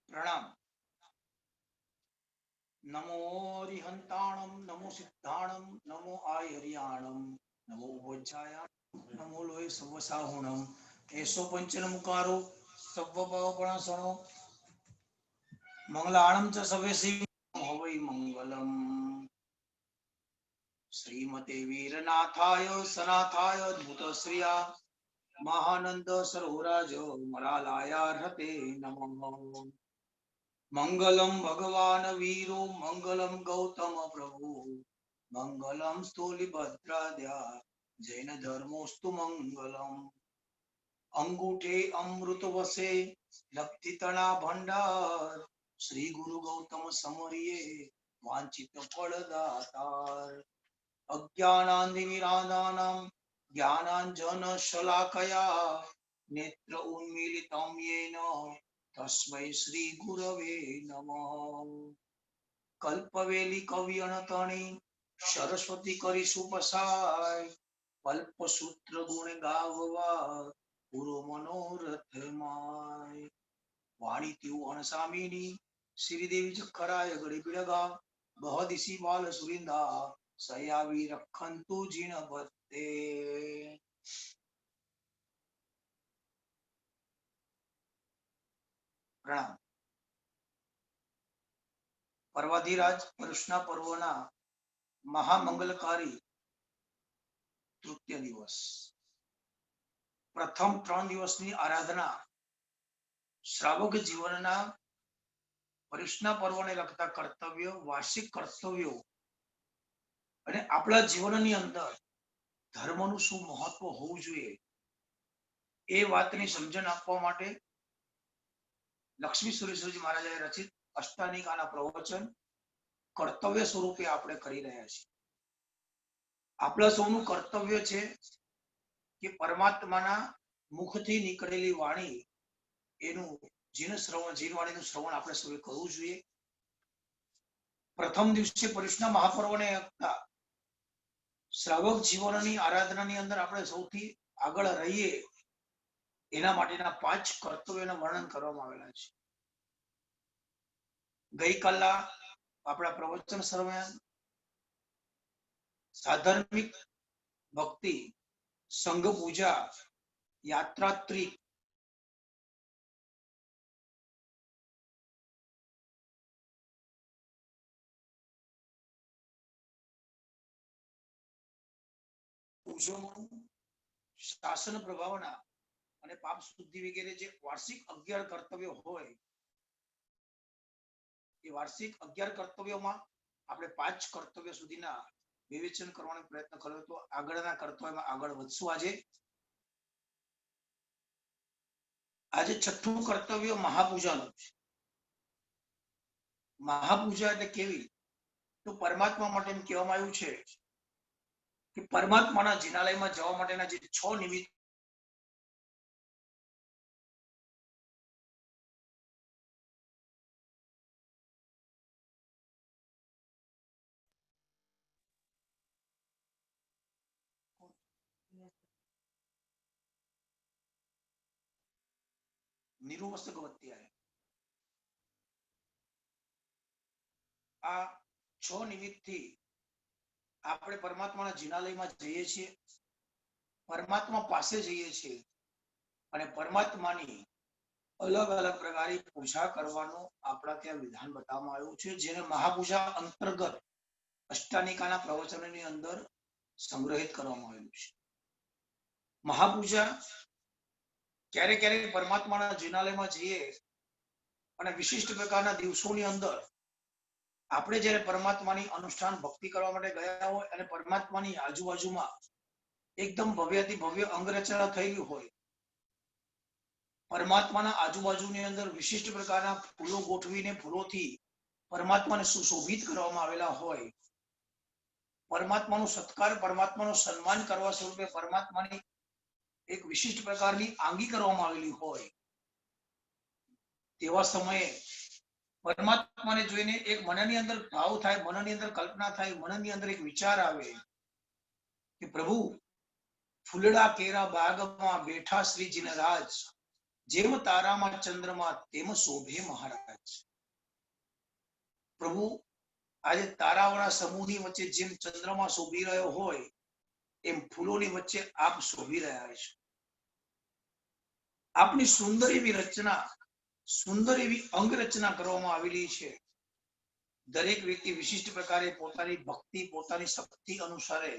प्रणाम। नमो रिहंताणम, नमो सिद्धाणम, नमो आयरियाणम, नमो वज्रायाणम, नमो लोय सवसाहुणम, एसो पंचनमुकारो सव्वभावपणासनो, मंगलाणम च सवेसी हवै मंगलम। श्रीमते वीरनाथाय सनाथाय अद्भुतश्रिया महानंद सरोराज मलालायार्हते नमः। मंगलम भगवान वीरो मंगलम गौतम प्रभु मंगलम स्थूलिभद्राद्या जैन धर्मोस्तु मंगलम। अंगूठे अमृत वसे लक्षितना भंडार श्री गुरु गौतम समरिये वांछित फलदातार। अज्ञानान्धविराधानां ज्ञानांजन शलाकया नेत्र उन्मीलितं येन तस्मै श्री गुरवे नमः। कल्पवेली कवि अनतणी सरस्वती करी सुपसाय कल्पसूत्र गुण गाववा पुरो मनोरथ माय। वाणी त्यू अणसामीनी श्रीदेवी चक्कराय गड़ी बिड़गा बहदिशी बाल सुरिंदा सयावी रखंतु जिन बत्ते। प्रणाम। पर्वाधिराज कृष्ण पर्वना महामंगलकारी तृतीय दिवस। प्रथम 3 દિવસની આરાધના શ્રાવક જીવનના પર્યુષના પર્વને લગતા કર્તવ્યો, વાર્ષિક કર્તવ્યો અને આપણા જીવનની અંદર ધર્મનું શું મહત્વ હોવું જોઈએ એ વાતની સમજણ આપવા માટે લક્ષ્મી સુરેશ્વરજી મહારાજાએ રચિત અષ્ટાનિકાના પ્રવચન કર્તવ્ય સ્વરૂપે આપણે કરી રહ્યા છીએ। આપણા સૌનું કર્તવ્ય છે કે પરમાત્માના મુખથી નીકળેલી વાણી એનું જીનવાણીનું શ્રવણ આપણે સૌએ કરવું જોઈએ। પ્રથમ દિવસે પર્યુષના મહાપર્વને લગતા શ્રાવક જીવનની આરાધનાની અંદર આપણે સૌથી આગળ રહીએ એના માટેના 5 કર્તવ્યોના વર્ણન કરવામાં આવેલા છે। ગઈકાલના આપણા પ્રવચન દરમિયાન સાધર્મિક ભક્તિ, સંઘ પૂજા, યાત્રાત્રી ઉજવણું, શાસન પ્રભાવના અને પાપ શુદ્ધિ વગેરે જે વાર્ષિક 11 કર્તવ્યો હોય એ વાર્ષિક 11 કર્તવ્યોમાં આપણે 5 કર્તવ્ય સુધીના વિવેચન કરવાનો પ્રયત્ન કર્યો તો આગળના કર્તવ્યમાં આગળ વધશું। આજે છઠ્ઠું કર્તવ્ય મહાપૂજાનું છે। મહાપૂજા એટલે કેવી? તો પરમાત્મા માટે એમ કહેવામાં આવ્યું છે કે પરમાત્માના જિનાલયમાં જવા માટેના જે 6 નિમિત્ત નિરુવસ્ત ગવત્તી આવે આ 6 નિમિત્તથી આપણે પરમાત્માના જિનાલયમાં જઈએ છીએ, પરમાત્મા પાસે જઈએ છીએ અને પરમાત્માની અલગ અલગ પ્રકારે પૂજા કરવાનું આપણા ત્યાં વિધાન બતાવવામાં આવ્યું છે, જેને મહાપૂજા અંતર્ગત અષ્ટાનિકાના પ્રવચનની અંદર સંગ્રહિત કરવામાં આવ્યું છે। મહાપૂજા ક્યારે ક્યારે પરમાત્માના જિનાલયમાં જઈએ અને વિશિષ્ટ પ્રકારના દિવસોની અંદર આપણે જ્યારે પરમાત્માની અનુષ્ઠાન ભક્તિ કરવા માટે ગયા હોય અને પરમાત્માની આજુબાજુમાં એકદમ ભવ્યથી ભવ્ય અંગરચના થયેલી હોય, પરમાત્માના આજુબાજુની અંદર વિશિષ્ટ પ્રકારના ફૂલો ગોઠવીને ફૂલોથી પરમાત્માને સુશોભિત કરવામાં આવેલા હોય, પરમાત્માનો સત્કાર, પરમાત્માનો સન્માન કરવા સ્વરૂપે પરમાત્માની એક વિશિષ્ટ પ્રકારની આંગી કરવામાં આવેલી હોય, તેવા સમયે પરમાત્માને જોઈને એક મનની અંદર ભાવ થાય, મનની અંદર કલ્પના થાય, મનની અંદર એક વિચાર આવે કે પ્રભુ ફૂલડા કેરા બાગમાં બેઠા શ્રી જીનરાજ જેમ તારામાં ચંદ્રમાં તેમ શોભે મહારાજ. પ્રભુ આજે તારાઓના સમૂહની વચ્ચે જેમ ચંદ્રમાં શોભી રહ્યો હોય એમ ફૂલોની વચ્ચે આપ શોભી રહ્યા છો. આપની સુંદર એવી રચના, સુંદર એવી અંગ રચના કરવામાં આવેલી છે. દરેક વ્યક્તિ વિશિષ્ટ પ્રકારે પોતાની ભક્તિ, પોતાની શક્તિ અનુસારે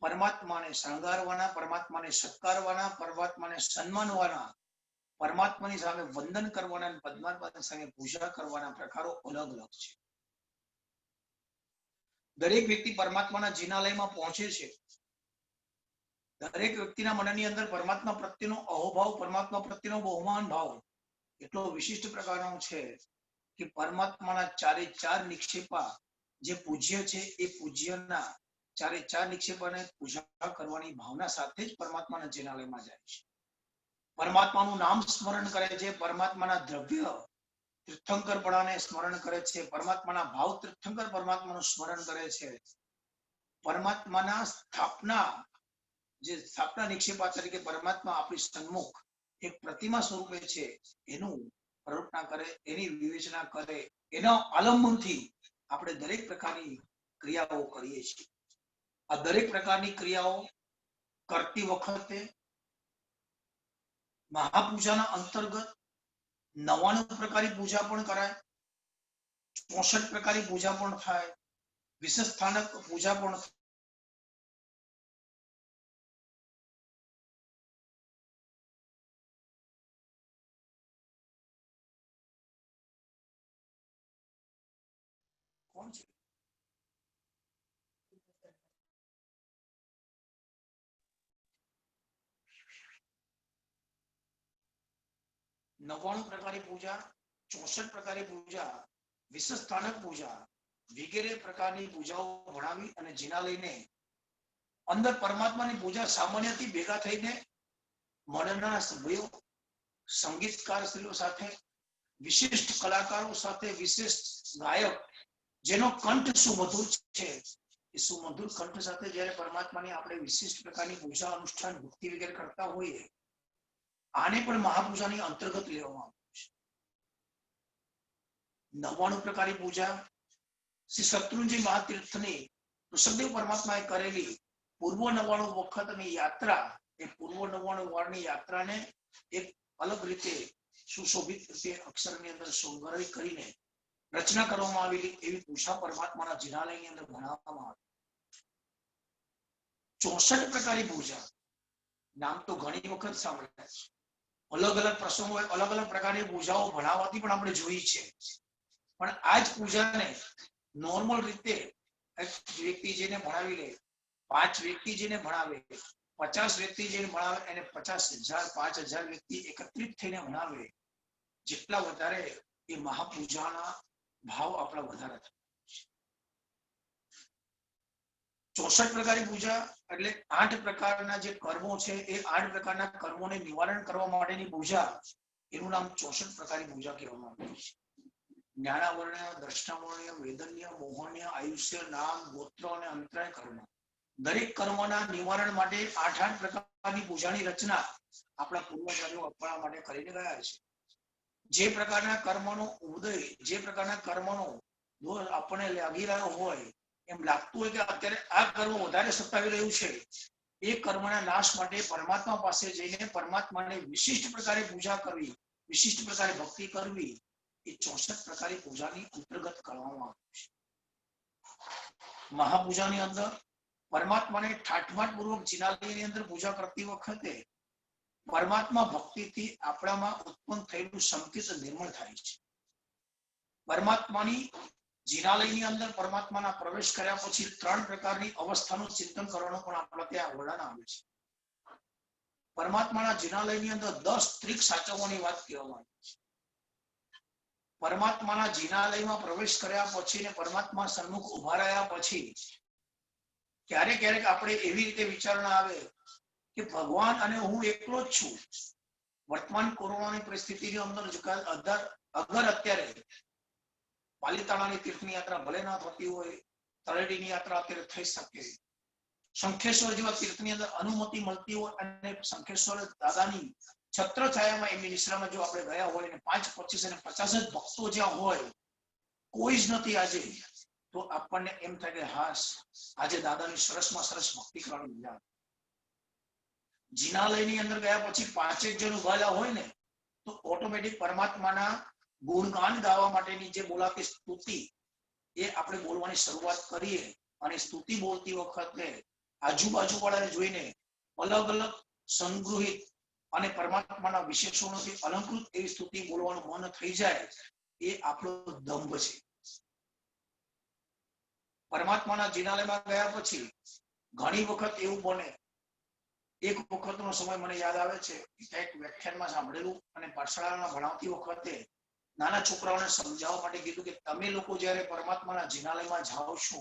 પરમાત્માને શણગારવાના, પરમાત્માને સત્કારવાના, પરમાત્માને સન્માનવાના, પરમાત્માની સામે વંદન કરવાના અને પરમાત્માની સામે પૂજા કરવાના પ્રકારો અલગ અલગ છે. દરેક વ્યક્તિ પરમાત્માના જિનાલયમાં પહોંચે છે. દરેક વ્યક્તિના મનની અંદર પરમાત્મા પ્રત્યેનો અહોભાવ, પરમાત્મા પ્રત્યેનો બહુમાન ભાવ એટલો વિશિષ્ટ પ્રકારનો છે કે પરમાત્માના ચારે ચાર નિક્ષેપા જે પૂજ્ય છે એ પૂજ્યના ચારે ચાર નિક્ષેપાને પૂજા કરવાની ભાવના સાથે જ પરમાત્માના જિનાલયમાં જાય છે. પરમાત્માનું નામ સ્મરણ કરે છે, પરમાત્માના દ્રવ્ય તીર્થંકરપણાને સ્મરણ કરે છે, પરમાત્માના ભાવ તીર્થંકર પરમાત્માનું સ્મરણ કરે છે. પરમાત્માના સ્થાપના નિક્ષેપા તરીકે પરમાત્મા આપણી સન્મુખ એક પ્રતિમા સ્વરૂપે છે એનું પ્રવર્તના કરે, એની વિવેચના કરે, એના આલંબનથી આપણે દરેક પ્રકારની ક્રિયાઓ કરીએ છીએ. આ દરેક પ્રકારની ક્રિયાઓ કરતી વખતે મહાપૂજાના અંતર્ગત 99 પ્રકારની પૂજા પણ કરાય, 64 પ્રકારની પૂજા પણ થાય, વિશેષ સ્થાનક પૂજા પણ થાય. કોણ છે? નવ્વાણું પ્રકારની પૂજા, 64 પ્રકારની પૂજા, વિશેષ સ્થાનક પૂજા વગેરે પ્રકારની પૂજાઓ ભણાવી અને જેના લઈને અંદર પરમાત્માની પૂજા સામાન્યથી ભેગા થઈને મનના સભ્યો, સંગીતકારશ્રીઓ સાથે, વિશિષ્ટ કલાકારો સાથે, વિશિષ્ટ ગાયક જેનો કંઠ સુમધુર છે એ સુમધુર કંઠ સાથે જ્યારે પરમાત્માની આપણે વિશિષ્ટ પ્રકારની પૂજા, અનુષ્ઠાન, ભક્તિ વગેરે કરતા હોઈએ, આને પણ મહાપૂજાની અંતર્ગત લેવામાં આવે છે. 99 પ્રકારની પૂજા શ્રી શત્રુંજય મહાતીર્થની ઋષભદેવ પરમાત્માએ કરેલી પૂર્વ 99 વખતની યાત્રા, એ પૂર્વ 99 વારની યાત્રાને એક અલગ રીતે સુશોભિત રીતે અક્ષરની અંદર સંગ્રહિત કરીને રચના કરવામાં આવેલી એવી પૂજા પરમાત્માના જિનાલયની અંદર ભણાવવામાં આવે. 64 પ્રકારની પૂજા નામ તો ઘણી વખત સાંભળ્યા છે. અલગ અલગ પ્રસંગો અલગ અલગ પ્રકારની પૂજાઓ ભણાવવાથી પણ આપણે જોઈ છે. પણ આ જ પૂજાને નોર્મલ રીતે એક વ્યક્તિ જેને ભણાવી લે, 5 વ્યક્તિ જેને ભણાવે, 50 વ્યક્તિ જેને ભણાવે, એને 50,000 5,000 વ્યક્તિ એકત્રિત થઈને ભણાવે, જેટલા વધારે એ મહાપૂજાના ભાવ આપણા વધારે થાય. 64 પ્રકારની પૂજા એટલે 8 પ્રકારના જે કર્મો છે એ 8 પ્રકારના કર્મોને નિવારણ કરવા માટેની પૂજા, એનું નામ 64 પ્રકારની પૂજા કહેવામાં આવે છે. જ્ઞાનાવર્ણ્ય, દ્રષ્ટાવર્ણ્ય, વેદન્ય, મોહન્ય, આયુષ્ય, નામ, ગોત્ર અને અંતરાય કર્મ, દરેક કર્મોના નિવારણ માટે 8 પ્રકારની પૂજાની રચના આપણા પૂર્વજો આપણા માટે કરીને ગયા છે. જે પ્રકારના કર્મનો ઉદય, જે પ્રકારના કર્મનો દોષ આપણને લાગી રહ્યો હોય, એમ લાગતું હોય કે અત્યારે આ કર્મ વધારે સતાવી રહ્યું છે, એ કર્મના નાશ માટે પરમાત્મા પાસે જઈને પરમાત્માને વિશિષ્ટ પ્રકારે પૂજા કરવી, વિશિષ્ટ પ્રકારે ભક્તિ કરવી, એ 64 પ્રકારની પૂજાની અંતર્ગત કરવામાં આવે છે. મહાપૂજાની અંદર પરમાત્માને ઠાઠમાઠ પૂર્વક જિનાલયની અંદર પૂજા કરતી વખતે પરમાત્મા ભક્તિથી આપણામાં ઉત્પન્ન થયેલું સંકેત નિર્મળ થાય છે. પરમાત્માની જિનાલયની અંદર પરમાત્માના પ્રવેશ કર્યા પછી 3 પ્રકારની અવસ્થાનું ચિંતન કરવાનું પણ આપણે ત્યાં વર્ણન આવે છે. પરમાત્માના જિનાલયની અંદર 10 ત્રિક સાચવવાની વાત કહેવામાં આવી છે. પરમાત્માના જિનાલયમાં પ્રવેશ કર્યા પછી ને પરમાત્મા સન્મુખ ઉભા રહ્યા પછી ક્યારેક ક્યારેક આપણે એવી રીતે વિચારણા આવે કે ભગવાન અને હું એકલો જ છું. વર્તમાન કોરોનાની પરિસ્થિતિની અંદર અગર અત્યારે પાલિતાણાની તીર્થની યાત્રા ભલે ના થતી હોય, તળેટીની યાત્રા અત્યારે થઈ શકે, શંખેશ્વર જેવા તીર્થની અંદર અનુમતિ મળતી હોય અને શંખેશ્વર દાદાની છત્ર છાયામાં એમની નિશ્રામાં જો આપણે ગયા હોય ને 5, 25 અને 50 જ ભક્તો જ્યાં હોય, કોઈ જ નથી આજે, તો આપણને એમ થાય કે હાશ, આજે દાદાની સરસમાં સરસ ભક્તિ કરવાની મજા. જિનાલયની અંદર ગયા પછી 5 જણ ઉભાલા હોય ને, તો ઓટોમેટિક પરમાત્માના ગુણગાન ગાવા માટેની જે બોલાતી સ્તુતિ, એ આપણે બોલવાની શરૂઆત કરીએ. અને સ્તુતિ બોલતી વખતે આજુબાજુ વાળાને જોઈને અલગ અલગ સંગ્રહિત અને પરમાત્માના વિશેષણોથી અલંકૃત એવી સ્તુતિ બોલવાનું મન થઈ જાય, એ આપણો દંભ છે. પરમાત્માના જિનાલયમાં ગયા પછી ઘણી વખત એવું બને. એક વખતનો સમય મને યાદ આવે છે, એક વ્યાખ્યાનમાં સાંભળેલું, અને પાઠશાળામાં ભણાવતી વખતે નાના છોકરાઓને સમજાવવા માટે કીધું કે તમે લોકો જ્યારે પરમાત્માના જિનાલયમાં જાઓ છો,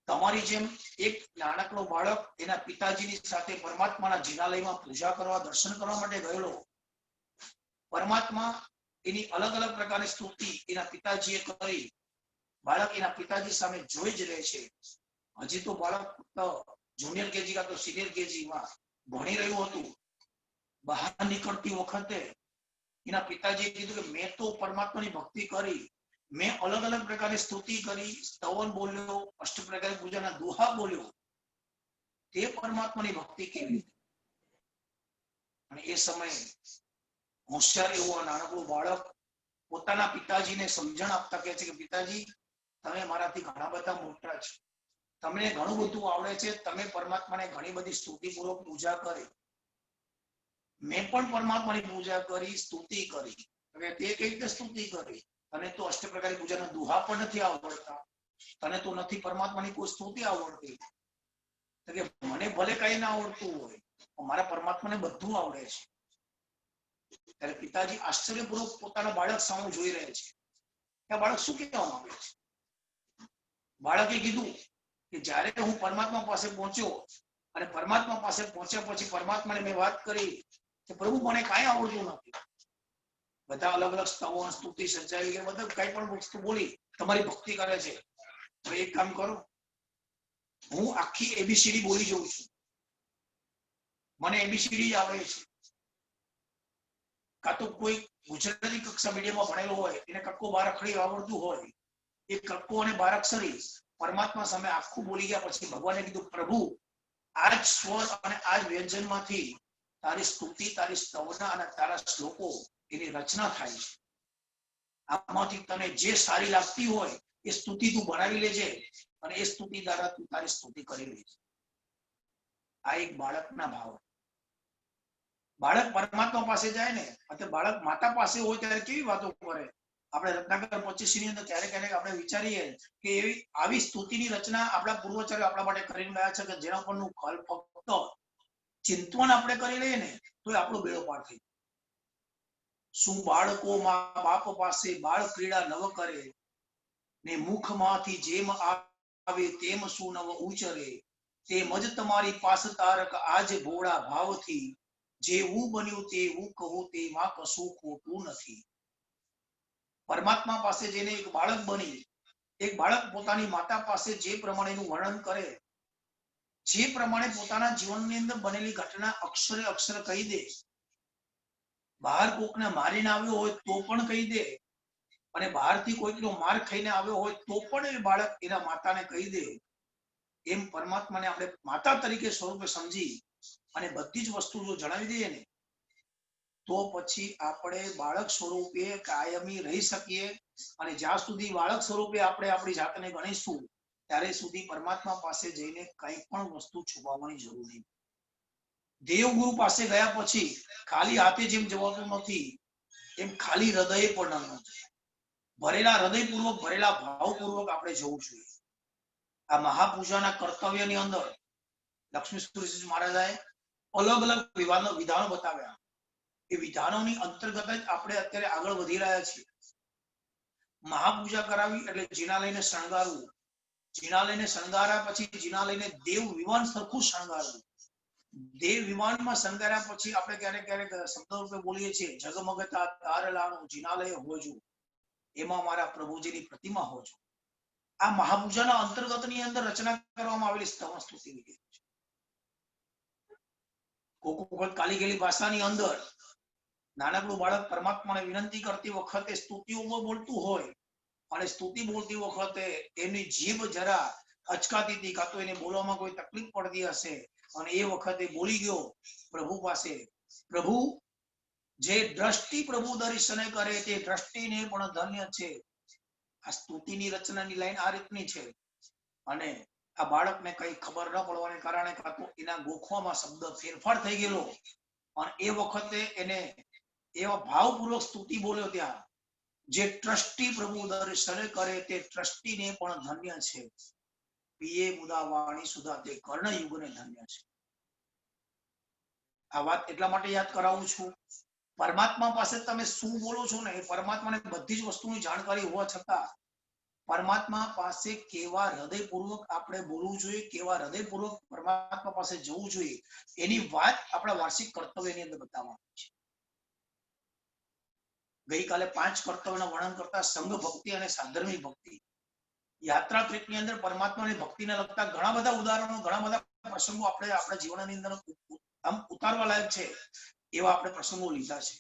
તમારી જેમ એક નાનકડો બાળક એના પિતાજીની સાથે પરમાત્માના જિનાલયમાં પૂજા કરવા, દર્શન કરવા માટે ગયેલો, પરમાત્મા એની અલગ અલગ પ્રકારની સ્તુતિ એના પિતાજીએ કરી, બાળક એના પિતાજી સામે જોઈ જ રહે છે. હજી તો બાળક જુનિયર કેજી કાં તો સિનિયર કેજીમાં ભણી રહ્યું હતું. બહાર નીકળતી વખતે એના પિતાજીએ કીધું કે મેં તો પરમાત્માની ભક્તિ કરી, મેં અલગ અલગ પ્રકારની સ્તુતિ કરી, સ્તવન બોલ્યો, અષ્ટ પ્રકારની પૂજાના દોહા બોલ્યો, તે પરમાત્માની ભક્તિ કેવી? અને એ સમયે હોશિયાર એવું નાનકડું બાળક પોતાના પિતાજીને સમજણ આપતા કહે છે કે પિતાજી, તમે મારાથી ઘણા બધા મોટા છો, તમને ઘણું બધું આવડે છે, તમે પરમાત્માને ઘણી બધી સ્તુતિપૂર્વક પૂજા કરી, મેં પણ પરમાત્માની પૂજા કરી, સ્તુતિ કરી. હવે તે કઈ રીતે સ્તુતિ કરી? તને તો અષ્ટ પ્રકારની પૂજાના દુહા પણ નથી આવડતા, તને તો નથી પરમાત્માની કોઈ સ્તુતિ આવડતી. કે મને ભલે કઈ ના આવડતું હોય, મારા પરમાત્માને બધું આવડે છે. ત્યારે પિતાજી આશ્ચર્યપૂર્વક પોતાના બાળક સામે જોઈ રહે છે કે આ બાળક શું કહેવા માંગે છે. બાળકે કીધું કે જ્યારે હું પરમાત્મા પાસે પહોંચ્યો, અને પરમાત્મા પાસે પહોંચ્યા પછી પરમાત્માને મેં વાત કરી કે પ્રભુ મને કાંઈ આવડતું નથી. બધા અલગ અલગ સ્તવો, સ્તુતિ, સચ્ચાઈ, બધા કઈ પણ વસ્તુ બોલી તમારી ભક્તિ કરે છે. તો એક કામ કરો, હું આખી એબીસીડી બોલી જઉં છું, મને એબીસીડી આવડે છે. કાં તો કોઈ ગુજરાતી કક્ષા મીડિયમમાં ભણેલો હોય, એને કક્કો બારાખડી આવડતું હોય, એ કક્કો અને બારાક્ષરી પરમાત્મા સામે આખું બોલી ગયા પછી ભગવાને કીધું પ્રભુ, આ જ સ્વર અને આ જ વ્યંજનમાંથી તારી સ્તુતિ, તારી સ્તવના અને તારા શ્લોકો એની રચના થાય છે. આમાંથી તને જે સારી લાગતી હોય એ સ્તુતિ તું બનાવી લેજે, અને એ સ્તુતિ દ્વારા તું તારી સ્તુતિ કરી લેજે. આ એક બાળકના ભાવ. બાળક પરમાત્મા પાસે જાય ને, અથવા બાળક માતા પાસે હોય ત્યારે કેવી વાતો કરે. આપણે રત્નાકર 25 ની અંદર ક્યારેક ક્યારેક આપણે વિચારીએ કે એવી આવી સ્તુતિની રચના આપણા પૂર્વજોએ આપણા માટે કરીને ગયા છે કે જેના પરનું ફક્ત ચિંતન આપણે કરી લઈએ ને તો આપણો બેડો પાર થઈ જાય. શું બાળકો મા બાપ પાસે બાળ ક્રીડા નવ કરે, ને મુખમાંથી જેમ આવે તેમ શું નવ ઉચરે, તેમ જ તમારી પાસ તારક આજ ભોળા ભાવથી, જેવું બન્યું તેવું કહું, તેમાં કશું ખોટું નથી. પરમાત્મા પાસે જઈને એક બાળક બની, એક બાળક પોતાની માતા પાસે જે પ્રમાણેનું વર્ણન કરે, જે પ્રમાણે પોતાના જીવનની અંદર બનેલી ઘટના અક્ષરે અક્ષર કહી દે, બહાર કોકને મારીને આવ્યો હોય તો પણ કહી દે, અને બહારથી કોઈનો માર ખાઈને આવ્યો હોય તો પણ એ બાળક એના માતાને કહી દે. એમ પરમાત્માને આપણે માતા તરીકે સ્વરૂપે સમજી અને બધી જ વસ્તુ જો જણાવી દઈએ ને, તો પછી આપણે બાળક સ્વરૂપે કાયમી રહી શકીએ. અને જ્યાં સુધી બાળક સ્વરૂપે આપણે આપણી જાતને ગણીશું, ત્યારે સુધી પરમાત્મા પાસે જઈને કઈ પણ વસ્તુ છુપાવવાની જરૂર નહીં. દેવગુરુ પાસે ગયા પછી ખાલી હાથે જેમ જવાતું નથી, એમ ખાલી હૃદયે પણ ન નથી. ભરેલા હૃદયપૂર્વક, ભરેલા ભાવપૂર્વક આપણે જવું જોઈએ. આ મહાપૂજાના કર્તવ્યની અંદર લક્ષ્મી સુરેશજી મહારાજાએ અલગ અલગ વિધાનો બતાવ્યા. એ વિધાનોની અંતર્ગત જ આપણે અત્યારે આગળ વધી રહ્યા છીએ. મહાપૂજા કરાવી એટલે જિનાલયને શણગારવું, જિનાલયને શણગાર્યા પછી જિનાલયને દેવ વિમાન સરખું શણગારવું. દેવ વિમાનમાં શણગાર્યા પછી આપણે ક્યારેક ક્યારેક શબ્દ રૂપે બોલીએ છીએ, જગમગતા તારલાનું જિનાલય હોજો, એમાં મારા પ્રભુજીની પ્રતિમા હોજો. આ મહાપૂજાના અંતર્ગતની અંદર રચના કરવામાં આવેલી સ્તવન સ્તુતિ છે. કોક વખત કાલી ગયેલી ભાષાની અંદર નાનકડું બાળક પરમાત્માને વિનંતી કરતી વખતે સ્તુતિઓ બોલતું હોય અને સ્તુતિ બોલતી વખતે એની જીભ જરા અચકાતી હતી, કાં તો એને બોલવામાં કોઈ તકલીફ પડતી હશે અને એ વખતે બોલી ગયો પ્રભુ પાસે. પ્રભુ જે દ્રષ્ટિ પ્રભુ દર્શને કરે તે દ્રષ્ટિને પણ ધન્ય છે. આ સ્તુતિની રચનાની લાઈન આ રીતની છે. અને આ બાળકને કઈ ખબર ન પડવાને કારણે કાં તો એના ગોખવામાં શબ્દ ફેરફાર થઈ ગયેલો અને એ વખતે એને એવા ભાવપૂર્વક સ્તુતિ બોલ્યો ત્યાં, જે ટ્રસ્ટી પ્રભુ દર્શને કરે તે ટ્રસ્ટીને પણ ધન્ય છે. પીએ મુદા વાણી સુધા તે કર્ણયુગને ધન્ય છે. આ વાત એટલા માટે યાદ કરાવું છું, પરમાત્મા પાસે તમે શું બોલો છો ને, એ પરમાત્માને બધી જ વસ્તુની જાણકારી હોવા છતાં પરમાત્મા પાસે કેવા હૃદયપૂર્વક આપણે બોલવું જોઈએ, કેવા હૃદયપૂર્વક પરમાત્મા પાસે જવું જોઈએ, એની વાત આપણા વાર્ષિક કર્તવ્યની અંદર બતાવવાની છે. ગઈકાલે 5 કર્તવ્યના વર્ણન કરતા સંઘ ભક્તિ અને સાધર્મિક ભક્તિ, યાત્રા ટ્રીપની અંદર પરમાત્માની ભક્તિને લગતા ઘણા બધા ઉદાહરણો, ઘણા બધા પ્રસંગો આપણે આપણા જીવનની અંદર આમ ઉતારવા લાયક છે એવા આપણે પ્રસંગો લીધા છે.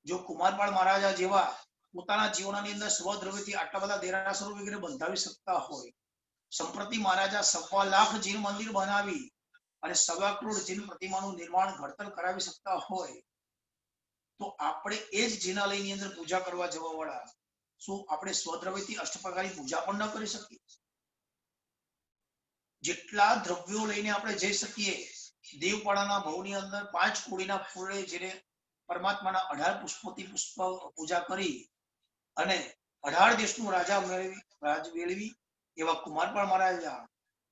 જો કુમારપાળ મહારાજા જેવા પોતાના જીવનની અંદર સ્વદ્રવ્યથી આટલા બધા દેરાસરો વગેરે બંધાવી શકતા હોય, સંપ્રતિ મહારાજા 1.25 લાખ જીન મંદિર બનાવી અને 1.25 કરોડ જીન પ્રતિમાનું નિર્માણ ઘડતર કરાવી શકતા હોય, તો આપણે એ જ જીનાલયની અંદર પૂજા કરવા જવા વાળા શું આપણે સ્વદ્રવ્યથી અષ્ટપ્રકારની પૂજા પણ ન કરી શકીએ? જેટલા દ્રવ્યો લઈને આપણે જઈ શકીએ, દેવપાડાના ભવની અંદર 5 કોડીના ફૂલે જેને પરમાત્માના 18 પુષ્પોથી પુષ્પ પૂજા કરી અને 18 દેશનું રાજા મેળવી એવા કુમારપાળ મહારાજા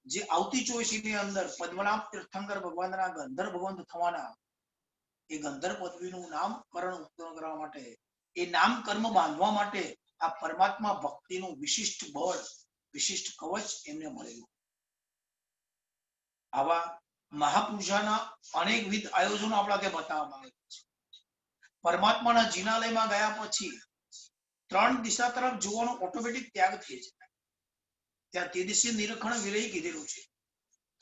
જે આવતી ચોવીસની અંદર પદ્મનાભ તીર્થંકર ભગવાનના ગંધર્વ ભગવંત થવાના, એ ગંધર્વ પદવીનું નામકરણ ઉત્પન્ન કરવા માટે, એ નામ કર્મ બાંધવા માટે આ પરમાત્મા ભક્તિનું વિશિષ્ટ બળ, વિશિષ્ટ કવચ એમને મળેલું. આવા મહાપૂજાના અનેકવિધ આયોજનો આપણા ત્યાં બતાવવામાં આવે છે. પરમાત્માના જિનાલયમાં ગયા પછી 3 દિશા તરફ જોવાનો ઓટોમેટિક ત્યાગ થઈ જાય. ત્યાં તેજસ્વી નિરીક્ષણ વિલય કીધેલું છે.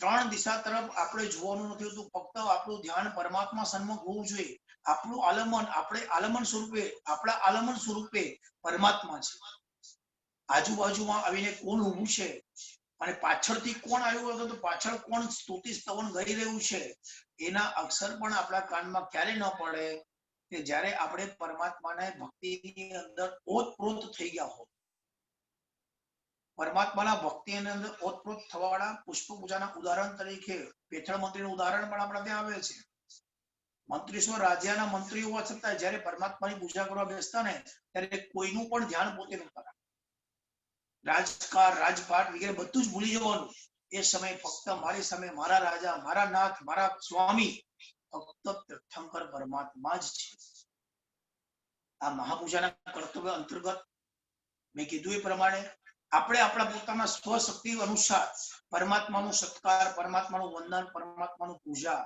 3 દિશા તરફ આપણે જોવાનું નથી હોતું, ફક્ત આપણું ધ્યાન પરમાત્મા સન્મુખ હોવું જોઈએ. આપણું આલમન, આપણે આલમન સ્વરૂપે, આપણા આલમન સ્વરૂપે પરમાત્મા છે. આજુબાજુમાં આવીને કોણ ઊભું છે અને પાછળથી કોણ આવ્યું હતું, તો પાછળ કોણ સ્તુતિ સ્તવન ગાઈ રહ્યું છે, એના અક્ષર પણ આપણા કાનમાં ક્યારે ન પડે કે જ્યારે આપણે પરમાત્માને ભક્તિની અંદર ઓતપ્રોત થઈ ગયા હોય. પરમાત્માના ભક્તિની અંદર ઓતપ્રોત થવાવાળા પુષ્પ પૂજાના ઉદાહરણ તરીકે પેથળ મંત્રીનું ઉદાહરણ પણ આપણા ત્યાં આવે છે. મંત્રીશ્વર રાજ્યના મંત્રી હોવા છતાં જ્યારે પરમાત્માની પૂજા કરવા બેસતા ને, ત્યારે કોઈનું પણ ધ્યાન પોતે નહોતા. રાજકાર, રાજપાટ વગેરે બધું જ ભૂલી જવાનું. એ સમયે ફક્ત મારી સામે મારા રાજા, મારા નાથ, મારા સ્વામી, ફક્ત તીર્થંકર પરમાત્મા જ છે. આ મહાપૂજાના કર્તવ્ય અંતર્ગત મેં કીધું એ પ્રમાણે આપણે આપણા પોતાના સ્વશક્તિ અનુસાર પરમાત્માનું સત્કાર, પરમાત્માનું વંદન, પરમાત્માનું પૂજા,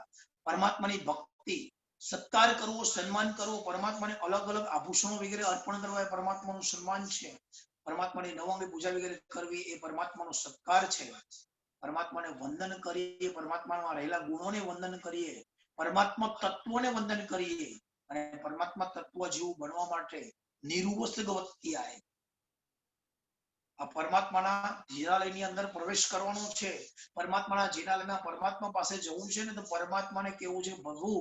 પરમાત્માની ભક્તિ, સત્કાર કરવો, સન્માન કરવો, પરમાત્માને અલગ અલગ આભૂષણો વગેરે અર્પણ કરવા એ પરમાત્માનું સન્માન છે. પરમાત્માની નવંગી પૂજા વગેરે કરવી એ પરમાત્માનો સત્કાર છે. પરમાત્માને વંદન કરીએ, પરમાત્મામાં રહેલા ગુણોને વંદન કરીએ, પરમાત્મા તત્વોને વંદન કરીએ અને પરમાત્મા તત્વ જેવું બનવા માટે નિરુવસ્તગવત્તિ આય. આ પરમાત્માના જિનાલયની અંદર પ્રવેશ કરવાનો છે. પરમાત્માના જિનાલયમાં પરમાત્મા પાસે જવું છે ને, તો પરમાત્માને કેવું છે, પ્રભુ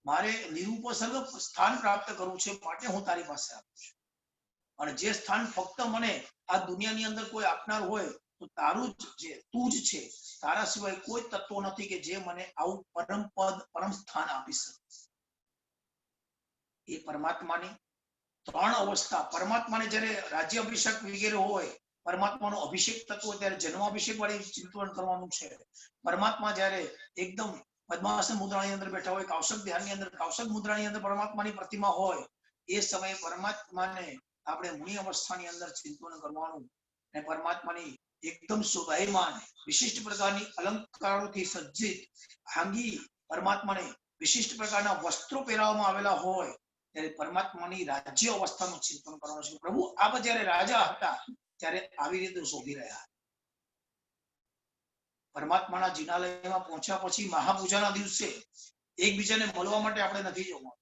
મારે નિરુપસર્ગ સ્થાન પ્રાપ્ત કરવું છે, માટે હું તારી પાસે આવું છું. અને જે સ્થાન ફક્ત મને આ દુનિયાની અંદર કોઈ આપનાર હોય તો તારું જ છે, તું જ છે. તારા સિવાય કોઈ તત્વ નથી કે જે મને આવું પરમ પદ, પરમ સ્થાન આપી શકે. એ પરમાત્માની 3 અવસ્થા. પરમાત્માને જ્યારે રાજ્ય અભિષેક વગેરે હોય, પરમાત્માનો અભિષેક તત્વ ત્યારે જન્માભિષેક વાળી ચિંતન કરવાનું છે. પરમાત્મા જ્યારે એકદમ પદ્માસન મુદ્રાની અંદર બેઠા હોય, કૌશક ધ્યાનની અંદર, કૌશક મુદ્રાની અંદર પરમાત્માની પ્રતિમા હોય, એ સમયે પરમાત્માને આપણે મુનિ અવસ્થાની અંદર ચિંતન કરવાનું અને પરમાત્માની એકદમ શોભાયમાન વિશિષ્ટ પ્રકારની અલંકારોથી સજ્જિત આંગી પરમાત્માને વિશિષ્ટ પ્રકારના વસ્ત્રો પહેરાવવામાં આવેલા હોય ત્યારે પરમાત્માની રાજ્ય અવસ્થાનું ચિંતન કરવાનું છે. પ્રભુ આપ જ્યારે રાજા હતા ત્યારે આવી રીતે શોભી રહ્યા. પરમાત્માના જિનાલયમાં પહોંચ્યા પછી મહાપૂજાના દિવસે એકબીજાને મળવા માટે આપણે નથી જવાનું.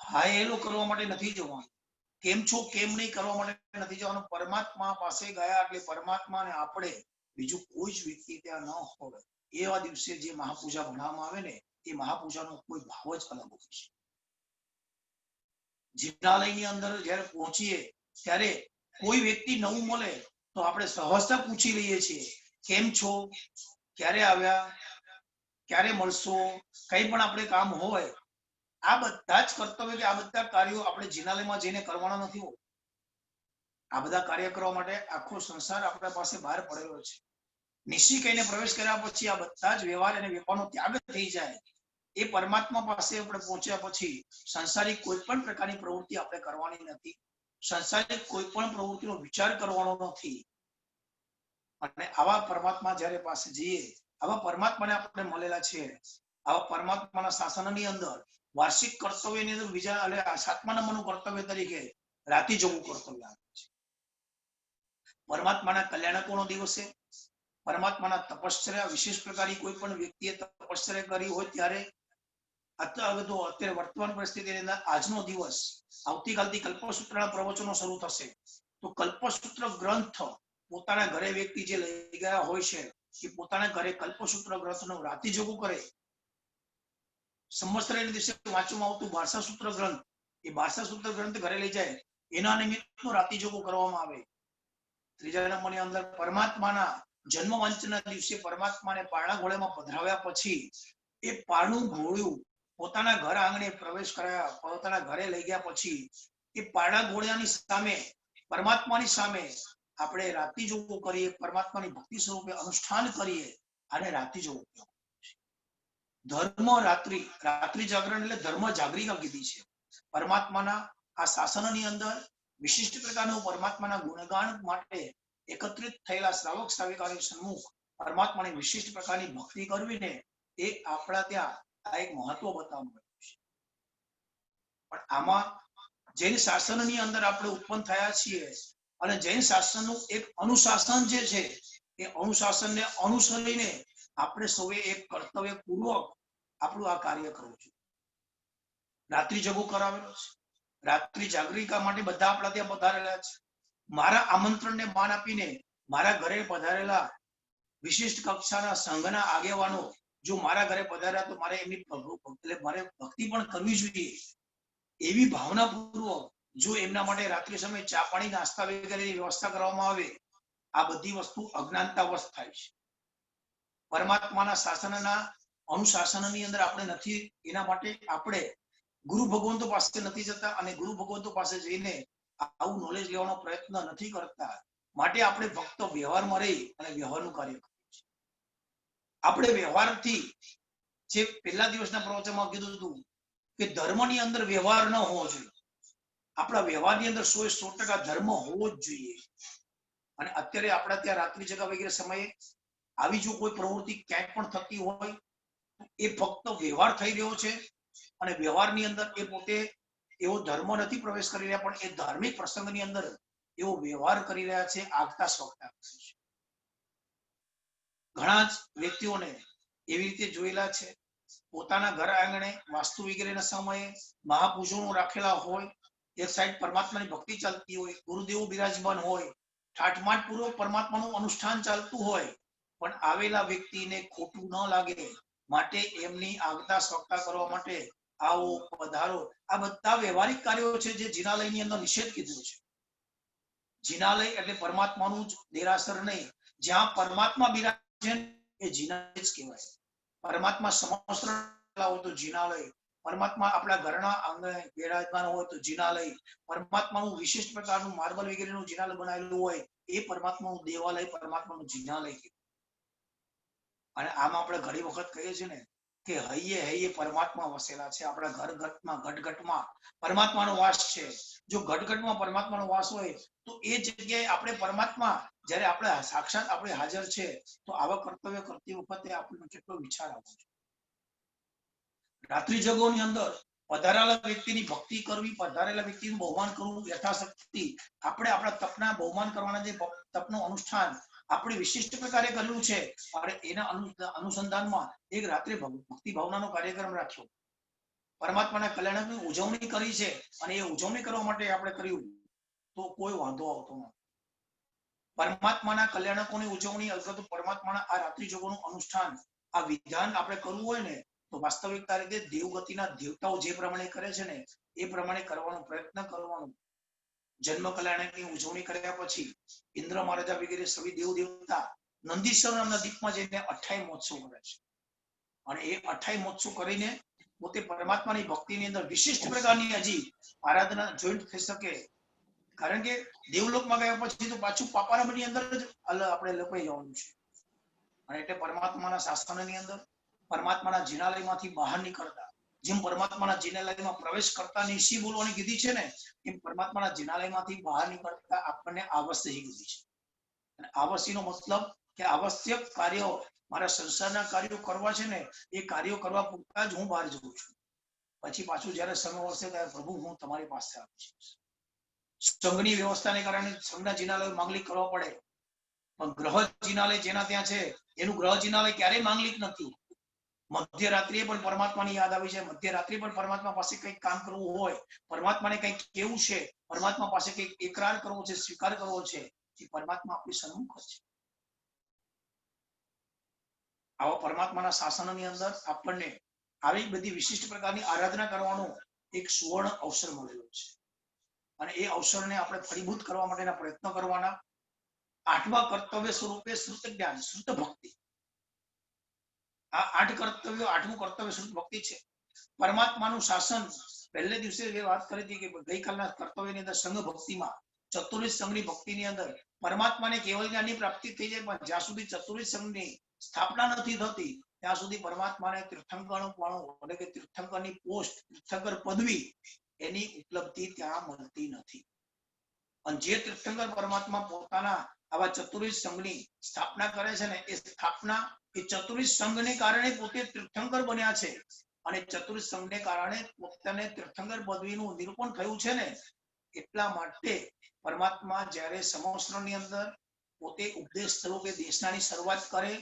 હાય હેલો કરવા માટે નથી જવાનું, કેમ છો કેમ નહીં કરવા માટે નથી જવાનું. પરમાત્મા પાસે ગયા એટલે પરમાત્મા ને આપણે બીજું કોઈ જ વ્યક્તિ ત્યાં ન હોય. એવા દિવસે જે મહાપૂજા ભણવામાં આવે ને એ મહાપૂજાનો કોઈ ભાવ જ અલગ હોય છે. જિજ્ઞાલયની અંદર જ્યારે પહોંચીએ ત્યારે કોઈ વ્યક્તિ નવું મળે તો આપણે સહજતા પૂછી લઈએ છીએ, કેમ છો, ક્યારે આવ્યા, ક્યારે મળશો. કઈ પણ આપણે કામ હોય આ બધા જ કર્તવ્ય કે આ બધા કાર્યો આપણે જિજ્ઞાલયમાં જઈને કરવાના નથી હોતા. આ બધા કાર્ય કરવા માટે આખો સંસાર આપણા પાસે બહાર પડેલો છે. નિશ્ચય કહીને પ્રવેશ કર્યા પછી આ બધા જ વ્યવહાર અને વેપારનો ત્યાગ થઈ જાય. એ પરમાત્મા પાસે આપણે પહોંચ્યા પછી સંસારિક કોઈ પણ પ્રકારની પ્રવૃત્તિ આપણે કરવાની નથી. સંસારિક કોઈ પણ પ્રવૃત્તિનો વિચાર કરવાનો નથી. અને આવા પરમાત્મા જ્યારે પાસે જઈએ, આવા પરમાત્માને આપણે મળેલા છે. આવા પરમાત્માના શાસનની અંદર વાર્ષિક કર્તવ્યની અંદર બીજા એટલે 7મા નંબરનું કર્તવ્ય તરીકે રાતી જગવું કર્તવ્ય આવે છે. પરમાત્માના કલ્યાણકોનો દિવસ છે. પરમાત્માના તપશ્ચર્યા વિશેષ પ્રકારની કોઈ પણ વ્યક્તિએ તપશ્ચર્યા કરી હોય ત્યારે અત્યારે વર્તમાન પરિસ્થિતિની અંદર આજનો દિવસ, આવતીકાલથી કલ્પસૂત્રના પ્રવચનો શરૂ થશે. તો કલ્પસૂત્ર ગ્રંથ પોતાના ઘરે વ્યક્તિ જે લઈ ગયા હોય છે એ પોતાના ઘરે કલ્પસૂત્ર ગ્રંથનું રાતી જોગું કરે. સંવત્સરના દિવસે વાંચવામાં આવતું બારસા સૂત્ર ગ્રંથ, એ બારસા સૂત્ર ગ્રંથ ઘરે લઈ જાય, એના નિમિત્તનું રાતી જોગું કરવામાં આવે. ત્રીજા નંબરની અંદર પરમાત્માના જન્મ વંચના દિવસે પરમાત્માને પારણા ઘોડામાં પધરાવ્યા પછી એ પારણું ઘોડું પોતાના ઘર આંગણે પ્રવેશ કરાયા, પોતાના ઘરે લઈ ગયા પછી એ પારણા ઘોડાની સામે પરમાત્માની સામે આપણે રાતી જોગું કરીએ, પરમાત્માની ભક્તિ સ્વરૂપે અનુષ્ઠાન કરીએ. અને રાતી જોગું ધર્મ રાત્રિ, રાત્રિ જાગરણ એટલે ધર્મ જાગરિકા કીધી છે. પરમાત્માના આ શાસનની અંદર વિશિષ્ટ પ્રકારનું પરમાત્માના ગુણગાન માટે એકત્રિત થયેલા શ્રાવક શ્રાવિકાની સન્મુખ પરમાત્માની વિશિષ્ટ પ્રકારની ભક્તિ કરવીને એ આપણા ત્યાં આ એક મહત્વ બતાવવામાં આવ્યું છે. પણ આમાં જૈન શાસનની અંદર આપણે ઉત્પન્ન થયા છીએ અને જૈન શાસનનું એક અનુશાસન જે છે એ અનુશાસનને અનુસરીને આપણે સૌએ એક કર્તવ્ય પૂર્વક આપણું આ કાર્ય કરવું જોઈએ. રાત્રિ જગો કરાવેલો છે. રાત્રિ જાગરિકા માટે બધા આપણા ત્યાં પધારેલા છે. મારા આમંત્રણને માન આપીને મારા ઘરે પધારેલા વિશિષ્ટ કક્ષાના સંઘના આગેવાનો જો મારા ઘરે પધાર્યા તો મારે એમની એટલે મારે ભક્તિ પણ કરવી જોઈએ. એવી ભાવનાપૂર્વક જો એમના માટે રાત્રિ સમયે ચા પાણી નાસ્તા વગેરેની વ્યવસ્થા કરવામાં આવે, આ બધી વસ્તુ અજ્ઞાનતાવશ થાય છે. પરમાત્માના શાસનના અનુશાસનની અંદર આપણે નથી, એના માટે આપણે ગુરુ ભગવંતો પાસે નથી જતા અને ગુરુ ભગવંતો પાસે જઈને આવું નોલેજ લેવાનો પ્રયત્ન નથી કરતા. માટે આપણે ફક્ત વ્યવહારમાં રહી અને વ્યવહારનું કાર્ય કરીએ છીએ. આપણે વ્યવહારથી જે પહેલા દિવસના પ્રવચનમાં કીધું હતું કે ધર્મની અંદર વ્યવહાર ન હોવો જોઈએ. આપણા વ્યવહારની અંદર 100% ધર્મ હોવો જ જોઈએ. અને અત્યારે આપણા ત્યાં રાત્રિ જગા વગેરે સમયે આવી જો કોઈ પ્રવૃત્તિ ક્યાંક પણ થતી હોય એ ફક્ત વ્યવહાર થઈ રહ્યો છે અને વ્યવહારની અંદર એ પોતે એવો ધર્મ નથી પ્રવેશ કરી રહ્યા, પણ એ ધાર્મિક પ્રસંગની અંદર એવો વ્યવહાર કરી રહ્યા છે, આગતા સ્વગતા. ઘણા જ વ્યક્તિઓને એવી રીતે જોયેલા છે, પોતાના ઘર આંગણે વાસ્તુ વગેરેના સમયે મહાપૂજનો રાખેલા હોય, એક સાઈડ પરમાત્માની ભક્તિ ચાલતી હોય, ગુરુદેવો બિરાજમાન હોય, ઠાઠમાઠ પૂર્વક પરમાત્માનું અનુષ્ઠાન ચાલતું હોય, પણ આવેલા વ્યક્તિને ખોટું ન લાગે માટે એમની આગતા સ્વગતા કરવા માટે આવો પધારો, આ બધા વ્યવહારિક કાર્યો છે જે જિનાલયની અંદર નિષેધ કીધું છે. જિનાલય એટલે પરમાત્માનું જ દેરાસર નહીં, જ્યાં પરમાત્મા બિરાજે એ જિનાલય જ કહેવાય. પરમાત્મા સમસ્ત હોય તો જિનાલય, પરમાત્મા આપણા ઘરના આંગણે બિરાજમાન હોય તો જિનાલય, પરમાત્માનું વિશિષ્ટ પ્રકારનું માર્બલ વગેરેનું જિનાલય બનાવેલું હોય એ પરમાત્માનું દેવાલય, પરમાત્માનું જિનાલય. અને આમ આપણે ઘણી વખત કહીએ છીએ ને કે હૈયે હૈયે પરમાત્મા વસેલા છે. આપણા ઘર ઘટમાં ઘટઘટમાં પરમાત્માનો વાસ છે. જો ઘટઘટમાં પરમાત્માનો વાસ હોય તો એ જગ્યાએ આપણે પરમાત્મા જ્યારે આપણે સાક્ષાત આપણે હાજર છે, તો આવા કર્તવ્ય કરતી વખતે આપણને કેટલો વિચાર આવવો જોઈએ. રાત્રિ જગોની અંદર પધારેલા વ્યક્તિની ભક્તિ કરવી, પધારેલા વ્યક્તિનું બહુમાન કરવું, યથાશક્તિ આપણે આપણા તપના બહુમાન કરવાના જે તપનું અનુષ્ઠાન આપણે વિશિષ્ટ પ્રકારે કર્યું છે અને એના અનુસંધાનમાં એક રાત્રે ભક્તિ ભાવનાનો કાર્યક્રમ રાખ્યો. પરમાત્માના કલ્યાણની ઉજવણી કરી છે અને એ ઉજવણી કરવા માટે આપણે કર્યું તો કોઈ વાંધો આવતો નથી. પરમાત્માના કલ્યાણકોની ઉજવણી અથવા તો પરમાત્માના આ રાત્રિ જોગોનું અનુષ્ઠાન, આ વિધાન આપણે કરવું હોય ને તો વાસ્તવિકતા રીતે દેવગતિના દેવતાઓ જે પ્રમાણે કરે છે ને એ પ્રમાણે કરવાનો પ્રયત્ન કરવાનો. જન્મ કલ્યાણની ઉજવણી કર્યા પછી ઇન્દ્ર મહારાજા વગેરે સभी દેવ દેવતા નંદીશ્વર નામના દીપમાં જઈને 28 મહોત્સવ કરે છે અને એ 28 મહોત્સવ કરીને પોતે પરમાત્માની ભક્તિની અંદર વિશિષ્ટ પ્રકારની હજી આરાધના જોઈન્ટ થઈ શકે. કારણ કે દેવલોકમાં ગયા પછી તો પાછું પાપારામની અંદર જ આપણે લપાઈ જવાનું છે. અને એટલે પરમાત્માના શાસનની અંદર પરમાત્માના જિનાલયમાંથી બહાર નીકળતા, જેમ પરમાત્માના જિનાલયમાં પ્રવેશ કરતા નિશી બોલવાની કીધી છે ને એમ પરમાત્માના જિનાલયમાંથી બહાર નીકળતા આપણને આવશ્યક કીધી છે. અને આવશ્યકનો મતલબ કે આવશ્યક કાર્યો, મારા સંસારના કાર્યો કરવા છે ને એ કાર્યો કરવા પૂરતા જ હું બહાર જઉં છું. પછી પાછું જયારે સમય વળશે ત્યારે પ્રભુ હું તમારી પાસે આવું છું. સંઘની વ્યવસ્થાને કારણે સંઘના જિનાલય માંગલિક કરવા પડે, પણ ગ્રહ જિનાલય જેના ત્યાં છે એનું ગ્રહ જિનાલય ક્યારેય માંગલિક નથી. મધ્યરાત્રિએ પણ પરમાત્માની યાદ આવી જાય, મધ્યરાત્રિ પણ પરમાત્મા પાસે કંઈક કામ કરવું હોય, પરમાત્માને કંઈક કેવું છે, પરમાત્મા પાસે કંઈક એકરાર કરવો છે, સ્વીકાર કરવો છે, એ પરમાત્મા આપણી સન્મુખ છે. આવા પરમાત્માના શાસનની અંદર આપણને આવી બધી વિશિષ્ટ પ્રકારની આરાધના કરવાનો એક સુવર્ણ અવસર મળેલો છે અને એ અવસરને આપણે ફળીભૂત કરવા માટેના પ્રયત્ન કરવાના. 8મા કર્તવ્ય સ્વરૂપે શ્રુત જ્ઞાન, શ્રુત ભક્તિ. આ 8 કર્તવ્યો 8મું કર્તવ્ય શ્રુત ભક્તિ છે. પરમાત્માનું શાસન પહેલે દિવસે જે વાત કરી હતી કે ગઈકાલના કર્તવ્યની અંદર સંઘ ભક્તિમાં ચતુર્વિધ સંઘની ભક્તિની અંદર પરમાત્માને કેવલ જ્ઞાનની પ્રાપ્તિ થઈ જાય, પણ જ્યાં સુધી ચતુર્વિધ સંઘની સ્થાપના નથી થતી ત્યાં સુધી પરમાત્માને તીર્થંકરપણું એટલે કે તીર્થંકરની પોસ્ટ, તીર્થંકર પદવી એની ઉપલબ્ધિ ત્યાં મળતી નથી. અને જે તીર્થંકર પરમાત્મા પોતાના આવા ચતુર્વિધ સંઘની સ્થાપના કરે છે ને એ સ્થાપના એ ચતુર્વિધ સંઘને કારણે પોતે તીર્થંકર બન્યા છે અને ચતુર્વિધ સંઘને કારણે પોતાને તીર્થંકર પદવીનું નિરૂપણ થયું છે ને એટલા માટે પરમાત્મા જ્યારે સમસ્તની અંદર પોતે ઉપદેશ સ્વરૂપે દેશનાની શરૂઆત કરે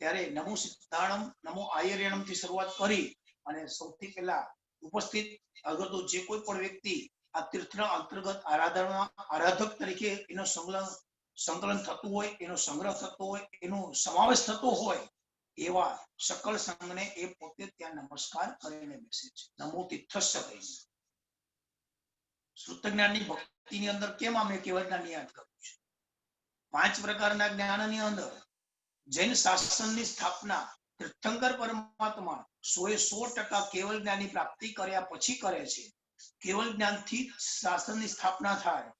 ત્યારે નમો સિદ્ધાણમ નમો આયર્યણમ થી શરૂઆત કરી અને સૌથી પહેલા ઉપસ્થિત અગર તો જે કોઈ પણ વ્યક્તિ આ તીર્થના અંતર્ગત આરાધક તરીકે એનો સંકલન થતું હોય, એનો સંગ્રહ થતો હોય, એનો સમાવેશ થતો હોય એવા સકલ સંઘને એ પોતે ત્યાં નમસ્કાર કરીને બેસે છે. નમો તીર્થસ્ય કહીને. શ્રુત જ્ઞાનની ભક્તિની અંદર કેમ અમે કેવળ જ્ઞાનની યાદ કરું છું? 5 પ્રકારના જ્ઞાનની અંદર જૈન શાસનની સ્થાપના તીર્થંકર પરમાત્મા 100% કેવળ જ્ઞાનની પ્રાપ્તિ કર્યા પછી કરે છે. કેવળ જ્ઞાનથી શાસનની સ્થાપના થાય,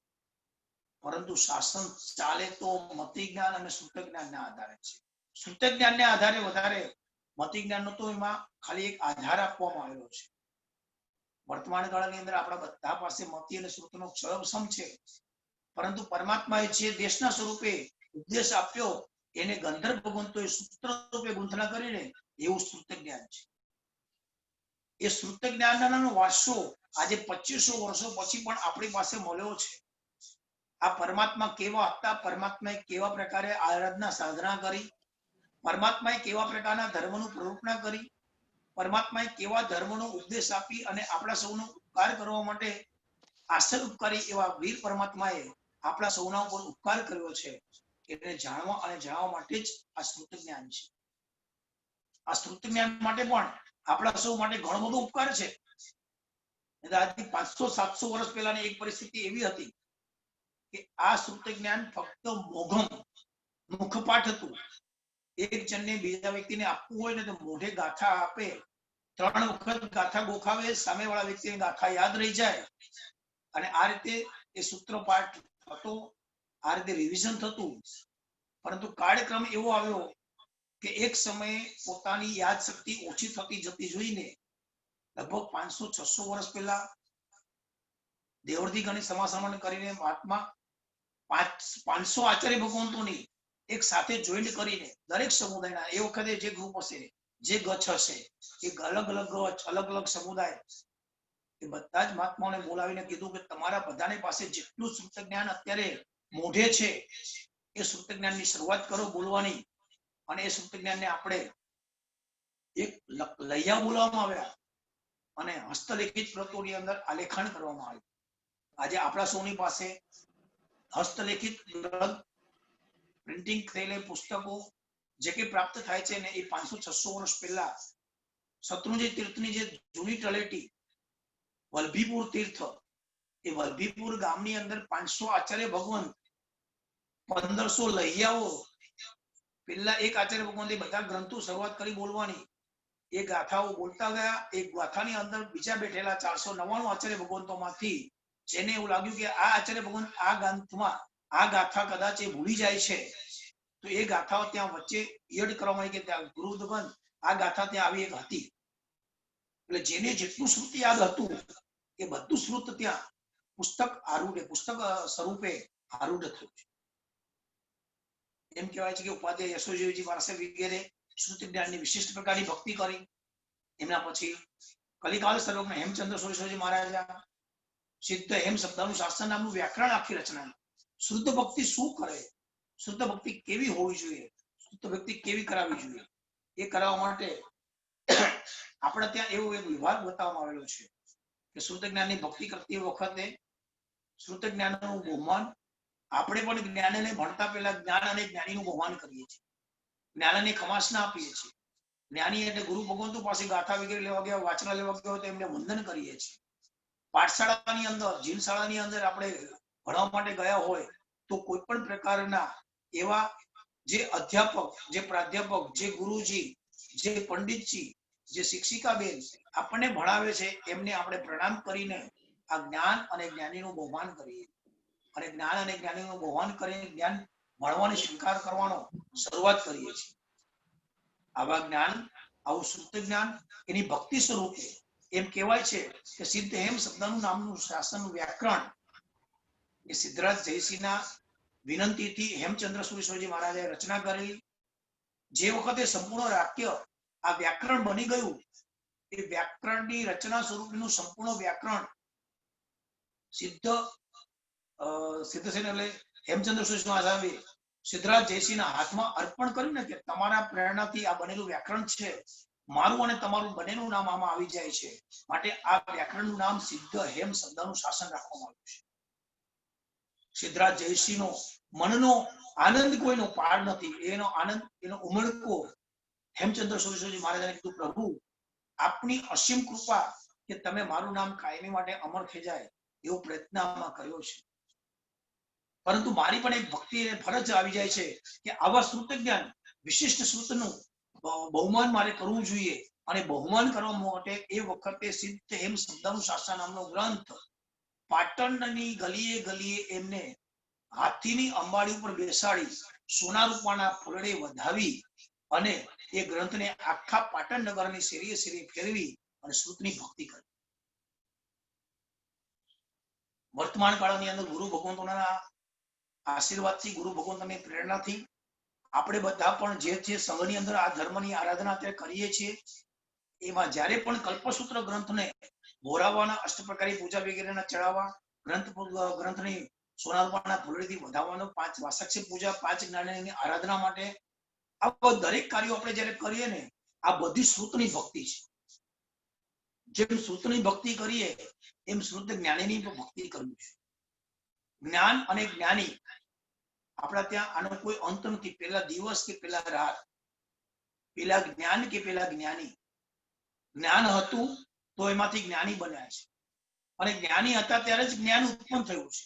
પરંતુ શાસન ચાલે તો મતિ જ્ઞાન અને શ્રુત જ્ઞાનના આધારે છે. શ્રુત જ્ઞાનના આધારે વધારે, મતિ જ્ઞાનનો તો એમાં ખાલી એક આધાર આપવામાં આવેલો છે. વર્તમાન કાળની અંદર આપણા બધા પાસે મતિ અને શ્રુતનો ક્ષરસમ છે, પરંતુ પરમાત્માએ જે દેશના સ્વરૂપે ઉપદેશ આપ્યો એને ગંધર્વ ભગવંતોએ સૂત્ર રૂપે ગુંથના કરીને એવું શ્રુત જ્ઞાન છે. એ શ્રુત જ્ઞાનનો વારસો આજે 2500 વર્ષો પછી પણ આપણી પાસે મળ્યો છે. આ પરમાત્મા કેવા હતા, પરમાત્માએ કેવા પ્રકારે આરાધના સાધના કરી, પરમાત્માએ કેવા પ્રકારના ધર્મનું પ્રરૂપણા કરી, પરમાત્માએ કેવા ધર્મનો ઉપદેશ આપી અને આપણા સૌનો ઉપકાર કરવા માટે આશ્ચર્ય ઉપકારી એવા વીર પરમાત્માએ આપણા સૌના ઉપર ઉપકાર કર્યો છે. એટલે જાણવા અને જાણવા માટે જ આ શ્રુત જ્ઞાન છે. આ શ્રુત જ્ઞાન માટે પણ આપણા સૌ માટે ઘણો બધો ઉપકાર છે. આજથી 500-700 વર્ષ પહેલાની એક પરિસ્થિતિ એવી હતી કે આ શ્રુત જ્ઞાન ફક્ત મોઘમ મુખપાઠ હતું. એક જણને બીજા વ્યક્તિને આપવું હોય ને તો મોઢે ગાથા આપે, 3 વખત ગાથા ગોખાવે, સામેવાળા વ્યક્તિને ગાથા યાદ રહી જાય અને આ રીતે એ સૂત્ર પાઠ થતો, આ રીતે રિવિઝન થતું. પરંતુ કાર્યક્રમ એવો આવ્યો કે એક સમયે પોતાની યાદ શક્તિ ઓછી થતી જતી જોઈને લગભગ 500-600 વર્ષ પહેલા દેવર્થી ગણિત સમાસમન કરીને મહાત્મા 500 આચાર્ય ભગવંતોની એક સાથે જોઈન્ટ કરીને દરેક સમુદાયના એ વખતે જે ગ્રુપ હશે, જે ગચ્છ હશે, એ અલગ અલગ ગચ્છ, અલગ અલગ સમુદાય, એ બધા જ મહાત્માઓને બોલાવીને કીધું કે તમારા બધાની પાસે જેટલું શ્રુત જ્ઞાન અત્યારે મોઢે છે એ શ્રુત જ્ઞાનની શરૂઆત કરો બોલવાની. અને એ શ્રુત જ્ઞાનને આપણે એક લૈયા બોલવામાં આવ્યા અને હસ્તલિખિત પ્રતોની અંદર આલેખન કરવામાં આવ્યું. આજે આપણા સૌની પાસે હસ્તલિખિત ગ્રંથ પ્રિન્ટિંગ થયેલા પુસ્તકો જે કે પ્રાપ્ત થાય છે ને એ 500-600 વર્ષ પહેલા શત્રુંજય તીર્થની જે જૂની તળેટી વલભીપુર તીર્થ, એ વલભીપુર ગામની અંદર 500 આચાર્ય ભગવાન, 1500 લહિયાઓ, પેલા એક આચાર્ય ભગવાન બધા ગ્રંથો શરૂઆત કરી બોલવાની, એ ગાથાઓ બોલતા ગયા. એક ગાથાની અંદર બીજા બેઠેલા 499 આચાર્ય ભગવંતોમાંથી જેને એવું લાગ્યું કે આ આચાર્ય ભગવાન આ ગ્રંથમાં આ ગાથા કદાચ એ ભૂલી જાય છે, તો એ ગાથાઓ ત્યાં વચ્ચે એડ કરવામાં આવી કે ત્યાં ગુરુદગન આ ગાથા ત્યાં આવી એક હતી. એટલે જેને જેટલું શ્રુત યાદ હતું એ બધું શ્રુત ત્યાં પુસ્તક સ્વરૂપે આરૂઢ થયું છે. એમ કહેવાય છે કે ઉપાધ્યાય યશોજીજી પાસે વગેરે શ્રુત જ્ઞાનની વિશિષ્ટ પ્રકારની ભક્તિ કરી. એમના પછી કલિકાલ સર્વજ્ઞ હેમચંદ્ર સુરેશ્વરજી મહારાજા સિદ્ધ હેમ શબ્દનું શાસ્ત્ર નામનું વ્યાકરણ આખી રચના. શુદ્ધ ભક્તિ શું કરે, શુદ્ધ ભક્તિ કેવી હોવી જોઈએ, શુદ્ધ ભક્તિ કેવી કરાવવી જોઈએ, એ કરાવવા માટે આપણે ત્યાં એવો એક વિભાગ બતાવવામાં આવેલો છે કે શુદ્ધ જ્ઞાનની ભક્તિ કરતી વખતે શુદ્ધ જ્ઞાનનું બહુમાન, આપણે પણ જ્ઞાનને ભણતા પહેલા જ્ઞાન અને જ્ઞાનીનું બહુમાન કરીએ છીએ, જ્ઞાનને ખમાસના આપીએ છીએ. જ્ઞાની એટલે ગુરુ ભગવંતો પાસે ગાથા વગેરે લેવા ગયા, વાંચના લેવા ગયા હોય તો એમને વંદન કરીએ છીએ. પાઠશાળાની અંદર, જીલશાળાની અંદર આપણે ભણવા માટે ગયા હોય તો કોઈ પણ પ્રકારના એવા જે અધ્યાપક, જે પ્રાધ્યાપક, જે ગુરુજી, જે પંડિતજી, જે શિક્ષિકાબેન આપણને ભણાવે છે એમને આપણે પ્રણામ કરીને આ જ્ઞાન અને જ્ઞાનીનું બહુમાન કરીએ. અને જ્ઞાન અને જ્ઞાનીનું બહુમાન કરીને જ્ઞાન ભણવાનો સ્વીકાર કરવાનો શરૂઆત કરીએ છીએ. આવા જ્ઞાન, આવું શુદ્ધ જ્ઞાન એની ભક્તિ સ્વરૂપે એમ કહેવાય છે કે સિદ્ધ હેમ શબ્દનું નામનું શાસ્ત્રનું વ્યાકરણ એ સિદ્ધરાજ જયસિંહના વિનંતીથી હેમચંદ્ર સુરેશ્વરજી મહારાજે રચના કરેલી. જે વખતે સંપૂર્ણ વાક્ય આ વ્યાકરણ બની ગયું, એ વ્યાકરણની રચના સ્વરૂપનું સંપૂર્ણ વ્યાકરણ સિદ્ધસેન એટલે હેમચંદ્ર સુરેશ્વરજી મહારાજે સિદ્ધરાજ જયસિંહના હાથમાં અર્પણ કર્યું ને કે તમારા પ્રેરણાથી આ બનેલું વ્યાકરણ છે, મારું અને તમારું બંનેનું નામ આમાં આવી જાય છે, માટે આ વ્યાકરણનું નામ સિદ્ધ હેમ શબ્દનું શાસન રાખવામાં આવ્યું છે. સિદ્ધરાજ જયસિંહનો મનનો આનંદ કોઈનો પાર નથી. એનો આનંદ, એનો ઉમળકો હેમચંદ્ર સુરેશ્વરજી મહારાજાને કીધું, પ્રભુ આપની અસીમ કૃપા કે તમે મારું નામ કાયમી માટે અમર થઈ જાય એવો પ્રયત્ન આમાં કર્યો છે. પરંતુ મારી પણ એક ભક્તિ ફરજ આવી જાય છે કે આવા શ્રુત જ્ઞાન, વિશિષ્ટ શ્રુતનું બહુમાન મારે કરવું જોઈએ. અને બહુમાન કરવા માટે એ વખતે સિદ્ધ હેમ શબ્દનું શાસ્ત્ર નામનો ગ્રંથ પાટણની ગલીએ ગલીએ એમને હાથીની અંબાડી ઉપર બેસાડી સોના રૂપાના ફૂલડે વધાવી અને એ ગ્રંથને આખા પાટણ નગરની શેરીએ શેરીએ ફેરવી અને શ્રુતની ભક્તિ કરી. વર્તમાન કાળની અંદર ગુરુ ભગવંતોના આશીર્વાદથી, ગુરુ ભગવંતોની પ્રેરણાથી આપણે બધા પણ જે સંઘની અંદર આ ધર્મની આરાધના અત્યારે કરીએ છીએ, એમાં જ્યારે પણ કલ્પસૂત્ર ગ્રંથને બોરાવવાના, અષ્ટપ્રકારી પૂજા વગેરેના ચડાવવા, ગ્રંથની સોના રૂપાના ફૂલડીથી વધાવવાનો, 5 વાસક્ષી પૂજા, 5 જ્ઞાનની આરાધના માટે આ દરેક કાર્યો આપણે જ્યારે કરીએ ને, આ બધી શ્રુતની ભક્તિ છે. જેમ શ્રુતની ભક્તિ કરીએ એમ શ્રુત જ્ઞાનીની ભક્તિ કરવી છે. જ્ઞાન અને જ્ઞાની આપણા ત્યાં આનો કોઈ અંત નથી. પેલા દિવસ કે પેલા રાત, પેલા જ્ઞાન કે પેલા જ્ઞાની. જ્ઞાન હતું તો એમાંથી જ્ઞાની બન્યા છે, અને જ્ઞાની હતા ત્યારે જ જ્ઞાન ઉત્પન્ન થયું છે.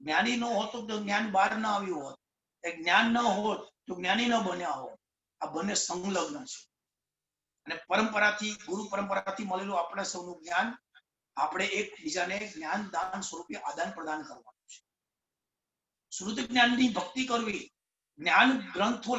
જ્ઞાની ન હોત તો જ્ઞાન બહાર ન આવ્યું હોત, જ્ઞાન ન હોત તો જ્ઞાની ન બન્યા હોત. આ બંને સંલગ્ન છે. અને પરંપરાથી, ગુરુ પરંપરાથી મળેલું આપણા સૌનું જ્ઞાન આપણે એકબીજાને જ્ઞાન દાન સ્વરૂપે આદાન પ્રદાન કરવાનું છે. શ્રુત જ્ઞાનની ભક્તિ કરવી, જ્ઞાન ગ્રંથો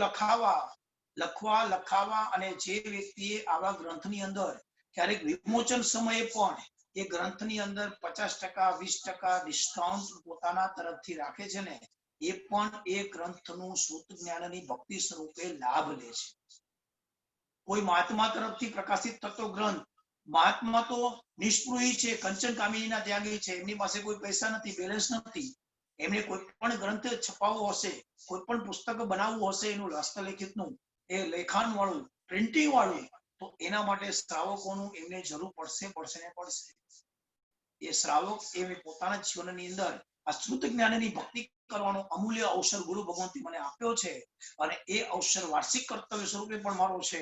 લખાવા અને જે વ્યક્તિએ આવા ગ્રંથની અંદર ક્યારેક વિમોચન સમયે પણ એ ગ્રંથની અંદર 50%, 20% ડિસ્કાઉન્ટ પોતાના તરફથી રાખે છે ને, એ પણ એ ગ્રંથનું શ્રુત જ્ઞાનની ભક્તિ સ્વરૂપે લાભ લે છે. કોઈ મહાત્મા તરફથી પ્રકાશિત થતો ગ્રંથ, મહાત્મા તો નિષ્પૃહી છે, કંચન કામિનીના ત્યાગી છે, એમની પાસે કોઈ પૈસા નથી, બેલેન્સ નથી. એમને કોઈ પણ ગ્રંથ છપાવવો હશે, કોઈ પણ પુસ્તક બનાવવું હશે, એનું હસ્તલિખિતનું, એ લેખાન વાળું, પ્રિન્ટિંગ વાળું, તો એના માટે શ્રાવકોનું એમને જરૂર પડશે. એ શ્રાવક એ પોતાના જીવનની અંદર આ શ્રુત જ્ઞાનની ભક્તિ કરવાનો અમૂલ્ય અવસર ગુરુ ભગવંતે મને આપ્યો છે અને એ અવસર વાર્ષિક કર્તવ્ય સ્વરૂપે પણ મારો છે.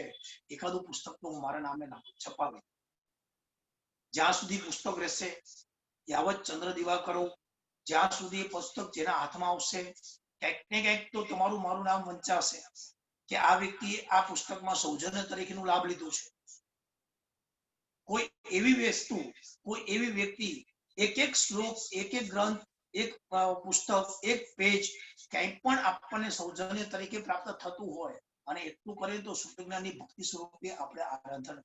એકાદું પુસ્તક તો હું મારા નામે છપાવી, જ્યાં સુધી પુસ્તક રહેશે યાવત ચંદ્ર દિવાકરો, જ્યાં સુધી એ પુસ્તક જેના હાથમાં આવશે ક્યાંક ને ક્યાંક તો તમારું મારું નામ વંચાશે કે આ વ્યક્તિએ આ પુસ્તકમાં સૌજન્ય તરીકેનું લાભ લીધું છે. કોઈ એવી વસ્તુ, કોઈ એવી વ્યક્તિ એક એક શ્લોક, એક એક ગ્રંથ, એક પુસ્તક, એક પેજ ક્યાંય પણ આપણને સૌજન્ય તરીકે પ્રાપ્ત થતું હોય અને એટલું કરીએ તો શુદ્ધ જ્ઞાનની ભક્તિ સ્વરૂપે આપણે આરાધના.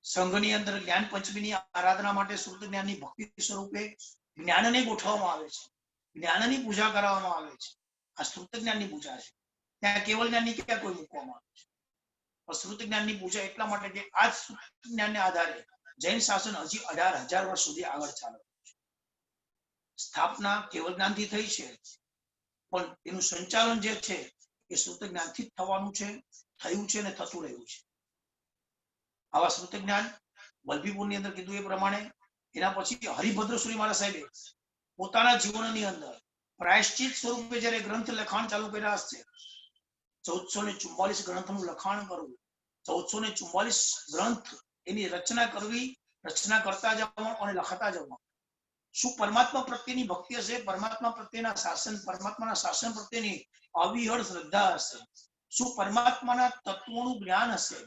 સંઘની અંદર જ્ઞાન પંચમીની આરાધના માટે શુદ્ધ જ્ઞાનની ભક્તિ સ્વરૂપે જ્ઞાનને ગોઠવવામાં આવે છે, જ્ઞાનની પૂજા કરવામાં આવે છે. આ શુદ્ધ જ્ઞાનની પૂજા છે. ત્યાં કેવળ જ્ઞાનની ક્યાં કોઈ મૂકવામાં આવે છે. શ્રુત જ્ઞાનની પૂજા એટલા માટે કે આ શ્રુત જ્ઞાનને આધારે જૈન શાસન હજી 18,000 વર્ષ સુધી આગળ ચાલે છે. સ્થાપના કેવળ જ્ઞાનથી થઈ છે, પણ એનું સંચાલન જે છે એ શ્રુત જ્ઞાનથી જ થવાનું છે, થયું છે અને થતું રહ્યું છે. આવા શ્રુત જ્ઞાન વલ્લભીપુરની અંદર કીધું એ પ્રમાણે એના પછી હરિભદ્ર સુરી મહારાજ સાહેબે પોતાના જીવનની અંદર પ્રાયશ્ચિત સ્વરૂપે જયારે ગ્રંથ લખાણ ચાલુ કર્યા હશે, 1444 ગ્રંથનું લખાણ કરવું, 1444 ગ્રંથ એની રચના કરવી, રચના કરતા જવાનું અને લખતા જવાનું. શું પરમાત્મા પ્રત્યેની ભક્તિ હશે, પરમાત્મા પ્રત્યેના શાસન, પરમાત્માના શાસન પ્રત્યેની અવિહળ શ્રદ્ધા હશે, શું પરમાત્માના તત્વોનું જ્ઞાન હશે,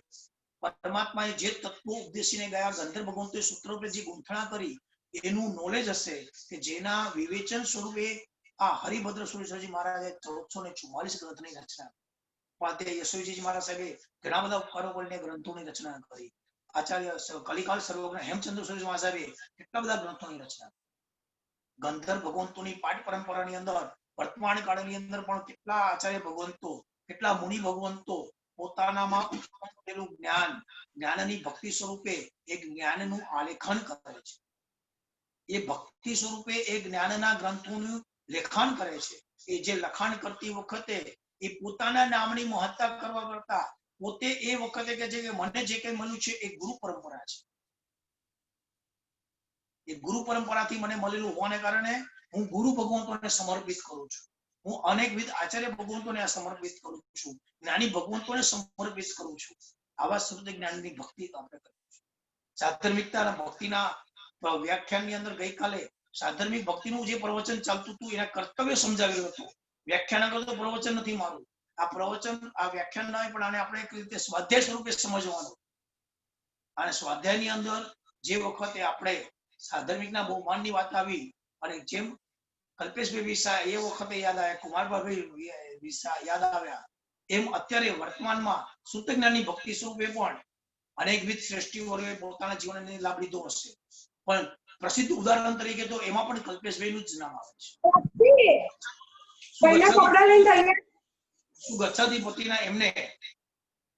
પરમાત્માએ જે તત્વો ઉપદેશીને ગયા, ગંધર્વ ભગવંતોએ સૂત્ર રૂપે જે ગુંથણા કરી એનું નોલેજ હશે કે જેના વિવેચન સ્વરૂપે આ હરિભદ્ર સુરેશ્વરજી મહારાજે 1444 ગ્રંથની રચના. ઉપાધ્યાય યશોજીજી મહારાજ સાહેબે ઘણા બધા ઉપકારો કરીને ગ્રંથોની રચના કરી. આચાર્ય કલિકાલ સર્વજ્ઞ હેમચંદ્ર સુરેશ મહારાજ સાહેબે કેટલા બધા ગ્રંથોની રચના. ગંધર્વ ભગવંતોની પાઠ પરંપરાની અંદર વર્તમાન કાળની અંદર પણ કેટલા આચાર્ય ભગવંતો, કેટલા મુનિ ભગવંતો પોતાનામાં ઉત્પન્ન થયેલું જ્ઞાન, જ્ઞાનની ભક્તિ સ્વરૂપે એક જ્ઞાનનું આલેખન કરે છે. એ ભક્તિ સ્વરૂપે એ જ્ઞાનના ગ્રંથોનું લેખન કરે છે. એ જે લખાણ કરતી વખતે એ પોતાના નામની મહત્તા કરવા કરતા પોતે એ વખતે કે છે કે મને જે કંઈ મળ્યું છે એ ગુરુ પરંપરા છે. એ ગુરુ પરંપરાથી મને મળેલું હોવાને કારણે હું ગુરુ ભગવંતોને સમર્પિત કરું છું. હું અનેકવિધ આચાર્ય ભગવંતોને સમર્પિત કરું છું, જ્ઞાની ભગવંતોને સમર્પિત કરું છું. આવા શુદ્ધ જ્ઞાનની ભક્તિ આપણે કરીએ છીએ. સાધર્મિકતાના ભક્તિના વ્યાખ્યાનની અંદર ગઈકાલે સાધર્મિક ભક્તિનું જે પ્રવચન ચાલતું હતું એના કર્તવ્ય સમજાવેલું હતું. વ્યાખ્યાન કરતો પ્રવચન નથી મારું, આ પ્રવચન, આ વ્યાખ્યાન નહીં, પણ આને આપણે એક રીતે સ્વાધ્યાય સ્વરૂપે સમજવાનું. અને સ્વાધ્યાયની અંદર જે વખતે આપણે સાધર્મિકના બહુમાનની વાત આવી અને જેમ કલ્પેશભાઈ વિસા એ વખતે યાદ આવ્યા, કુમારભાઈ વિસા યાદ આવ્યા, એમ અત્યારે વર્તમાનમાં શુદ્ધ જ્ઞાનની ભક્તિ સ્વરૂપે પણ અનેકવિધ શ્રેષ્ઠીઓએ પોતાના જીવનને લાભ લીધો હશે. પણ પ્રસિદ્ધ ઉદાહરણ તરીકે તો એમાં પણ કલ્પેશભાઈનું જ નામ આવે છે. ગચ્છાધિપતિના એમને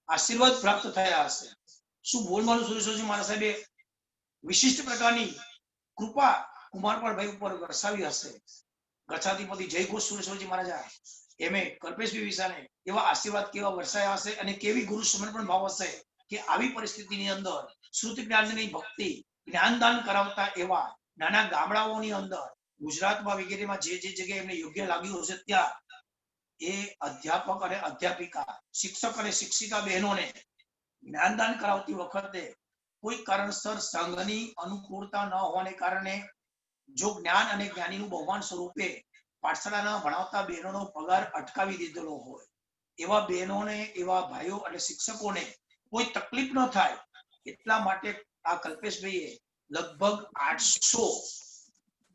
આશીર્વાદ પ્રાપ્ત થયા હશે. શું બોલવાનું સુરેશ્વરજી મહારાજ સાહેબે વિશિષ્ટ પ્રકારની કૃપા કુમારપાળભાઈ ઉપર વરસાવી હશે. ગચ્છાધિપતિ જય ઘોષ સુરેશ્વરજી મહારાજ એમે કલ્પેશભાઈ વિસાને એવા આશીર્વાદ કેવા વરસાયા હશે અને કેવી ગુરુ સમર્પણ ભાવ હશે કે આવી પરિસ્થિતિની અંદર શ્રુત જ્ઞાનની ભક્તિ, જ્ઞાનદાન કરાવતા એવા નાના ગામડાઓની અંદર ગુજરાતમાં વગેરેમાં જે જે જગ્યાએ એમને યોગ્ય લાગ્યું હશે ત્યાં એ અધ્યાપક અને અધ્યાપિકા, શિક્ષક અને શિક્ષિકા બહેનોને જ્ઞાનદાન કરાવતી વખતે કોઈ કારણસર સંઘની અનુકૂળતા ન હોવાને કારણે જો જ્ઞાન અને જ્ઞાનીનું બહુમાન સ્વરૂપે પાઠશાળાના ભણાવતા બહેનોનો પગાર અટકાવી દીધેલો હોય, એવા બહેનોને, એવા ભાઈઓ અને શિક્ષકોને કોઈ તકલીફ ન થાય એટલા માટે આ કલ્પેશભાઈએ લગભગ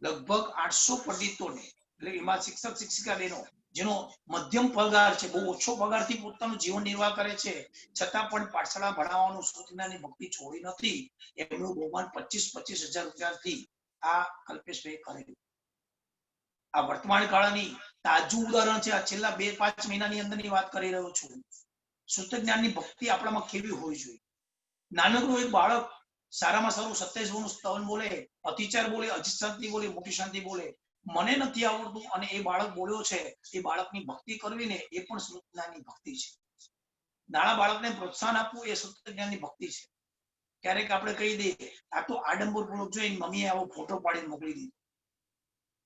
800 પંડિતોને, એટલે એમાં શિક્ષક શિક્ષિકા બહેનો જેનો મધ્યમ પગાર છે, બહુ ઓછો પગારથી પોતાનું જીવન નિર્વાહ કરે છે, છતાં પણ પાઠશાળા ભણાવવાનું સૂચનાની ભક્તિ છોડી નથી. એમનું બહુમાન 25,000 રૂપિયાથી આ કલ્પેશભાઈ કરેલું. આ વર્તમાન કાળની તાજું ઉદાહરણ છે. આ છેલ્લા 2-5 મહિનાની અંદરની વાત કરી રહ્યો છું. શુદ્ધ જ્ઞાનની ભક્તિ આપણામાં કેવી હોવી જોઈએ. નાનકડું એક બાળક સારામાં સારું 27 ગુણનું સ્તવન બોલે, અતિચાર બોલે, અજીત શાંતિ બોલે, મોટી શાંતિ બોલે, મને નથી આવડતું અને એ બાળક બોલ્યો છે, એ બાળકની ભક્તિ કરવી ને એ પણ શુદ્ધ જ્ઞાનની ભક્તિ છે. નાના બાળકને પ્રોત્સાહન આપવું એ સત્ય જ્ઞાનની ભક્તિ છે. ક્યારેક આપણે કહી દઈએ આ તો આડંબરપૂર્વક જોઈને મમ્મીએ આવો ફોટો પાડીને મોકલી દીધો.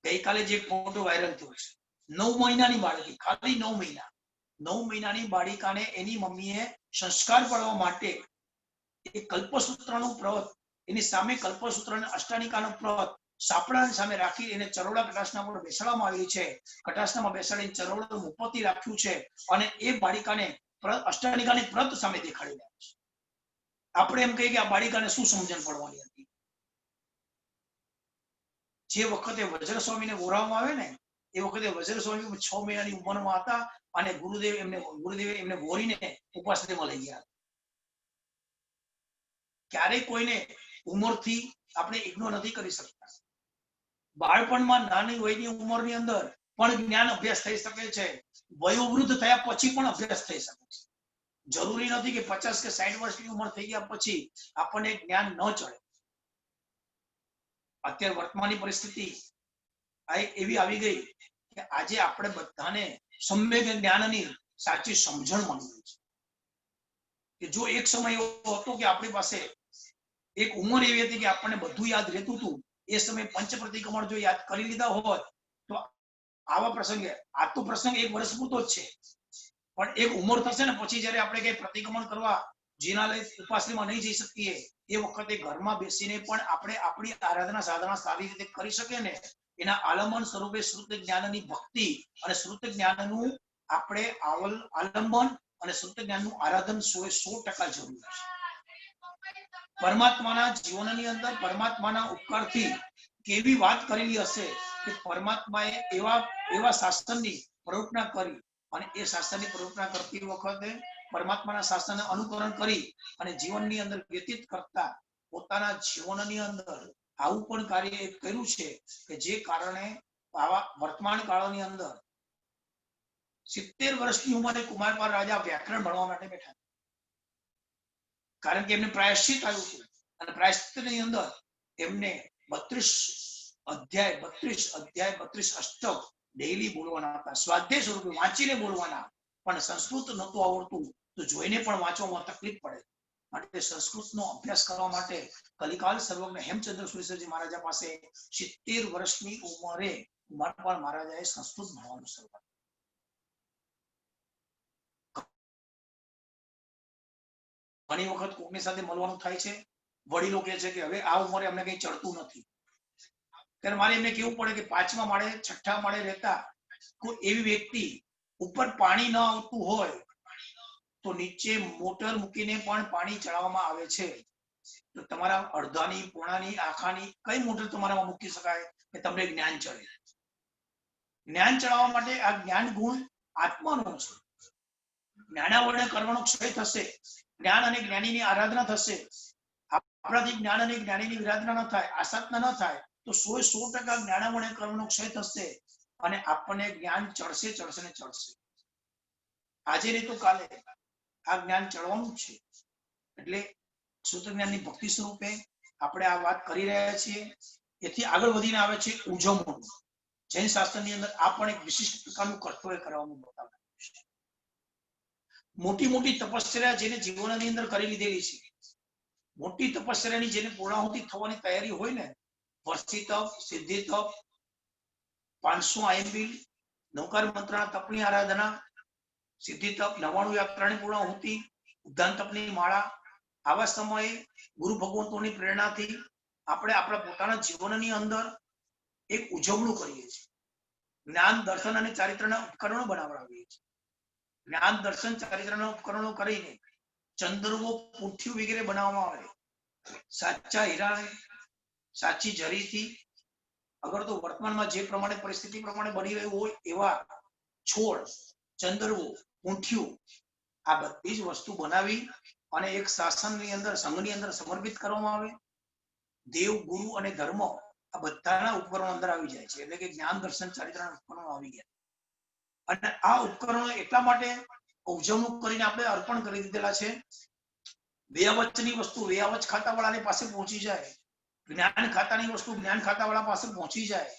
ગઈકાલે જે ફોટો વાયરલ થયો છે, 9 મહિનાની બાળકી, ખાલી 9 મહિના, 9 મહિનાની બાળિકાને એની મમ્મીએ સંસ્કાર પાડવા માટે એ કલ્પસૂત્રનું પ્રવત, એની સામે કલ્પસૂત્ર અને અષ્ટાનિકાનો પ્રવત સાપડાની સામે રાખી એને ચરોડા કટાસના પર બેસાડવામાં આવી છે. કટાસનામાં બેસાડીને ચરોડા મુપતિ રાખ્યું છે અને એ બાળિકાને અષ્ટાનિકાની પ્રત સામે દેખાડી રહ્યા છે. આપણે એમ કહીએ કે આ બાળિકાને શું સમજણ પડવાની હતી? જે વખતે વજ્રસ્વામીને ઓરાવવામાં આવે ને એ વખતે વજ્રસ્વામી 6 મહિનાની ઉંમરમાં હતા અને ગુરુદેવે એમને વોરીને ઉપાશ્રયમાં લઈ ગયા. ક્યારેય કોઈને ઉંમરથી આપણે ઇગ્નોર નથી કરી શકતા. બાળપણમાં નાની વયની ઉંમરની અંદર પણ જ્ઞાન અભ્યાસ થઈ શકે છે. વયોવૃદ્ધ થયા પછી પણ અભ્યાસ થઈ શકે છે. જરૂરી નથી કે 50 કે 60 વર્ષની ઉંમર થઈ ગયા પછી આપણને જ્ઞાન ન ચડે. અત્યારે વર્તમાનની પરિસ્થિતિ એવી આવી ગઈ કે આજે આપણે બધાને સમ્યક જ્ઞાનની સાચી સમજણ મળી છે. કે જો એક સમય એવો હતો કે આપણી પાસે એક ઉંમર એવી હતી કે આપણને બધું યાદ રહેતું હતું, એ સમયે પંચ પ્રતિક્રમણ જો યાદ કરી લીધા હોત તો આવા પ્રસંગે, આ તો પ્રસંગ 1 વર્ષ પૂરતો જ છે, પણ એક ઉંમર થશે ને પછી જયારે આપણે કઈ પ્રતિક્રમણ કરવા જીનાલય ઉપાશ્રયમાં નહીં જઈ શકીએ એ વખતે ઘરમાં બેસીને પણ આપણે આપણી આરાધના સાધના સારી રીતે કરી શકીએ ને, એના આલંબન સ્વરૂપે શ્રુત જ્ઞાનની ભક્તિ અને શ્રુત જ્ઞાનનું આપણે આલંબન અને શ્રુત જ્ઞાનનું આરાધન 100% જરૂરી છે. પરમાત્માના જીવનની અંદર પરમાત્માના ઉપકારથી કેવી વાત કરેલી હશે કે પરમાત્માએ એવા શાસ્ત્રની પ્રવૃત્તિ કરી અને એ શાસ્ત્રની પ્રવૃત્તિ કરતી વખતે પરમાત્માના શાસ્ત્રને અનુકરણ કરી અને જીવનની અંદર વ્યતીત કરતા પોતાના જીવનની અંદર આવું પણ કાર્ય કર્યું છે કે જે કારણે આવા વર્તમાન કાળની અંદર 70 વર્ષની ઉંમરે કુમારપાલ રાજા વ્યાકરણ ભણવા માટે બેઠા, કારણ કે એમને પ્રાયશ્ચિત આવ્યું હતું અને પ્રાયશ્ચિતની અંદર એમને 32 અષ્ટક ડેઈલી બોલવાના હતા, સ્વાધ્યાય સ્વરૂપે વાંચીને બોલવાના. પણ સંસ્કૃત નહોતું આવડતું તો જોઈને પણ વાંચવામાં તકલીફ પડે, માટે સંસ્કૃતનો અભ્યાસ કરવા માટે કલિકાલ સર્વજ્ઞ હેમચંદ્ર સુરેશ્વરજી મહારાજા પાસે 70 વર્ષની ઉંમરે કુમારપાલ મહારાજાએ સંસ્કૃત ભણવાનું શરૂ કર્યું. ઘણી વખત કોકની સાથે મળવાનું થાય છે, વડીલો કહે છે કે હવે આ ઉંમરે અમને કઈ ચડતું નથી, ત્યારે મારે એમને કેવું પડે કે 5મા માળે 6ઠા માળે રહેતા કોઈ એવી વ્યક્તિ ઉપર પાણી ન આવતું હોય તો નીચે મોટર મૂકીને પણ પાણી ચડાવવામાં આવે છે. તો તમારા અડધાની, પોણાની, આખાની કઈ મોટર તમારામાં મૂકી શકાય કે તમને જ્ઞાન ચડે? જ્ઞાન ચડાવવા માટે આ જ્ઞાન ગુણ આત્માનો છે. જ્ઞાનાવરણે કર્મનો ક્ષય થશે, જ્ઞાન અને જ્ઞાનીની આરાધના થશે. આપણાથી જ્ઞાન અને જ્ઞાનીની વિરાધના ન થાય, આસાધના ન થાય તો 100% જ્ઞાનાવરણે કર્મનો ક્ષય થશે અને આપણને જ્ઞાન ચડશે ને ચડશે. આજે નહીં તો કાલે આ જ્ઞાન ચડવાનું જ છે. એટલે શુદ્ધ જ્ઞાનની ભક્તિ સ્વરૂપે આપણે આ વાત કરી રહ્યા છીએ. એથી આગળ વધીને આવે છે ઉજવણું. જૈન શાસ્ત્રની અંદર આ પણ એક વિશિષ્ટ પ્રકારનું કર્તવ્ય કરવામાં બતાવ્યું છે. મોટી મોટી તપશ્ચર્યા જેને જીવનની અંદર કરી લીધેલી છે, મોટી તપશ્ચર્યાની જેને પૂર્ણાહુતિ થવાની તૈયારી હોય ને, વર્ષી તપ, સિદ્ધિ તપ, 500 આયંબિલ, નવકાર મંત્રના તપની આરાધના, સિદ્ધિ તપ, 99 યાત્રાની પૂર્ણાહુતિ, ઉદ્ધાન તપની માળા, આવા સમયે ગુરુ ભગવંતોની પ્રેરણાથી આપણે આપણા પોતાના જીવનની અંદર એક ઉજવણું કરીએ છીએ. જ્ઞાન, દર્શન અને ચારિત્રના ઉપકરણો બનાવડાવીએ છીએ. જ્ઞાન, દર્શન, ચારિત્રના ઉપકરણો કરીને ચંદ્રવો, પુઠ્ઠીઓ વગેરે બનાવવામાં આવે. સાચા હીરા, સાચી જરીથી, અગર તો વર્તમાનમાં જે પ્રમાણે પરિસ્થિતિ પ્રમાણે બની રહ્યું હોય એવા છોડ, ચંદ્રવો, પુઠ્ઠીઓ, આ બધી જ વસ્તુ બનાવી અને એક શાસનની અંદર, સંઘની અંદર સમર્પિત કરવામાં આવે. દેવ, ગુરુ અને ધર્મ આ બધાના ઉપકરણો અંદર આવી જાય છે. એટલે કે જ્ઞાન, દર્શન, ચારિત્રના ઉપકરણો આવી ગયા. અને આ ઉપકરણો એટલા માટે ઉજવણું કરીને આપણે અર્પણ કરી દીધેલા છે, વેયાવચની વસ્તુ વેયાવચ ખાતા વાળાની પાસે પહોંચી જાય, જ્ઞાન ખાતાની વસ્તુ જ્ઞાન ખાતા વાળા પાસે પહોંચી જાય.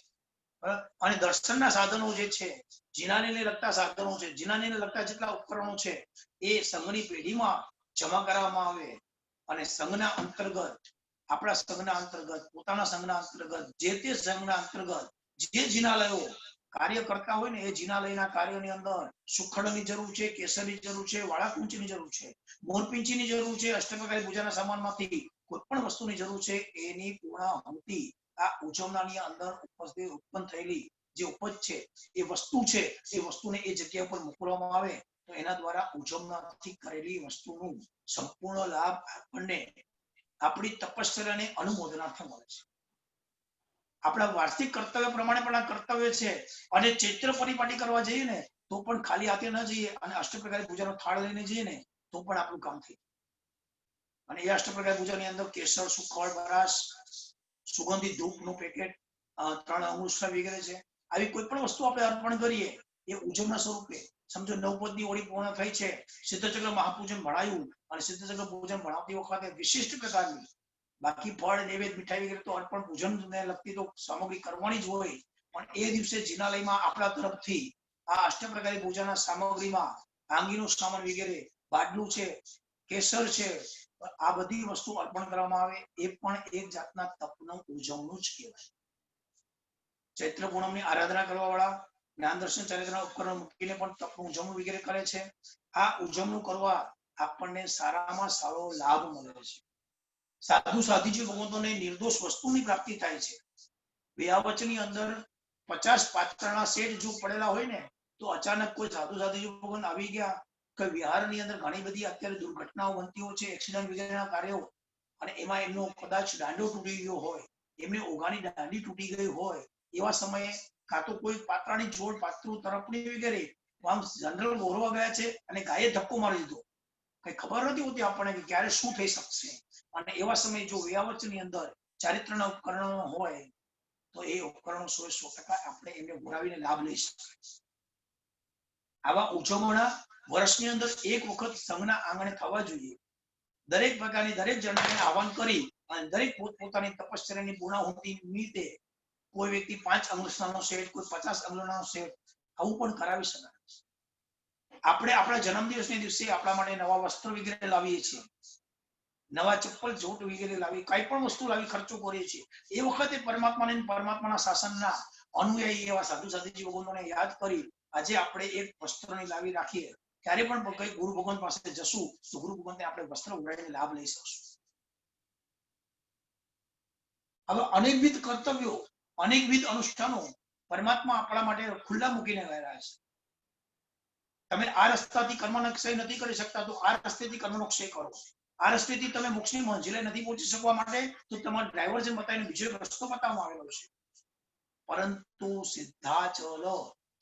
અને દર્શનના સાધનો જે છે, જીનાનીને લગતા સાધનો છે, જીનાનીને લગતા જેટલા ઉપકરણો છે એ સંઘની પેઢીમાં જમા કરવામાં આવે અને સંઘના અંતર્ગત, આપણા સંઘના અંતર્ગત, પોતાના સંઘના અંતર્ગત, જે તે સંઘના અંતર્ગત જે જિનાલયો કાર્ય કરતા હોય ને એ જિનાલયના કાર્યની અંદર સુખડની જરૂર છે, કેસરની જરૂર છે, વાળાકુંચની જરૂર છે, મોરપિંચીની જરૂર છે, અષ્ટપ્રકારી પૂજાના સામાનમાંથી કોઈ પણ વસ્તુની જરૂર છે, એની પૂર્ણાહુતિ આ ઉજવણાની અંદર ઉત્પન્ન થયેલી જે ઉપજ છે, એ વસ્તુ છે, એ વસ્તુને એ જગ્યા પર મોકલવામાં આવે તો એના દ્વારા ઉજવણાથી કરેલી વસ્તુનું સંપૂર્ણ લાભ આપણને આપણી તપશ્ચર્યાને અનુમોદનાર્થે મળે છે. આપણા વાર્ષિક કર્તવ્ય પ્રમાણે પણ આ કર્તવ્ય છે અને ચૈત્ર પરિપાટી કરવા જઈએ ને તો પણ ખાલી હાથે ન જઈએ અને અષ્ટપ્રકારી પૂજાનો થાળ લઈને જઈએ ને તો પણ આપણું કામ થઈ જાય. અને એ અષ્ટપ્રકારી પૂજાની અંદર કેસર, સુખડ, બરાસ, સુગંધિત ધૂપનું પેકેટ, 3 અંગુષ્ઠા વગેરે છે. આવી કોઈ પણ વસ્તુ આપણે અર્પણ કરીએ એ ઉજવના સ્વરૂપે. સમજો નવપદની ઓળી પૂર્ણ થઈ છે, સિદ્ધચક્ર મહાપૂજન ભણાયું અને સિદ્ધચક્ર પૂજન ભણાવતી વખતે વિશિષ્ટ પ્રકારની, બાકી ફળ, નૈવેદ્ય, મીઠાઈ વગેરે તો અર્પણ પૂજનને લગતી તો સામગ્રી કરવાની જ હોય, પણ એ દિવસે જિનાલયમાં આપણા તરફથી આ અષ્ટપ્રકારી પૂજાના સામગ્રીમાં આંગીનું સામાન વગેરે, બાટલું છે, કેસર છે, આ બધી વસ્તુ અર્પણ કરવામાં આવે એ પણ એક જાતના તપનું ઉજવણું જ કહેવાય. ચૈત્ર પૂનમની આરાધના કરવા વાળા જ્ઞાન દર્શન ચારિત્રના ઉપકરણ મૂકીને પણ તપનું ઉજવણું વગેરે કરે છે. આ ઉજવણું કરવા આપણને સારામાં સારો લાભ મળે છે. સાધુ સાધીજી ભગવંતોને નિર્દોષ વસ્તુની પ્રાપ્તિ થાય છે. વ્યાવચની અંદર 50 પાત્રના સેટ જો પડેલા હોય ને તો અચાનક કોઈ સાધુ સાધીજી ભગવંત આવી ગયા કે વિહારની અંદર ઘણી બધી અત્યારે દુર્ઘટનાઓ બનતી હોય છે, એક્સિડન્ટ વગેરેના કાર્યો, અને એમાં એમનો કદાચ દાંડો તૂટી ગયો હોય, એમની ઓઘાની દાંડી તૂટી ગઈ હોય, એવા સમયે કાં તો કોઈ પાત્રાની જોડ પાત્રું તરફની વગેરે આમ જનરલ બોરવા ગયા છે અને ગાયે ધક્કો મારી દીધો, કઈ ખબર નથી હોતી આપણને કે ક્યારે શું થઈ શકશે, અને એવા સમયે જો વ્યાવચની અંદર ચારિત્રના ઉપકરણો હોય તો એ ઉપકરણો 100% આપણે એમને બોલાવીને લાભ લઈ શકીએ. આવા ઉજવણા વર્ષની અંદર એક વખત સંઘના આંગણે થવા જોઈએ. દરેક પ્રકારની દરેક જણને આહવાન કરી અને દરેક પોતપોતાની તપશ્ચર્યાની પૂર્ણાહુતિ નિમિત્તે કોઈ વ્યક્તિ 5 અંગુષ્ઠાનો સેટ, કોઈ 50 અંગુષ્ઠાનો સેટ, આવું પણ કરાવી શકાય. આપણે આપણા જન્મદિવસના દિવસે આપણા માટે નવા વસ્ત્ર વગેરે લાવીએ છીએ, નવા ચપ્પલ જોટ વગેરે લાવી, કઈ પણ વસ્તુ લાવી ખર્ચો કરીએ છીએ. એ વખતે પરમાત્માને પરમાત્માના શાસનના અનુયાયી એવા સાધુ સાધીજી ભગવંતોને યાદ કરી આજે આપણે એક વસ્ત્રની લાવી રાખીએ. ક્યારે પણ કઈ ગુરુ ભગવંત પાસે જશું તો ગુરુ ભગવંતને આપણે વસ્ત્ર ઉડાડીને લાભ લઈ શકશું. હવે અનેકવિધ કર્તવ્યો, અનેકવિધ અનુષ્ઠાનો પરમાત્મા આપણા માટે ખુલ્લા મૂકીને રહ્યા છે. તમે આ રસ્તાથી કર્મનો ક્ષય નથી કરી શકતા તો આ રસ્તેથી કર્મનો ક્ષય કરો. આ રસ્તેથી તમે મોક્ષની મંજિલે નથી પહોંચી શકવા માટે તો તમારા ડ્રાઈવર જે બતાવીને બીજો રસ્તો બતાવવામાં આવેલો છે. પરંતુ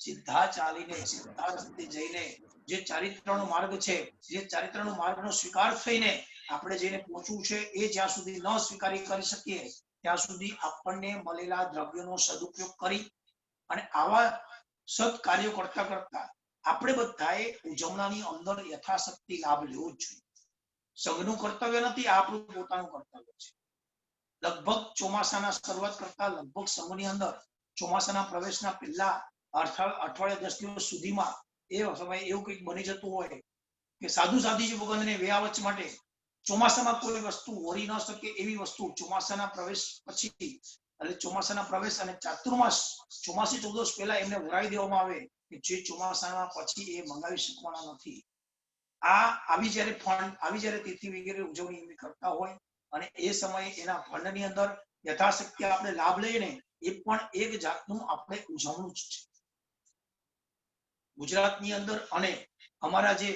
સીધા ચાલીને સીધા રસ્તે જઈને જે ચારિત્રનો માર્ગ છે, જે ચારિત્રનો માર્ગનો સ્વીકાર થઈને આપણે જેને પહોંચવું છે એ જ્યાં સુધી ન સ્વીકારી કરી શકીએ ત્યાં સુધી આપણને મળેલા દ્રવ્યનો સદુપયોગ કરી અને આવા સત્ કાર્યો કરતા કરતા આપણે બધાએ ઉજવણાની અંદર યથાશક્તિ લાભ લેવો જ જોઈએ. સંઘનું કર્તવ્ય નથી, આપણું પોતાનું કર્તવ્ય છે. લગભગ ચોમાસાના શરૂઆત કરતા લગભગ સંઘની અંદર ચોમાસાના પ્રવેશના પહેલા અઠવાડિયા 10 દિવસ સુધીમાં એ સમય એવું કંઈક બની જતું હોય કે સાધુ સાધીજી ભગવંતને વ્યાવચ માટે ચોમાસામાં કોઈ વસ્તુ હોરી ન શકે એવી વસ્તુ ચોમાસાના પ્રવેશ પછી, એટલે ચોમાસાના પ્રવેશ અને ચાતુર્માસ ચોમાસી ચૌદશ પહેલા એમને વરાવી દેવામાં આવે કે જે ચોમાસાના પછી એ મંગાવી શકવાના નથી. આવી જ્યારે તિથિ વગેરે ઉજવણી કરતા હોય અને એ સમયે એના ફંડની અંદર યથાશક્તિ આપણે લાભ લઈએ ને એ પણ એક જાતનું આપણે ઉજવણું જ છે. ગુજરાતની અંદર અને અમારા જે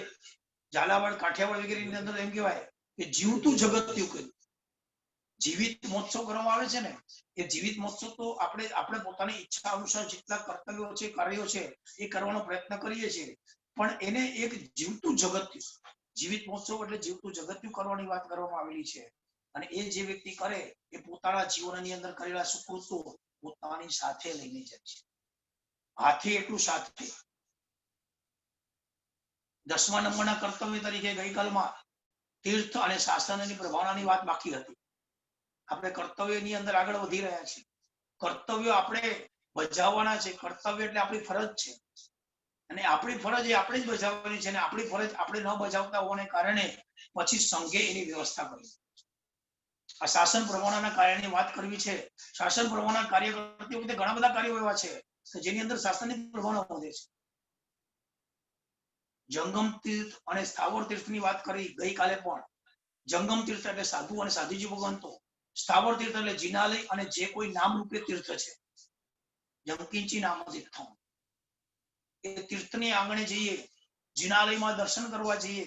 ઝાલાવાડ, કાઠિયાવાડ વગેરેની અંદર એમ કહેવાય કે જીવતું જગત્યું કર્યું. જીવિત મહોત્સવ કરવામાં આવે છે ને એ જીવિત મહોત્સવ તો આપણે પોતાની ઈચ્છા અનુસાર જેટલા કર્તવ્યો છે, કાર્યો છે એ કરવાનો પ્રયત્ન કરીએ છીએ, પણ એને એક જીવતું જગત્યું, જીવિત મહોત્સવ એટલે જીવતું જગત્યું કરવાની વાત કરવામાં આવેલી છે. અને એ જે વ્યક્તિ કરે એ પોતાના જીવનની અંદર કરેલા સુકૃતો પોતાની સાથે લઈને જાય છે. હાથે એટલું સાથે 10મા નંબરના કર્તવ્ય તરીકે ગઈકાલમાં તીર્થ અને શાસનની પ્રભાવનાની વાત બાકી હતી. આપણે કર્તવ્યની અંદર આગળ વધી રહ્યા છીએ. કર્તવ્ય આપણે બજાવવાના છે. કર્તવ્ય એટલે આપણી ફરજ છે અને આપણી ફરજ એ આપણે જ બજાવવાની છે અને આપણી ફરજ આપણે ન બજાવતા હોવાને કારણે પછી સંઘે એની વ્યવસ્થા કરી. આ શાસન પ્રમાણના કાર્યની વાત કરવી છે. શાસન પ્રમાણના કાર્ય કરતી વખતે ઘણા બધા કાર્યો એવા છે કે જેની અંદર શાસનની પ્રભાવના વધે છે. જંગમ તીર્થ અને સ્થાવર તીર્થની વાત કરી ગઈકાલે પણ. જંગમ તીર્થ એટલે સાધુ અને સાધુજી ભગવંતો, સ્થાવર તીર્થ એટલે જિનાલય અને જે કોઈ નામ રૂપે તીર્થ છે. જંકિંચી નામ તીર્થમ, એ તીર્થની આંગણે જઈએ, જિનાલયમાં દર્શન કરવા જઈએ.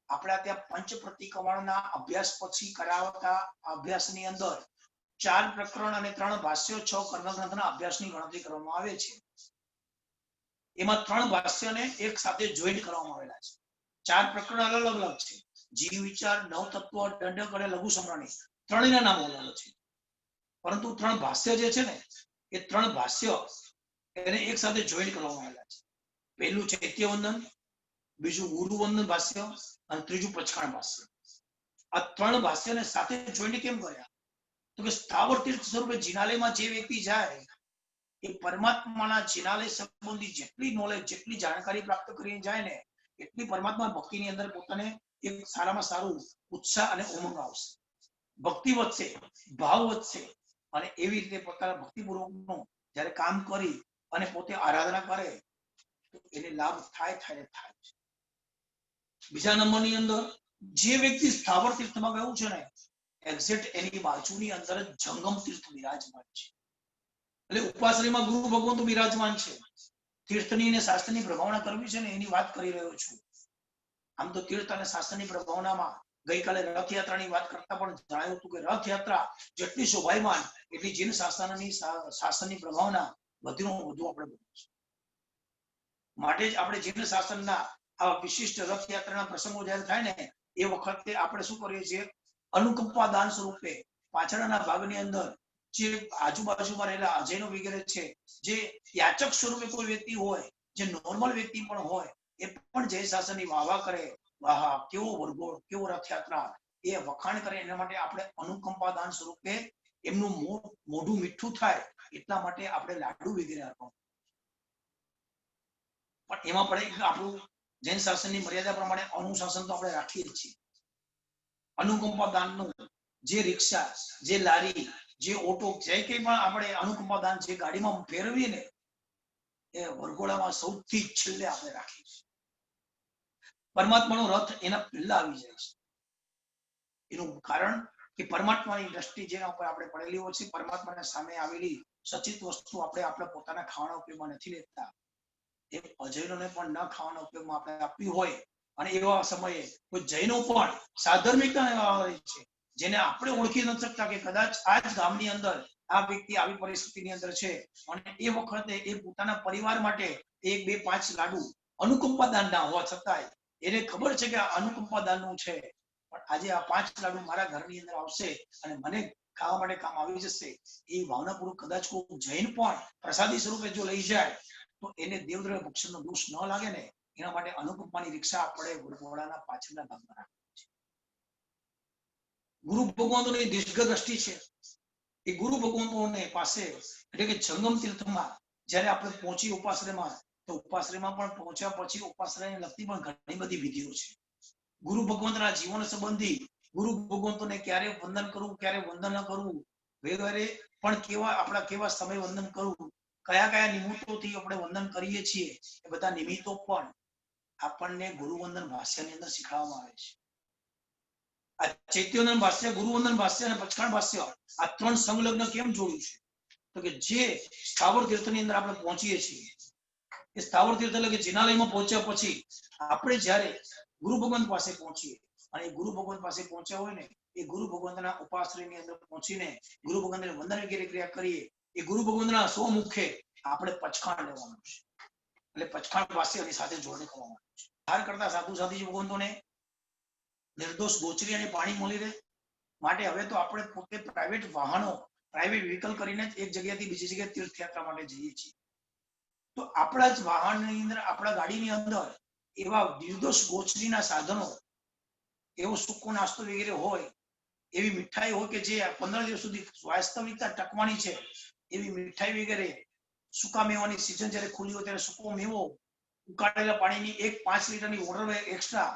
આપણા ત્યાં પંચ પ્રતિક્રમણના અભ્યાસ પછી કરાવતા અભ્યાસની અંદર 4 પ્રકરણ અને 3 ભાષ્યો 6 કર્મગ્રંથના અભ્યાસની ગણતરી કરવામાં આવે છે. એમાં 3 ભાષ્યને એક સાથે જોઈન્ટ કરવામાં આવેલા છે. 4 પ્રકરણ અલગ અલગ છે. જીવ વિચાર, નવ તત્વ, દંડક અને લઘુ સમરણી, ત્રણેયના નામો અલગ છે. પરંતુ 3 ભાષ્ય જે છે ને, એ 3 ભાષ્ય એને એક સાથે જોઈન્ટ કરવામાં આવેલા છે. પહેલું ચૈત્યવંદન, બીજું ગુરુવંદન ભાષ્ય અને ત્રીજું પચખાણ ભાષ્ય. આ 3 ભાષ્યને સાથે જોઈન્ટ કેમ કર્યા? તો કે સ્થાવર તીર્થ સ્વરૂપે જિનાલયમાં જે વ્યક્તિ જાય એ પરમાત્માના જિનાલય સંબંધી જેટલી નોલેજ, જેટલી જાણકારી પ્રાપ્ત કરીને જાય ને, એટલી પરમાત્મા ભક્તિની અંદર પોતાને એક સારામાં સારું ઉત્સાહ અને ઉમંગ આવશે. ભક્તિ વધશે, ભાવ વધશે અને એવી રીતે પોતાના ભક્તિપૂર્વકનું જ્યારે કામ કરી અને પોતે આરાધના કરે તો એને લાભ થાય. બીજા નંબરની અંદર જે વ્યક્તિ સ્થાવર તીર્થમાં ગયું છે ને, એક્ઝેક્ટ એની બાજુની અંદર જંગમ તીર્થ બિરાજમાન છે. એટલે ઉપાશ્રયમાં ગુરુ ભગવંતો બિરાજમાન છે. તીર્થની અને શાસ્ત્રની પ્રભાવના કરવી છે ને, એની વાત કરી રહ્યો છું. આમ તો તીર્થ અને શાસ્ત્રની પ્રભાવનામાં ગઈકાલે રથયાત્રાની વાત કરતા પણ જણાવ્યું હતું કે રથયાત્રા જેટલી શોભાયમાન એટલી જીન શાસનની પ્રભાવના વધુ આપણે બનીશું. માટે જ આપણે જીન શાસનના આવા વિશિષ્ટ રથયાત્રાના પ્રસંગો જ્યારે થાય ને, એ વખતે આપણે શું કરીએ છીએ? અનુકંપા દાન સ્વરૂપે પાછળના ભાગની અંદર જે આજુબાજુમાં રહેલા અજયનો વગેરે છે, જે યાચક સ્વરૂપે કોઈ વ્યક્તિ હોય, જે નોર્મલ વ્યક્તિ પણ હોય, એ પણ જય શાસનની વાહ કરે. વાહ, કેવો વરઘોડ, કેવો રથયાત્રા, એ વખાણ કરે. એના માટે આપણે અનુકંપા દાન સ્વરૂપે એમનું મોઢું મીઠું થાય એટલા માટે આપણે લાડુ વગેરે આપવા. પણ એમાં પણ આપણું જૈન શાસનની મર્યાદા પ્રમાણે અનુશાસન તો આપણે રાખીએ જ છીએ. અનુકંપા દાનનું જે રિક્ષા, જે લારી, જે ઓટો, જે કંઈ પણ આપણે અનુકંપા દાન જે ગાડીમાં ફેરવીએ ને, એ વરઘોડામાં સૌથી છેલ્લે આપણે રાખીએ છીએ. પરમાત્માનો રથ એના પહેલા આવી જાય છે. એનું કારણ કે પરમાત્માની દ્રષ્ટિ જેના ઉપર આપણે પડેલી હોય છે, પરમાત્માના સામે આવેલી સચિત વસ્તુ આપણે આપણા પોતાના ખાવાના ઉપયોગમાં નથી લેતા. એ અજૈનોને પણ ન ખાવાના ઉપયોગમાં આપણે આપવી હોય અને એવા સમયે કોઈ જૈનો પણ સાધર્મિકતા છે જેને આપણે ઓળખી ન શકતા કે કદાચ આ જ ગામની અંદર આ વ્યક્તિ આવી પરિસ્થિતિની અંદર છે અને એ વખતે એ પોતાના પરિવાર માટે 1, 2, 5 લાડુ અનુકંપા દાનના હોવા છતાંય એને ખબર છે કે આ અનુકંપા દાનનું છે, પણ આજે આ 5 લાડુ મારા ઘરની અંદર આવશે અને મને ખાવા માટે કામ આવી જશે, એ ભાવનાપૂર્વક કદાચ કોઈ જૈન પણ પ્રસાદી સ્વરૂપે જો લઈ જાય તો એને દેવદ્રવ્ય ભક્ષણનો દોષ ન લાગે ને, એના માટે અનુકંપાની રિક્ષા આપણે વરઘોડાના પાછળના ભાગમાં રાખવી છે. ગુરુ ભગવંતોની દીર્ઘ દ્રષ્ટિ છે. એ ગુરુ ભગવંતોને પાસે એટલે કે જંગમ તીર્થમાં જ્યારે આપણે પહોંચી ઉપાશ્રયમાં, તો ઉપાશ્રયમાં પણ પહોંચ્યા પછી ઉપાશ્રયને લગતી પણ ઘણી બધી વિધિઓ છે. ગુરુ ભગવંતના જીવન સંબંધી ગુરુ ભગવંતોને ક્યારે વંદન કરવું, ક્યારે વંદન ન કરવું વગેરે પણ કેવા સમય વંદન કરવું, કયા નિમિત્તોથી આપણે વંદન કરીએ છીએ, એ બધા નિમિત્તો પણ આપણને ગુરુવંદન ભાષ્યની અંદર શીખવવામાં આવે છે. આ ચૈત્યવંદન ભાષ્ય, ગુરુવંદન ભાષ્ય અને પચખાણ ભાષ્ય આ 3 સંલગ્ન કેમ જોડ્યું છે? તો કે જે સ્થાવર તીર્થની અંદર આપણે પહોંચીએ છીએ, એ સ્થાવર તીર્થ એટલે કે જિનાલયમાં પહોંચ્યા પછી આપણે જ્યારે ગુરુ ભગવંત પાસે પહોંચીએ અને એ ગુરુ ભગવંત પાસે પહોંચ્યા હોય ને, એ ગુરુ ભગવંતના ઉપાશ્રયની અંદર પહોંચીને ગુરુ ભગવંતને વંદન વગેરે ક્રિયા કરીએ. એ ગુરુ ભગવંતના સ્વમુખે આપણે પચખાણ લેવાનું છે. એટલે પચખાણ ભાષ્યની સાથે જોડણી કરવાનું છે. બહાર કરતા સાધુ સાધુજી ભગવંતોને નિર્દોષ ગોચરી અને પાણી મળી રહે માટે હવે તો આપણે પોતે પ્રાઇવેટ વાહનો, પ્રાઇવેટ વ્હીકલ કરીને એક જગ્યાથી બીજી જગ્યાએ તીર્થયાત્રા માટે જઈએ છીએ. તો આપણા જ વાહનની અંદર, આપણા ગાડીની અંદર એવા નિર્દોષ ગોચરીના સાધનો, એવો સૂકો નાસ્તો વગેરે હોય, એવી મીઠાઈ હોય કે જે 15 દિવસ સુધી વાસ્તવિકતા ટકવાની છે, એવી મીઠાઈ વગેરે સૂકા મેવાની સિઝન જ્યારે ખુલ્લી હોય ત્યારે સૂકો મેવો, ઉકાળેલા પાણીની 5 લીટરની વોટર એક્સ્ટ્રા,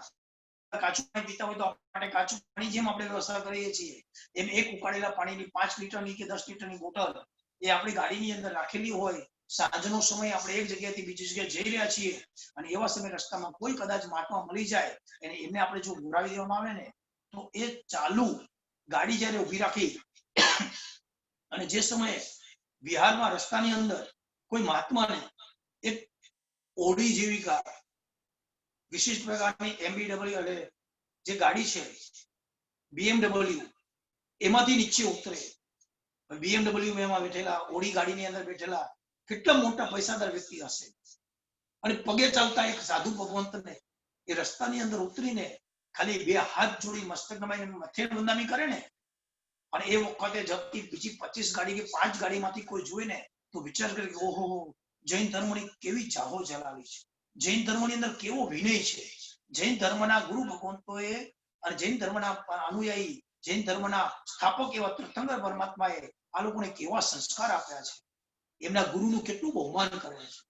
કાચું પાણી પીતા હોય તો આપણે કાચું પાણી જેમ આપણે વ્યવસ્થા કરીએ છીએ એમ એક ઉકાળેલા પાણીની 5 લીટરની કે 10 લીટરની બોટલ એ આપણી ગાડીની અંદર રાખેલી હોય. સાંજનો સમય આપણે એક જગ્યાએથી બીજી જગ્યાએ જઈ રહ્યા છીએ અને એવા સમય રસ્તામાં કોઈ કદાચ મહાત્મા મળી જાય અને એમને આપણે જો ઘોરાવી દેવામાં આવે ને તો એ ચાલુ ગાડી જ્યારે ઊભી રાખી અને જે સમયે બિહારમાં રસ્તાની અંદર કોઈ મહાત્માને એક ઓડી જેવી કાર, વિશિષ્ટ પ્રકારની એમબીડબલ્યુ એટલે જે ગાડી છે બીએમડબલ્યુ, એમાંથી નીચે ઉતરે. બીએમડબલ્યુ એમાં બેઠેલા, ઓડી ગાડીની અંદર બેઠેલા કેટલા મોટા પૈસાદાર વ્યક્તિ હશે અને પગે ચાલતા એક સાધુ ભગવંતને એ રસ્તાની અંદર ઉતરીને ખાલી 2 હાથ જોડી મસ્તક નમાઈને મથે વંદનામી કરે ને અને એ વખતે જતી બીજી 25 ગાડી કે 5 ગાડીમાંથી કોઈ જોવે ને તો વિચાર કરે કે ઓહો, જૈન ધર્મની કેવી જાહો જલાવી છે, જૈન ધર્મની અંદર કેવો વિનય છે, જૈન ધર્મના ગુરુ ભગવંતોએ અને જૈન ધર્મના અનુયાયી, જૈન ધર્મના સ્થાપક એવા તીર્થંકર પરમાત્માએ આ લોકોને કેવા સંસ્કાર આપ્યા છે, એમના ગુરુનું કેટલું બહુમાન કરે છે.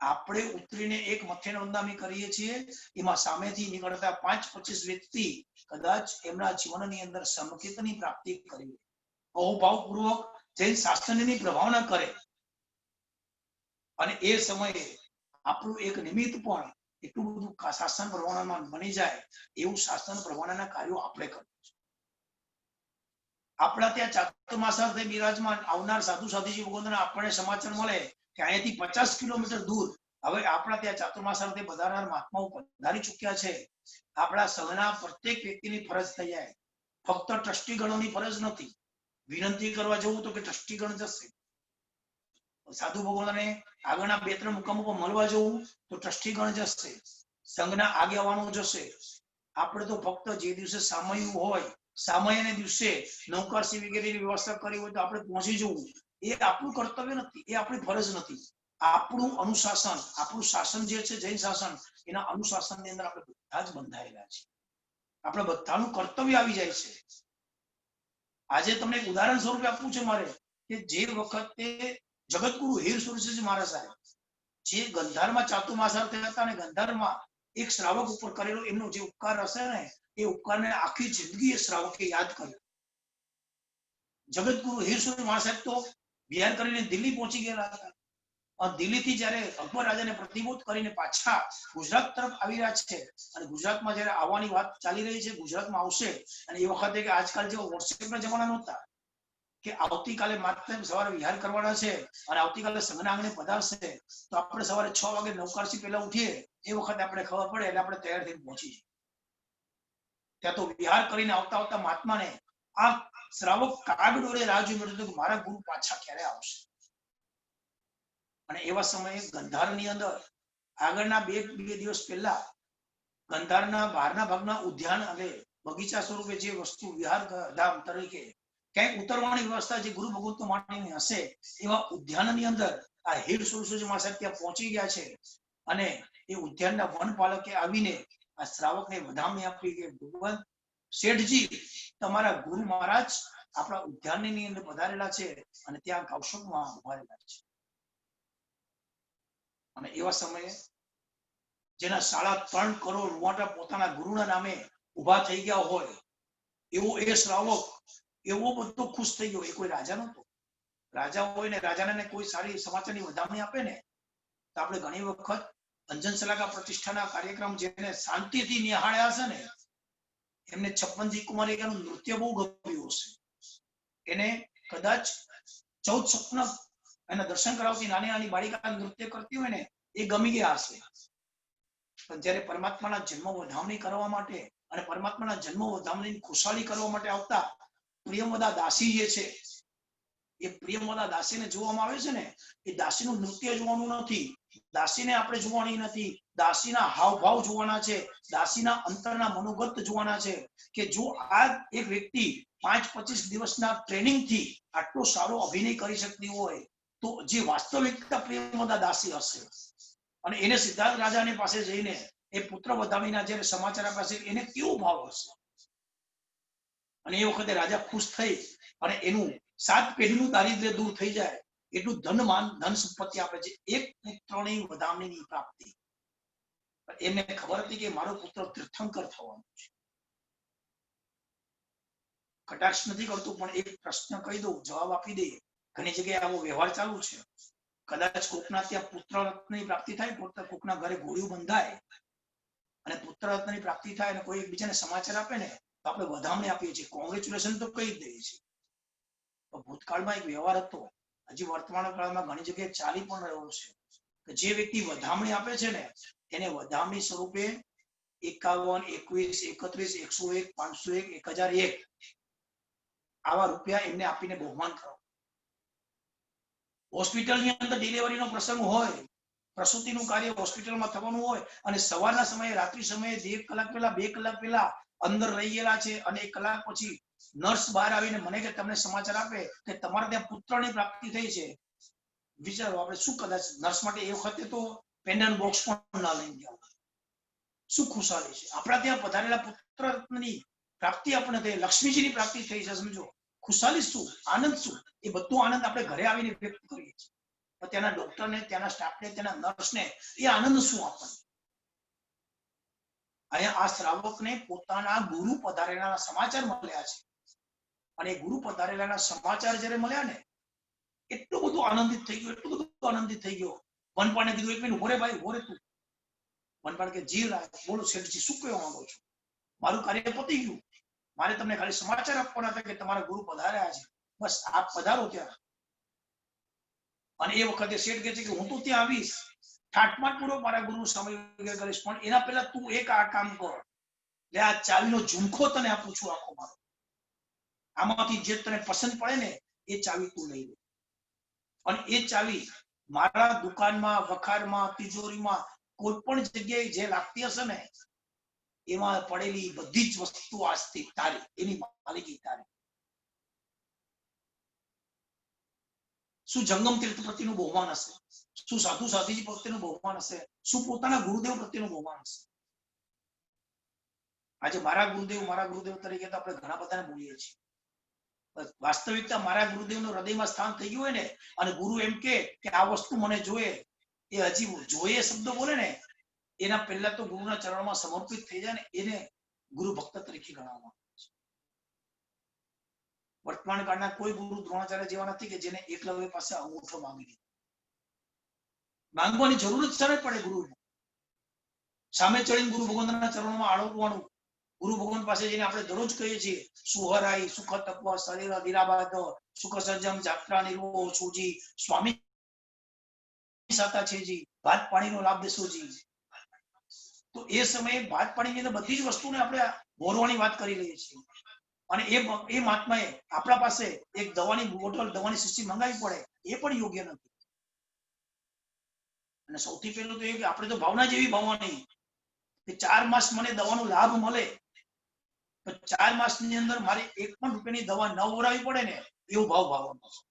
આપણે ઉતરીને એક મથેને વંદનામી કરીએ છીએ, એમાં સામેથી નીકળતા 5-25 વ્યક્તિ કદાચ એમના જીવનની અંદર સમકેતની પ્રાપ્તિ કરી, અહોભાવપૂર્વક જૈન શાસ્ત્રની પ્રભાવના કરે અને એ સમયે આપણું એક નિમિત્ત પણ એટલું બધું શાસન પ્રભાવનામાં બની જાય એવું શાસન પ્રભાવનાના કાર્યો આપણે કરીએ છીએ. આપણા ત્યાં ચાતુર્માસાર્થે બિરાજમાન આવનાર સાધુ સાધુજી ભગવંતના આપણને સમાચાર મળે કે અહીંયાથી 50 કિલોમીટર દૂર હવે આપણા ત્યાં ચાતુર્માસાર્થે પધારનાર મહાત્માઓ પધારી ચૂક્યા છે. આપણા સહના પ્રત્યેક વ્યક્તિની ફરજ થઈ જાય. ફક્ત ટ્રસ્ટીગણોની ફરજ નથી. વિનંતી કરવા જવું તો કે ટ્રસ્ટીગણ જશે, સાધુ ભગવાનને આગળના 2-3 મુકામ ઉપર મળવા જવું તો ટ્રસ્ટીગણ જશે, સંઘના આગેવાનો જશે. આપણે તો ફક્ત જે દિવસે સામયું હોય, સામયને દિવસે નૌકારસી વગેરેની વ્યવસ્થા કરી હોય તો આપણે પહોંચી જવું, એ આપણું કર્તવ્ય નથી, એ આપણી ફરજ નથી. આપણું અનુશાસન, આપણું શાસન જે છે જૈન શાસન, એના અનુશાસનની અંદર આપણે બધા જ બંધાયેલા છે. આપણે બધાનું કર્તવ્ય આવી જાય છે. આજે તમને એક ઉદાહરણ સ્વરૂપે આપવું છે મારે કે જે વખતે જગતગુરુ હીર સુરસિંહ મહારાજ સાહેબ જે ગંધારમાં ચાતુર્માસાર્થે હતા અને ગંધારમાં એક શ્રાવક ઉપર કરેલો એમનો જે ઉપકાર હશે ને એ ઉપકારને આખી જિંદગી એ શ્રાવકે યાદ કર્યો. જગતગુરુ હીર સુરસિંહ મહારાજ સાહેબ તો બિહાર કરીને દિલ્હી પહોંચી ગયેલા હતા. દિલ્હીથી જયારે અકબર રાજાને પ્રતિબોધ કરીને પાછા ગુજરાત તરફ આવી રહ્યા છે અને ગુજરાતમાં જયારે આવવાની વાત ચાલી રહી છે, ગુજરાતમાં આવશે અને એ વખતે કે આજકાલ જેવો વોટ્સએપના જમાના નહોતા કે આવતીકાલે માત્ર સવારે વિહાર કરવાના છે અને આવતીકાલે સંઘના આંગણે પધારશે તો આપણે સવારે 6 વાગે નૌકારસી પહેલા ઉઠીએ એ વખતે આપણે ખબર પડે એટલે આપણે તૈયાર થઈને પહોંચી જઈએ. ત્યાં તો વિહાર કરીને આવતા આવતા મહાત્માને આ શ્રાવક કાગડોળે રાહ જોઈ મળ્યું કે મારા ગુરુ પાછા ક્યારે આવશે. અને એવા સમયે ગંધારની અંદર આગળના 2 દિવસ પહેલા ગંધારના બહારના ભાગના ઉદ્યાન અને બગીચા સ્વરૂપે જે વસ્તુ વિહાર ધામ તરીકે ક્યાંક ઉતરવાની વ્યવસ્થા જે ગુરુ ભગવંતો માટેની હશે એવા ઉદ્યાનની અંદર આ હીર સુરસિંહ મહારાજ ત્યાં પહોંચી ગયા છે અને એ ઉદ્યાનના વનપાલકે આવીને આ શ્રાવકને વધામણી આપી કે ભગવંત શેઠજી, તમારા ગુરુ મહારાજ આપણા ઉદ્યાનની અંદર પધારેલા છે અને ત્યાં કૌશકમાં ઉભા રહેલા છે. અને એવા સમયે જેના 3.5 કરોડ રૂવાટા પોતાના ગુરુના નામે ઉભા થઈ ગયા હોય એવો એ શ્રાવક એવો બધો ખુશ થઈ ગયો. એ કોઈ રાજા નહોતો. રાજા હોય ને રાજાને કોઈ સારી સમાચારની વધામણી આપે ને તો આપણે ઘણી વખત અંજન સલાકા પ્રતિષ્ઠાના કાર્યક્રમ જેને શાંતિથી નિહાળ્યા હશે ને એમને 56જી કુમારિકાનું નૃત્ય બહુ ગમ્યું હશે. એને કદાચ 14 સપના એના દર્શન કરાવતી નાની નાની બાળિકા નૃત્ય કરતી હોય ને એ ગમી ગયા હશે. પણ જયારે પરમાત્માના જન્મ વધામણી કરવા માટે અને પરમાત્માના જન્મ વધામણી ખુશાલી કરવા માટે આવતા પ્રિયમવદા દાસી જે છે એ પ્રિયમવદા દાસીને જોવામાં આવે છે ને એ દાસીનું નૃત્ય જોવાનું નથી, દાસીને આપણે જોવાની નથી, દાસીના હાવભાવ જોવાના છે, દાસીના અંતરના મનોગત જોવાના છે કે જો આ એક વ્યક્તિ 5-25 દિવસના ટ્રેનિંગથી આટલો સારો અભિનય કરી શકતી હોય તો જે વાસ્તવિકતા પ્રિયમવદા દાસી હશે. અને એને સિદ્ધાર્થ રાજાની પાસે જઈને એ પુત્ર વધામીના જ્યારે સમાચાર આપ્યા છે એને કેવો ભાવ હશે. અને એ વખતે રાજા ખુશ થઈ અને એનું 7 પેઢીનું દારિદ્ર્ય દૂર થઈ જાય એટલું ધન સંપત્તિ આપે છે. એક પુત્રની વધામણીની પ્રાપ્તિ. એમને ખબર હતી કે મારો પુત્ર તીર્થંકર થવાનો છે. કટાક્ષ નથી કરતો, પણ એક પ્રશ્ન કહી દઉં, જવાબ આપી દઈએ. ઘણી જગ્યાએ આવો વ્યવહાર ચાલુ છે. કદાચ કોકના ત્યાં પુત્ર રત્નની પ્રાપ્તિ થાય, કોકના ઘરે ઘોડિયું બંધાય અને પુત્ર રત્નની પ્રાપ્તિ થાય અને કોઈ એકબીજાને સમાચાર આપે ને, તો આપણે વધામણી આપીએ છીએ, કોંગ્રેચ્યુલેશન તો કહી જ દઈએ છીએ. ભૂતકાળમાં એક વ્યવહાર હતો, હજી વર્તમાન કાળમાં ઘણી જગ્યાએ ચાલી પણ રહ્યો છે કે જે વ્યક્તિ વધામણી આપે છે ને, એને વધામણી સ્વરૂપે 51, 21, 31, 101, 501, 1001 આવા રૂપિયા એમને આપીને બહુમાન કરો. હોસ્પિટલની અંદર ડિલિવરીનો પ્રસંગ હોય, પ્રસૂતિનું કાર્ય હોસ્પિટલમાં થવાનું હોય અને સવારના સમયે, રાત્રિ સમયે 1 કલાક પહેલા, 2 કલાક પહેલા અંદર રહી ગયેલા છે અને 1 કલાક પછી નર્સ બહાર આવીને મને કે તમને સમાચાર આપે કે તમારે ત્યાં પુત્રની પ્રાપ્તિ થઈ છે. વિચારો આપણે શું, કદાચ નર્સ માટે એ વખતે તો પેન્ડન્ટ બોક્સ પણ ના લઈને ગયા. શું ખુશાલી છે. આપણા ત્યાં પધારેલા પુત્ર રત્નની પ્રાપ્તિ આપણને થઈ, લક્ષ્મીજીની પ્રાપ્તિ થઈ છે. સમજો ખુશાલી શું, આનંદ શું, એ બધું આનંદ આપણે ઘરે આવીને વ્યક્ત કરીએ છીએ. ત્યાંના ડોક્ટરને, ત્યાંના સ્ટાફને, ત્યાંના નર્સને એ આનંદ શું આપણને. અહીંયા આ શ્રાવકને પોતાના ગુરુ પધારેલાના સમાચાર મળ્યા છે અને ગુરુ પધારેલાના સમાચાર જ્યારે મળ્યા ને, એટલું બધું આનંદિત થઈ ગયો, એટલું બધું આનંદિત થઈ ગયો. વનપાળને કીધું, 1 મિનિટ ઉભો રે ભાઈ, ઉભો રે તું. વનપાળ કે જી રાજ, બોલો શેઠજી, શું કહેવા માંગો છો? મારું કાર્ય પતી ગયું, મારે તમને ખાલી સમાચાર આપવાના હતા કે તમારા ગુરુ પધાર્યા છે, બસ આપ પધારો ત્યાં. અને એ વખતે શેઠ કહે છે કે હું તો ત્યાં આવીશ, ઠાઠમાટ પૂરો મારા ગુરુ સમય કરીશ, પણ એના પહેલા તું એક આ કામ કર, એટલે આ ચાવીનો ઝુમખો તને આપું છું આખો મારો, આમાંથી જે તને પસંદ પડે ને એ ચાવી તું લઈ લે. અને એ ચાવી મારા દુકાનમાં, વખારમાં, તિજોરીમાં, કોઈ પણ જગ્યાએ જે લાગતી હશે ને, એમાં પડેલી બધી જ વસ્તુ આજથી તારી, એની માલિકી તારી. શું જંગમ તીર્થ પ્રત્યેનું બહુમાન હશે, શું સાધુ સાધીજી પ્રત્યેનું બહુમાન હશે, શું પોતાના ગુરુદેવ પ્રત્યેનું બહુમાન હશે. આજે મારા ગુરુદેવ તરીકે તો આપણે ઘણા બધાને બોલીએ છીએ. વાસ્તવિકતા મારા ગુરુદેવનું હૃદયમાં સ્થાન થઈ ગયું હોય ને, અને ગુરુ એમ કે આ વસ્તુ મને જોઈએ, એ હજી જોઈએ શબ્દ બોલે ને, એના પહેલા તો ગુરુના ચરણોમાં સમર્પિત થઈ જાય ને, એને ગુરુ ભક્ત તરીકે ગણવામાં આવે છે. વર્તમાન કાળના કોઈ ગુરુ દ્રોણાચાર્ય જેવા નથી કે જેને એકલવ્ય પાસે અંગૂઠો માંગી લીધો. માંગવાની જરૂર જ સરળ પડે. ગુરુ સામે ચડીને ગુરુ ભગવંતના ચરણોમાં આળવવાનું. ગુરુ ભગવાન પાસે જઈને આપણે દરરોજ કહીએ છીએ, સુહરાઈ સુખ તત્વ શરીર ધીરાબાદ સુખ સર્જમ જાત્રા નિર્વો સુજી સ્વામી સાતા છે જી, ભાત પાણીનો લાભ દેશો જી. તો એ સમયે ભાત પાણીની અંદર બધી જ વસ્તુને આપણે બોરવાની વાત કરી લઈએ છીએ. અને એ મહાત્માએ આપણા પાસે એક દવાની બોટલ, દવાની શીશી મંગાવી પડે, એ પણ યોગ્ય નથી. અને સૌથી પહેલું તો એ કે આપણે તો ભાવના જેવી ભાવવાની કે 4 માસ મને દવાનો લાભ મળે, તો 4 માસની અંદર મારે 1 પણ રૂપિયાની દવા ન ઓરાવી પડે ને, એવો ભાવ ભાવવાનો છે.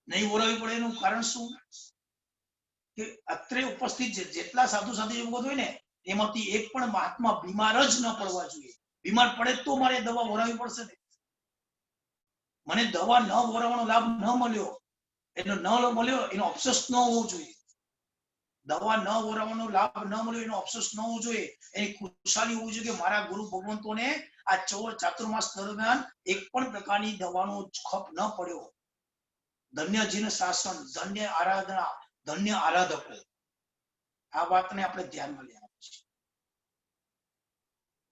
નહીં ઓરાવી પડે એનું કારણ શું કે અત્રે ઉપસ્થિત જેટલા સાધુ સાધુ હોય ને, એમાંથી એક પણ મહાત્મા બીમાર જ ન પડવા જોઈએ. બીમાર પડે તો મારે દવા ઓરાવી પડશે ને. મને દવા ન ઓરાવવાનો લાભ ન મળ્યો, એનો અફસોસ ન હોવો જોઈએ. દવા ન ઓરાવવાનો લાભ ન મળ્યો એનો અફસોસ ન હોવો જોઈએ. એની ખુશાલી હોવી જોઈએ કે મારા ગુરુ ભગવંતોને આ ચાતુર્માસ દરમિયાન એક પણ પ્રકારની દવાનો ખપ ન પડ્યો. ધન્ય જીન શાસન, ધન્ય આરાધના, ધન્ય આરાધકો. આ વાતને આપણે ધ્યાનમાં લેવાની છે.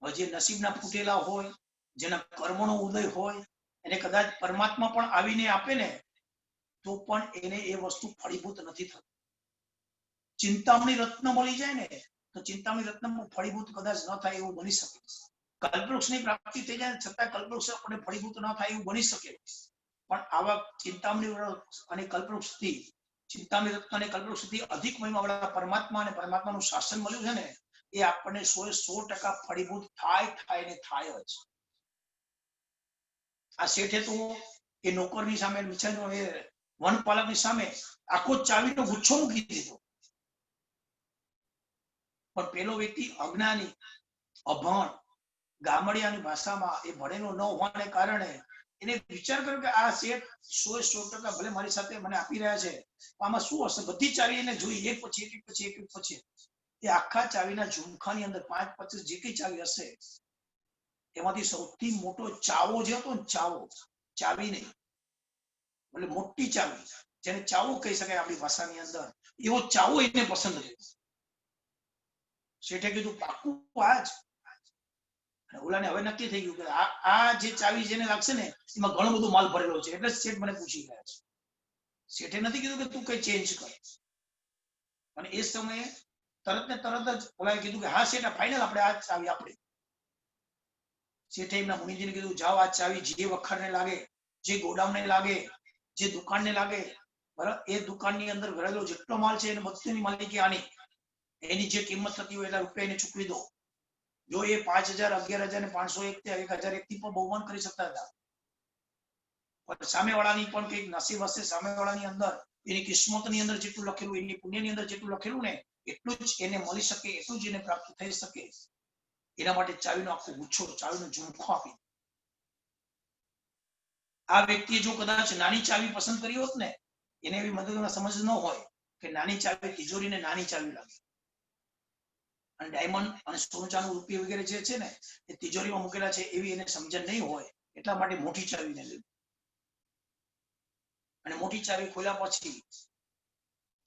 જે નસીબના ફૂટેલા હોય, જેના કર્મનો ઉદય હોય, એને કદાચ પરમાત્મા પણ આવીને આપે ને, તો પણ એને એ વસ્તુ ફળીભૂત નથી થતી. ચિંતામણી રત્ન મળી જાય ને, તો ચિંતામણી રત્ન ફળીભૂત કદાચ ન થાય એવું બની શકે. કલ્પવૃક્ષની પ્રાપ્તિ થઈ જાય છતાં કલ્પવૃક્ષ આપણે ફળીભૂત ન થાય એવું બની શકે. પણ આવા ચિંતામણી અને કલ્પવૃક્ષથી, ચિંતામણી રત્ન અને કલ્પવૃક્ષથી અધિક મહિમાવાળા પરમાત્મા અને પરમાત્માનું શાસન મળ્યું છે ને, એ આપણને 100% ફળીભૂત થાય ને થાય જ. આ શેઠે તો એ નોકરની સામે, વનપાલકની સામે આખો ચાવીનો ગુચ્છો મૂકી દીધો. પણ પેલો વ્યક્તિ અજ્ઞાની, અભણ, ગામડિયાની ભાષામાં એ ભણેલો ન હોવાને કારણે એને વિચાર કર્યો કે આ શેઠ 100% ભલે મારી સાથે મને આપી રહ્યા છે, આમાં શું હશે? બધી ચાવી એને જોઈ, એક પછી એક પછી એક પછી એ આખા ચાવીના ઝુમખાની અંદર 5-25 જે કઈ ચાવી હશે એમાંથી સૌથી મોટો ચાવો જે હતો ને, ચાવી નહીં, એટલે મોટી ચાવી, જેને ચાવો કહી શકાય આપણી ભાષાની અંદર, એવો ચાવો એને પસંદ થયો. શેઠે કીધું પાક્કું આજ? ઓલાને હવે નક્કી થઈ ગયું કે આ જે ચાવી જેને લાગશે ને એમાં ઘણો બધો માલ ભરેલો છે, એટલે શેઠ મને પૂછી ગયા છે. શેઠે નથી કીધું કે તું કઈ ચેન્જ કર. અને એ સમયે તરત ને તરત જ ઓલાએ કીધું કે હા શેઠ, ફાઇનલ, આપણે આ ચાવી આપણે. શેઠે એમના મુનિજીને કીધું જાઓ, આ ચાવી જે વખારને લાગે, જે ગોડાઉનને લાગે, જે દુકાનને લાગે, બરાબર, એ દુકાનની અંદર ભરેલો જેટલો માલ છે એને બધીની માલિકી આની, એની જે કિંમત થતી હોય એટલા રૂપિયા એને ચૂકવી દો. જો એ 5,000, 11,501 1,001 થી પણ બહુમાન કરી શકતા હતા, પણ સામેવાળાની પણ કઈક નસીબ હશે, સામેવાળાની અંદર એની કિસ્મતની અંદર જેટલું લખેલું, એની પુણ્યની અંદર જેટલું લખેલું ને એટલું જ એને મળી શકે, એટલું જ એને પ્રાપ્ત થઈ શકે. એના માટે ચાવીનો આખો ગુચ્છો, ચાવીનો ઝુમખો આપી. આ વ્યક્તિએ જો કદાચ નાની ચાવી પસંદ કરી હોત ને, એને એવી મદદમાં સમજ ન હોય કે નાની ચાવી તિજોરીને નાની ચાવી લાગે, અને ડાયમંડ અને સોનું ચાંદી રૂપિયા વગેરે જે છે ને એ તિજોરીમાં મૂકેલા છે એવી એને સમજણ નહીં હોય, એટલા માટે મોટી ચાવીને લીધી. અને મોટી ચાવી ખોલ્યા પછી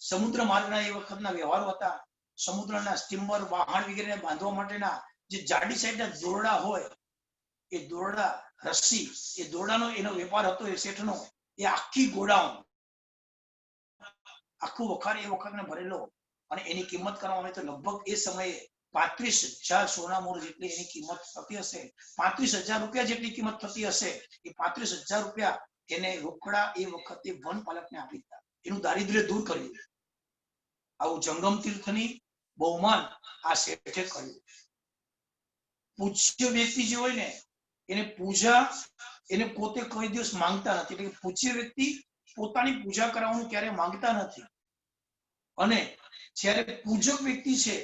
સમુદ્ર માર્ગના એ વખતના વ્યવહારો હતા. સમુદ્રના સ્ટીમર, વાહન વગેરે બાંધવા માટેના જે જાડી સાઈડના દોરડા હોય, એ દોરડા, રસ્સી, એ દોરડાનો એનો વેપાર હતો એ શેઠનો. એ આખી ગોડાઉન, આખું વખાર એ વખતને ભરેલો, અને એની કિંમત કરવામાં આવે તો લગભગ એ સમયે 35,000 સોના મોર જેટલી એની કિંમત થતી હશે. 35,000 રૂપિયા જેટલી કિંમત થતી હશે. એ 35,000 રૂપિયા એને રોકડા એ વખતે વનપાલકને આપી દીધા, એનું દારિદ્ર્ય દૂર કર્યું. આવું જંગમ તીર્થની બહુમાન આ શેઠે કર્યું. પૂજ્ય વ્યક્તિ જે હોય ને એને પૂજા, એને પોતે કોઈ દિવસ માંગતા નથી, એટલે પૂજ્ય વ્યક્તિ પોતાની પૂજા કરાવવાનું ક્યારે માંગતા નથી. અને જ્યારે પૂજક વ્યક્તિ છે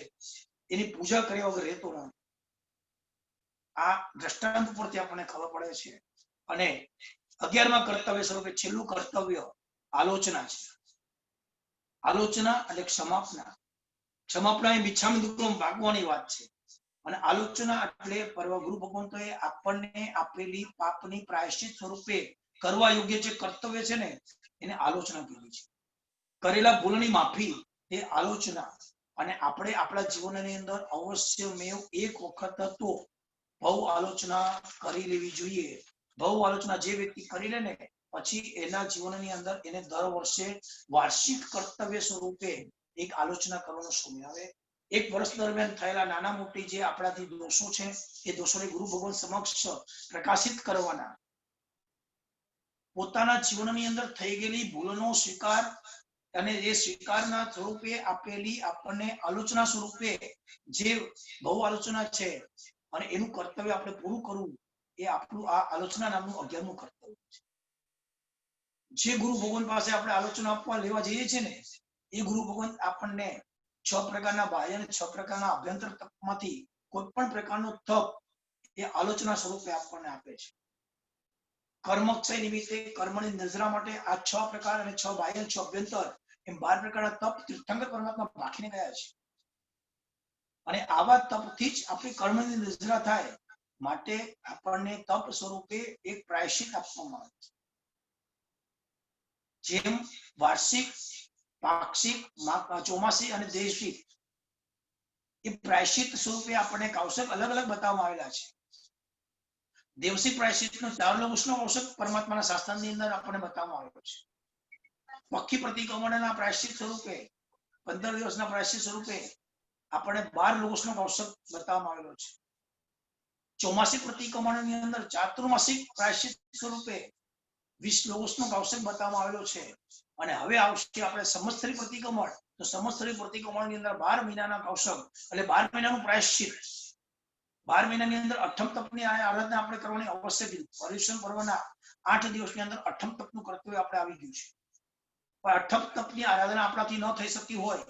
એની પૂજા કર્યા વગર રહેતો નથી. આ દ્રષ્ટાંત પરથી આપણને ખબર પડે છે. અને 11મા કર્તવ્ય સ્વરૂપે છેલ્લું કર્તવ્ય આલોચના છે. આલોચના એટલે ક્ષમાપના. ક્ષમાપના એ મિચ્છામી દુક્કડમ ભાગવાની વાત છે. અને આલોચના એટલે ગુરુ ભગવંતોએ આપણને આપેલી પાપની પ્રાયશ્ચિત સ્વરૂપે કરવા યોગ્ય જે કર્તવ્ય છે ને એને આલોચના કીધી છે. કરેલા ભૂલની માફી એ આલોચના. અને આપણે આપણા જીવનની અંદર અવશ્યમેવ એક વખત તો બહુ આલોચના કરી લેવી જોઈએ. બહુ આલોચના જે વ્યક્તિ કરી લે ને પછી એના જીવનની અંદર એને દર વર્ષે વાર્ષિક કર્તવ્ય સ્વરૂપે એક આલોચના કરવાનો સમય આવે. એક વર્ષ દરમિયાન થયેલા નાના મોટી જે આપણાથી દોષો છે એ દોષોને ગુરુ ભગવાન સમક્ષ પ્રકાશિત કરવાના. પોતાના જીવનની અંદર થઈ ગયેલી ભૂલોનો સ્વીકાર, અને એ સ્વીકારના સ્વરૂપે આપેલી આપણને આલોચના સ્વરૂપે જે બહુ આલોચના છે અને એનું કર્તવ્ય આપણે પૂરું કરવું, એ આપણું આ આલોચના નામનું 11મું કર્તવ્ય છે. જે ગુરુ ભગવાન પાસે આપણે આલોચના આપવા લેવા જઈએ છીએ ને એ ગુરુ ભગવાન આપણને 6 પ્રકારના બાહ્ય અને 6 પ્રકારના અભ્યંતર તપમાંથી કોઈ પણ પ્રકારનો તપ એ આલોચના સ્વરૂપે આપણને આપે છે. કર્મક્ષય નિમિત્તે કર્મની નિર્જરા માટે આ 6 પ્રકાર અને 6 બાહ્ય 6 અભ્યંતર એમ 12 પ્રકારના તપ તીર્થંકર પરમાત્મા રાખીને ગયા છે. અને આવા તપથી જ આપણી કર્મની નિર્જરા થાય માટે આપણને તપ સ્વરૂપે એક પ્રાયશ્ચિત આપવામાં આવે છે. જેમ વાર્ષિક, પાક્ષિક, ચોમાસી અને દેશિક એ પ્રાયશ્ચિત સ્વરૂપે આપણને કૌશક અલગ અલગ બતાવવામાં આવેલા છે. દેવસિક પ્રાયશ્ચિતનો 4 લઘુષ્ણ કૌશક પરમાત્માના શાસ્ત્રની અંદર આપણને બતાવવામાં આવ્યો છે. પક્ષી પ્રતિક્રમણના પ્રાયશ્ચિત સ્વરૂપે 15 દિવસના પ્રાયશ્ચિત સ્વરૂપે આપણને 12 લઘુષ્ણ કૌશક બતાવવામાં આવેલો છે. ચોમાસી પ્રતિક્રમણની અંદર ચાતુર્માસિક પ્રાયશ્ચિત સ્વરૂપે 20 લઘુષ્ણ કૌશક બતાવવામાં આવેલો છે. અને હવે આવશે આપણે સંવત્સરી પ્રતિક્રમણ, તો સંવત્સરી પ્રતિક્રમણની અંદર 12 મહિનાના કૌશક એટલે 12 મહિનાનું પ્રાયશ્ચિત. 12 મહિનાની અંદર અઠમ તપની આરાધના આપણે કરવાની આવશ્યક છે. પર્યુષણ પર્વના 8 દિવસની અંદર અઠમ તપનું કર્તવ્ય આપણે આવી ગયું છે. પણ અઠમ તપની આરાધના આપણાથી ન થઈ શકતી હોય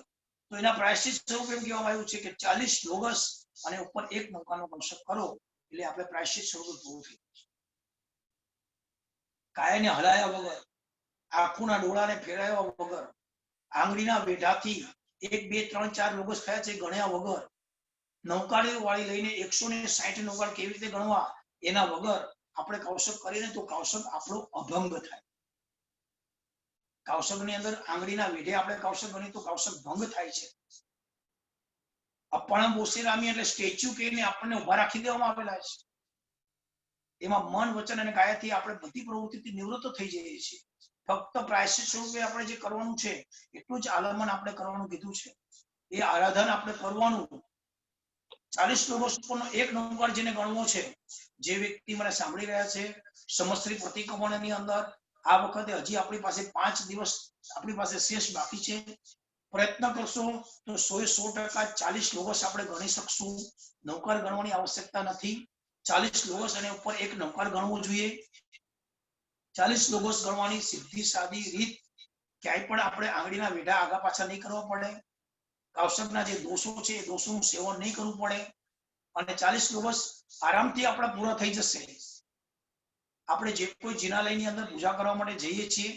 તો એના પ્રાયશ્ચિત સ્વરૂપે એમ કહેવામાં આવ્યું છે કે 40 યોગસ અને ઉપર 1 નૌકાનો કૌશક કરો એટલે આપણે પ્રાયશ્ચિત સ્વરૂપે પૂરું થઈ જાય છે. કાયાને હલાયા વગર, આંખોના ડોળાને ફેરવ્યા વગર, આંગળીના વેઢાથી 1 2 3 4 લોકો થયા છે ગણ્યા વગર, નૌકાળીઓ વાળી લઈને 160 નૌકાળ કેવી રીતે ગણવા એના વગર આપણે કૌશક કરીને તો કૌશક આપણો અભંગ થાય. કૌશકની અંદર આંગળીના વેઢે આપણે કૌશક ગણીએ તો કૌશક ભંગ થાય છે. અપણમ બોસેરામી એટલે સ્ટેચ્યુ કહીને આપણને ઉભા રાખી દેવામાં આવેલા છે. એમાં મન વચન અને કાયાથી આપણે બધી પ્રવૃત્તિથી નિવૃત્ત થઈ જઈએ છીએ. ફક્ત પ્રાયશ્ચિત સ્વરૂપે આપણે જે કરવાનું છે એટલું જ આલમન આપણે કરવાનું કીધું છે. એ આરાધન આપણે કરવાનું. 40 લોકો ઉપરનો એક નંબર જેને ગણવો છે, જે વ્યક્તિ મને સાંભળી રહ્યા છે સમસ્ત્રી પ્રતિક્રમણની અંદર આ વખતે હજી આપણી પાસે 5 દિવસ આપણી પાસે શેષ બાકી છે. પ્રયત્ન કરશો તો 100% 40 લોકો આપણે ગણી શકશું. નૌકાર ગણવાની આવશ્યકતા નથી. 40 લોકો અને ઉપર એક નૌકાર ગણવું જોઈએ. 40 લોકો ગણવાની સીધી સાદી રીત, ક્યાંય પણ આપણે આંગળીના વેઢા આગા પાછા નહીં કરવા પડે. કૌશકના જે દોષો છે એ દોષોનું સેવન નહીં કરવું પડે અને 40 લોકો આરામથી આપણા પૂરા થઈ જશે. આપણે જે કોઈ જિનાલયની અંદર પૂજા કરવા માટે જઈએ છીએ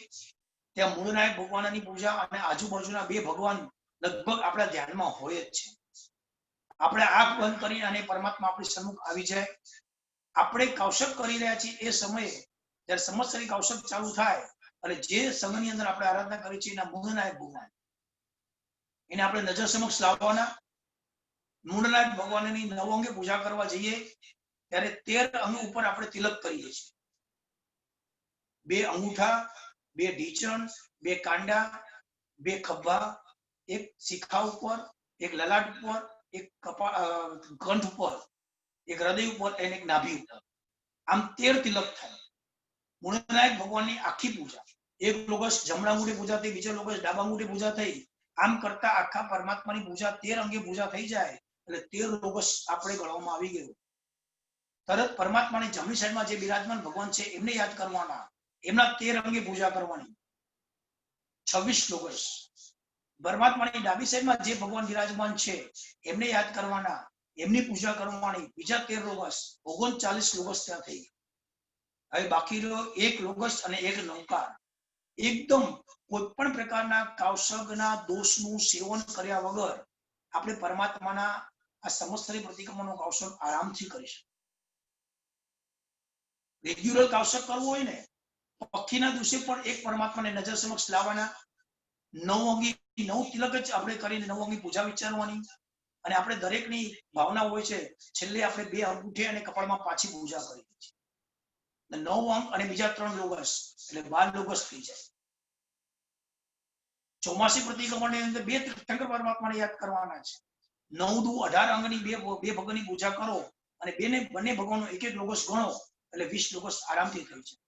ત્યાં મૂળનાયક ભગવાનની પૂજા અને આજુબાજુના 2 ભગવાન લગભગ આપણા ધ્યાનમાં હોય જ છે. આપણે આંખ બંધ કરી અને પરમાત્મા આપણી સન્મુખ આવી જાય. આપણે કૌશક કરી રહ્યા છીએ એ સમયે જ્યારે સંવત્સરી કૌશક ચાલુ થાય અને જે સંઘની અંદર આપણે આરાધના કરી છે એના મૂળનાયક ભગવાન એને આપણે નજર સમક્ષ લાવવાના. મૂળનાયક ભગવાનની 9 અંગે પૂજા કરવા જઈએ ત્યારે 13 અંગ ઉપર આપણે તિલક કરીએ છીએ. 2 અંગૂઠા, 2 ઢીચણ, 2 કાંડા, 2 ખભા, 1 શિખા ઉપર, 1 લલાટ ઉપર, 1 કંઠ ઉપર, 1 હૃદય ઉપર અને 1 નાભી ઉપર. આમ 13 તિલક થાય. મૂળનાયક ભગવાનની આખી પૂજા, એક લોગસ જમણા અંગૂઠે પૂજા થઈ, બીજો લોગસ ડાબા અંગૂઠે પૂજા થઈ. આમ કરતા આખા પરમાત્માની પૂજા 13 અંગે પૂજા થઈ જાય એટલે 13 લોગસ આપણે ગણવામાં આવી ગયું. તરત પરમાત્માની જમણી સાઈડમાં જે બિરાજમાન ભગવાન છે એમને યાદ કરવાના, એમના 13 અંગે પૂજા કરવાની. 26 લોગસ. પરમાત્માની ડાબી સાઈડમાં જે ભગવાન બિરાજમાન છે એમને યાદ કરવાના, એમની પૂજા કરવાની. બીજા 13 લોગસ, 39 લોગસ ત્યાં થઈ. હવે બાકી રહ્યો 1 લોગસ અને 1 નૌકાર. એકદમ કોઈ પણ પ્રકારના કૌશકના દોષનું સેવન કર્યા વગર આપણે પરમાત્માના આ સંવત્સરી પ્રતિક્રમણનો કૌશક આરામથી કરી શકીએ. રેગ્યુલર કૌશક કરવું હોય ને, પક્ષીના દિવસે પણ એક પરમાત્માને નજર સમક્ષ લાવવાના. 9 અંગી 9 તિલક જ આપણે કરીને 9 અંગી પૂજા વિચારવાની. અને આપણે દરેકની ભાવના હોય છે છેલ્લે આપણે 2 અંગૂઠે અને કપાળમાં પાછી પૂજા કરીએ છીએ. 9 અંગ અને બીજા 3 લોગસ એટલે 12 લોગસ થઈ જાય. ચોમાસી પ્રતિક્રમણની અંદર 2 તીર્થંકર પરમાત્માને યાદ કરવાના છે. 9 દુ 18 અંગની 2 ભગવાનની પૂજા કરો અને બંને ભગવાનનો 1 લોગસ ગણો એટલે 20 લોગસ આરામથી થઈ જાય.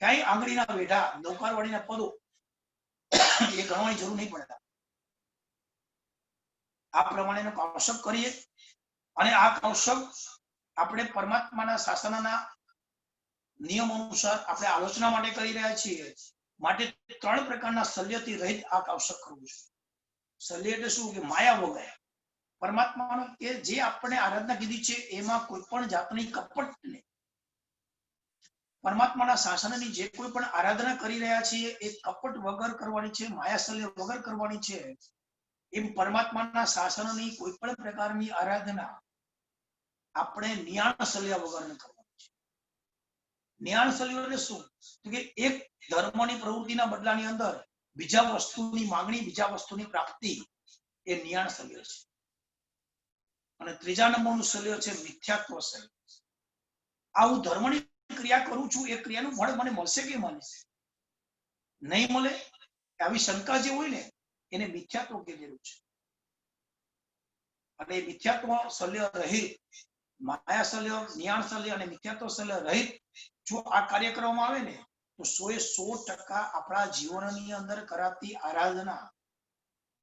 ક્યાંય આંગળીના વેઢા નૌકારવાળીના પદો એ ગણવાની જરૂર નહીં પડતા. આ પ્રમાણેનો કૌશક કરીએ અને આ કૌશક આપણે પરમાત્માના શાસનના નિયમ અનુસાર આપણે આલોચના માટે કરી રહ્યા છીએ. માટે 3 પ્રકારના શલ્યથી રહિત આ કૌશક કરવું જોઈએ. શલ્ય એટલે શું કે માયા વગર પરમાત્માનો કે જે આપણે આરાધના કીધી છે એમાં કોઈ પણ જાતની કપટ નહીં. પરમાત્માના શાસનની જે કોઈ પણ આરાધના કરી રહ્યા છીએ એ કપટ વગર કરવાની છે, માયા શલ્ય વગર કરવાની છે. એમ પરમાત્માના શાસનની કોઈ પણ પ્રકારની આરાધના આપણે નિયાણ શલ્ય વગર ન કરવાની છે. નિયાણ શલ્ય એટલે શું? તો કે એક ધર્મની પ્રવૃત્તિના બદલાની અંદર બીજા વસ્તુની માંગણી, બીજા વસ્તુની પ્રાપ્તિ એ નિયાણ શલ્ય છે. અને ત્રીજા નંબરનું શલ્ય છે મિથ્યાત્વ શલ્ય. આ હું ધર્મની ક્રિયા કરું છું એ ક્રિયાનું ફળ મને મળશે કે મળશે નહીં મળે આવી શંકા જે હોય ને એને મિથ્યાત્વ કહેલું છે. અને મિથ્યાત્વ શલ્ય રહિત, માયા શલ્ય, નિયાણ શલ્ય અને મિથ્યાત્વ શલ્ય રહિત જો આ કાર્ય કરવામાં આવે ને તો 100% આપણા જીવનની અંદર કરાતી આરાધના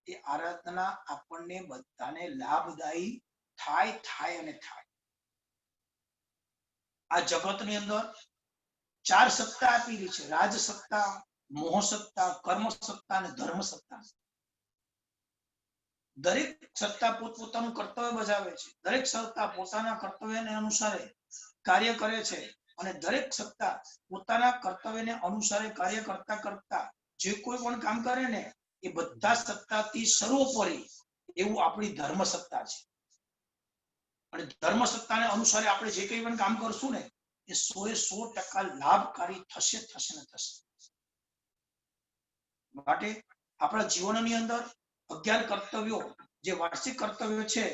એ આરાધના આપણને બધાને લાભદાયી થાય અને થાય. આ જગતની અંદર 4 સત્તા આપેલી છે: રાજ સત્તા, મોહ સત્તા, કર્મ સત્તા અને ધર્મ સત્તા. દરેક સત્તા પોતપોતાનું કર્તવ્ય બજાવે છે. દરેક સત્તા પોતાના કર્તવ્યને અનુસારે કાર્ય કરે છે અને દરેક સત્તા પોતાના કર્તવ્યને અનુસારે કાર્ય કરતા કરતા જે કોઈ પણ કામ કરે ને એ બધા સત્તાથી સર્વોપરી એવું આપણી ધર્મ સત્તા છે. અને ધર્મ સત્તાને અનુસારે આપણે જે કંઈ પણ કામ કરશું ને એ 100% લાભકારી થશે થશે ને થશે. માટે આપણા જીવનની અંદર 11 કર્તવ્યો જે વાર્ષિક કર્તવ્યો છે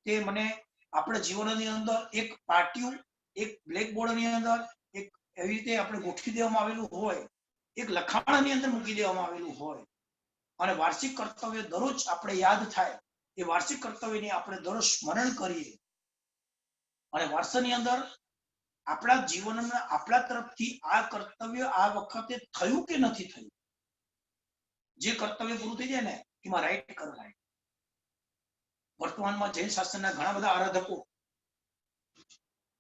તે મને આપણા જીવનની અંદર એક પાટિયું એક બ્લેકબોર્ડની અંદર એક એવી રીતે આપણે ગોઠવી દેવામાં આવેલું હોય, એક લખાણની અંદર મૂકી દેવામાં આવેલું હોય અને વાર્ષિક કર્તવ્ય દરરોજ આપણે યાદ થાય એ વાર્ષિક કર્તવ્યની આપણે દરરોજ સ્મરણ કરીએ અને વર્ષની અંદર આપણા જીવનના આપણા તરફથી આ કર્તવ્ય આ વખતે થયું કે નથી થયું, જે કર્તવ્ય પૂરું થઈ જાય ને એમાં રાઈટ કરવાય. વર્તમાનમાં જૈન શાસ્ત્રના ઘણા બધા આરાધકો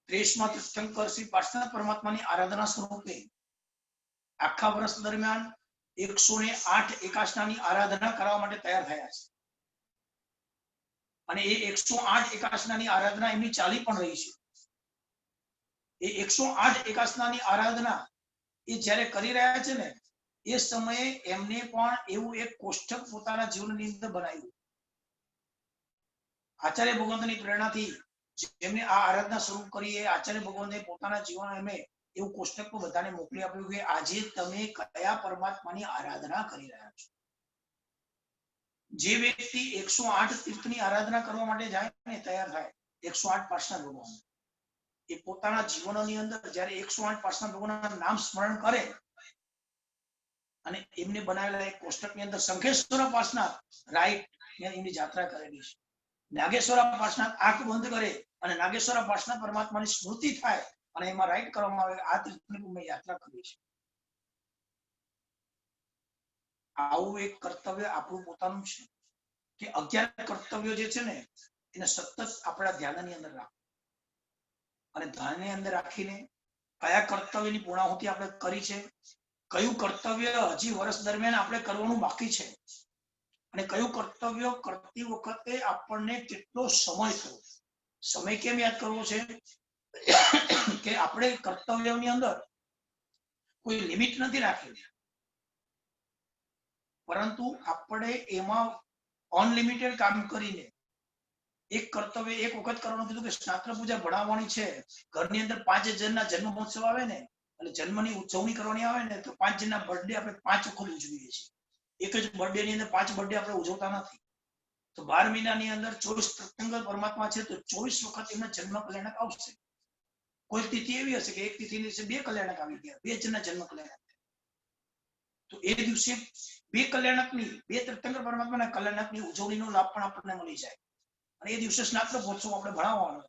23મા તીર્થંકર શ્રી પાર્શ્વનાથ પરમાત્માની આરાધના સ્વરૂપે આખા વર્ષ દરમિયાન 108 એકાસનાની આરાધના કરવા માટે તૈયાર થયા છે. અને એ 108 એકાસનાની આરાધના એમની ચાલી પણ રહી છે. એ 108 એકાસનાની આરાધના એ જ્યારે કરી રહ્યા છે ને એ સમયે એમને પણ એવું એક કોષ્ટક પોતાના જીવનની અંદર બનાવ્યું. આચાર્ય ભગવંતની પ્રેરણાથી જેમને આ આરાધના શરૂ કરી એ આચાર્ય ભગવંતે પોતાના જીવન એમને એવું કોષ્ટક પણ બધાને મોકલી આપ્યું કે આજે તમે કયા પરમાત્માની આરાધના કરી રહ્યા છો. જે વ્યક્તિ 108 તીર્થની આરાધના કરવા માટે જાય ને તૈયાર થાય 108 પાર્ષદ ભગવાન એ પોતાના જીવનની અંદર જ્યારે 108 પાર્ષદ ભગવાનના નામ સ્મરણ કરે અને એમને બનાવેલા એક કોષ્ટકની અંદર શંખેશ્વર પાર્ષદ રાઈટ એમની યાત્રા કરેલી છે. નાગેશ્વર પાર્ષદ આંખ બંધ કરે અને નાગેશ્વર પાર્ષદ પરમાત્માની સ્મૃતિ થાય અને એમાં રાઈટ કરવામાં આવે આ તીર્થની મેં યાત્રા કરી છે. આવું એક કર્તવ્ય આપણું પોતાનું છે કે 11 કર્તવ્યો જે છે ને એને સતત આપણા ધ્યાનની અંદર રાખો અને ધ્યાનની અંદર રાખીને કયા કર્તવ્યની પૂર્ણાહુતિ આપણે કરી છે, કયું કર્તવ્ય હજી વર્ષ દરમિયાન આપણે કરવાનું બાકી છે અને કયું કર્તવ્ય કરતી વખતે આપણને કેટલો સમય થયો. સમય કેમ યાદ કરવો છે કે આપણે કર્તવ્યોની અંદર કોઈ લિમિટ નથી રાખેલી, પરંતુ આપણે એમાં અનલિમિટેડ કામ કરીને એક કર્તવ્ય એક વખત કરવાનું કીધું કે સ્નાત્ર પૂજા ભણાવવાની છે. ઘરની અંદર 5 જણના જન્મ મહોત્સવ આવે ને એટલે જન્મની ઉજવણી કરવાની આવે ને તો 5 જણના બર્થડે આપણે 5 વખત ઉજવીએ છીએ. એક જ બર્થડે ની અંદર 5 બર્થડે આપણે ઉજવતા નથી. તો 12 મહિનાની અંદર 24 તીર્થંકર પરમાત્મા છે તો 24 વખત એમના જન્મ કલ્યાણક આવશે. કોઈ તિથિ એવી હશે કે એક તિથિની દિવસે 2 કલ્યાણક આવી ગયા, 2 જણના જન્મ કલ્યાણક. તો એ દિવસે 2 કલ્યાણકની 2 તીર્થંકર પરમાત્માના કલ્યાણકની ઉજવણીનો લાભ પણ આપણને મળી જાય. અને એ દિવસે સ્નાત્ર મહોત્સવ આપણે ભણાવવાનો.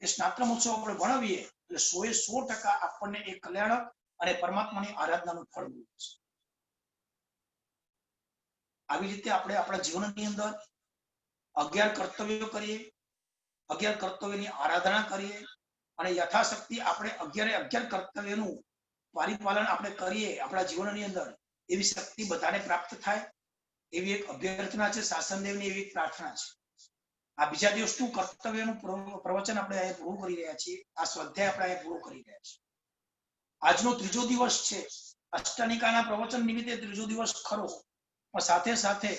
એ સ્નાત્ર મહોત્સવ આપણે ભણાવીએ એટલે 100% આપણને એ કલ્યાણક અને પરમાત્માની આરાધનાનું ફળ મળે છે. આવી રીતે આપણે આપણા જીવનની અંદર 11 કર્તવ્યો કરીએ, 11 કર્તવ્યની આરાધના કરીએ અને યથાશક્તિ આપણે 11 કર્તવ્યનું પરિપાલન આપણે કરીએ આપણા જીવનની અંદર એવી શક્તિ બધાને પ્રાપ્ત થાય એવી એક અભ્યર્થના છે. શાસનદેવની એવી પ્રાર્થના છે. આ બીજા દિવસનું કર્તવ્યનું પ્રવચન આપણે અહીંયા પૂરું કરી રહ્યા છીએ. આ સ્વાધ્યાય આપણે અહીંયા પૂરો કરી રહ્યા છીએ. આજનો ત્રીજો દિવસ છે. અષ્ટાનિકાના પ્રવચન નિમિત્તે ત્રીજો દિવસ ખરો, પણ સાથે સાથે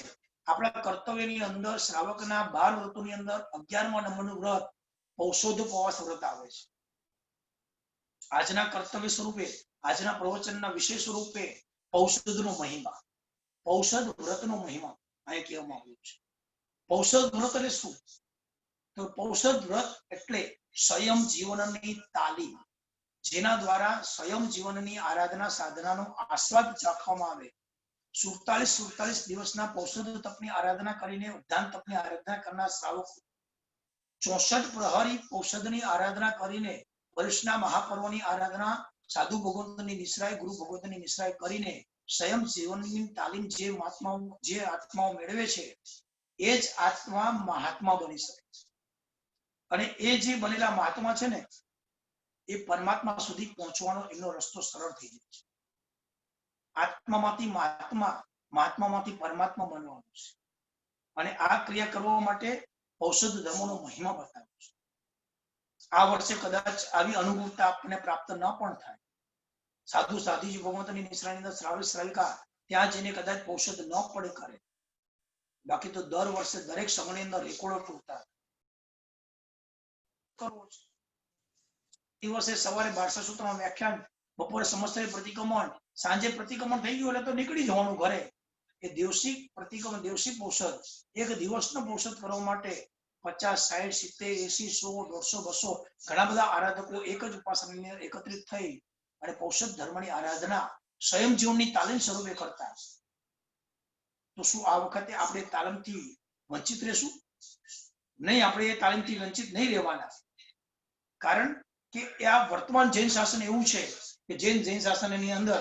આપણા કર્તવ્યની અંદર શ્રાવકના 12 વ્રતોની અંદર 11મા નંબરનું વ્રત પૌષોધોપવાસ વ્રત આવે છે. આજના કર્તવ્ય સ્વરૂપે આજના પ્રવચનના વિષય સ્વરૂપે પૌષધનો મહિમા, પૌષધ વ્રતનો મહિમા અહીં કહેવામાં આવ્યું છે. પૌષધ વ્રત એટલે શું? તો પૌષધ વ્રત એટલે સંયમ જીવનની તાલીમ, જેના દ્વારા સંયમ જીવનની આરાધના સાધનાનો આસ્વાદ ચાખવામાં આવે. 47 દિવસના પૌષધ તપની આરાધના કરીને ઉદ્ધાન તપની આરાધના કરનાર શ્રાવકો 64 પ્રહરી પૌષધની આરાધના કરીને વર્ષના મહાપર્વની આરાધના સાધુ ભગવંતની નિશ્રાય ગુરુ ભગવંતની નિશ્રાય કરીને સંયમ જીવનની તાલીમ જે આત્માઓ મેળવે છે એ જ આત્મા મહાત્મા બની શકે છે. અને એ જે બનેલા મહાત્મા છે ને એ પરમાત્મા સુધી પહોંચવાનો એમનો રસ્તો સરળ થઈ જાય છે. આત્મામાંથી મહાત્મા, મહાત્મામાંથી પરમાત્મા બનવાનું છે. અને આ ક્રિયા કરવા માટે ઔષધ ધર્મનો મહિમા બતાવ્યો છે. આ વર્ષે કદાચ આવી અનુભવતા આપણને પ્રાપ્ત ન પણ થાય. સાધુ સાધુજી ભગવંતની નિશ્રાની અંદર શ્રાવક શ્રાવિકા ત્યાં જઈને કદાચ ઔષધ ન પડે કરે, બાકી તો દર વર્ષે દરેક સમયની અંદર રેકોર્ડો તૂટતા કરવો છે. દિવસે સવારે 12 સૂત્રમાં વ્યાખ્યાન, બપોરે સમસ્ત પ્રતિક્રમણ, સાંજે પ્રતિક્રમણ થઈ ગયું એટલે તો નીકળી જવાનું ઘરે. એ દિવસી પ્રતિક્રમણ, દિવસી ઔષધ, એક દિવસનો ઔષધ કરવા માટે 50, 60, 70, 80, 100, 150, 200 ઘણા બધા આરાધકો એક જ ઉપાસનાની એકત્રિત થઈ અને ઔષધ ધર્મની આરાધના સ્વયં જીવનની તાલીમ સ્વરૂપે કરતા. તો શું આ વખતે આપણે તાલીમથી વંચિત રહેશું? નહીં, આપણે એ તાલીમથી વંચિત નહીં રહેવાના. કારણ કે આ વર્તમાન જૈન શાસન એવું છે કે જૈન શાસનની અંદર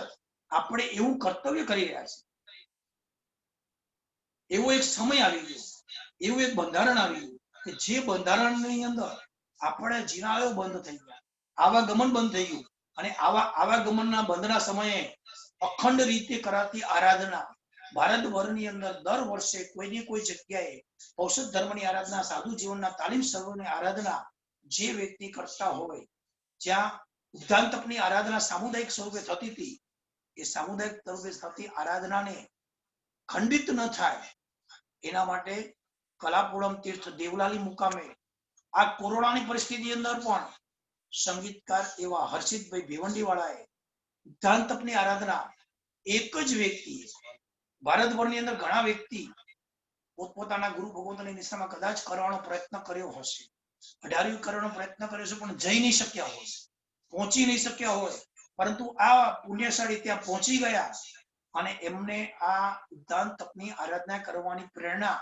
આપણે એવું કર્તવ્ય કરી રહ્યા છીએ. એવો એક સમય આવી ગયો, એવું એક બંધારણ આવી ગયું કે જે બંધારણની અંદર આપણે જિનાલયો બંધ થઈ ગયા, આવાગમન બંધ થઈ ગયું. અને આવાગમનના બંધના સમયે અખંડ રીતે કરાતી આરાધના ભારતભરની અંદર દર વર્ષે કોઈની કોઈ જગ્યાએ ઔષધ ધર્મની આરાધના, સાધુ જીવનના તાલીમ સર્વની આરાધના જે વ્યક્તિ કરતા હોય, જ્યાં ઉદ્ધાન તપની આરાધના સામુદાયિક સ્વરૂપે થતી હતી, એ સામુદાયિક સ્વરૂપે થતી આરાધનાને ખંડિત ન થાય એના માટે કલાપુરમ તીર્થ દેવલાલી મુકામે આ કોરોનાની પરિસ્થિતિ અંદર પણ સંગીતકાર એવા હર્ષિતભાઈ ભીવંડી વાળાએ ઉદ્ધાન તપની આરાધના એક જ વ્યક્તિ, ભારતભરની અંદર ઘણા વ્યક્તિ પોતપોતાના ગુરુ ભગવંતની નિષ્ઠામાં કદાચ કરવાનો પ્રયત્ન કર્યો હશે, 18મી કરવાનો પ્રયત્ન કર્યો છે, પણ જઈ નહીં શક્યા હોય, પહોંચી નહીં શક્યા હોય. પરંતુ આ પુણ્યશાળી ત્યાં પહોંચી ગયા અને એમને આ ઉદ્ધાન તપની આરાધના કરવાની પ્રેરણા,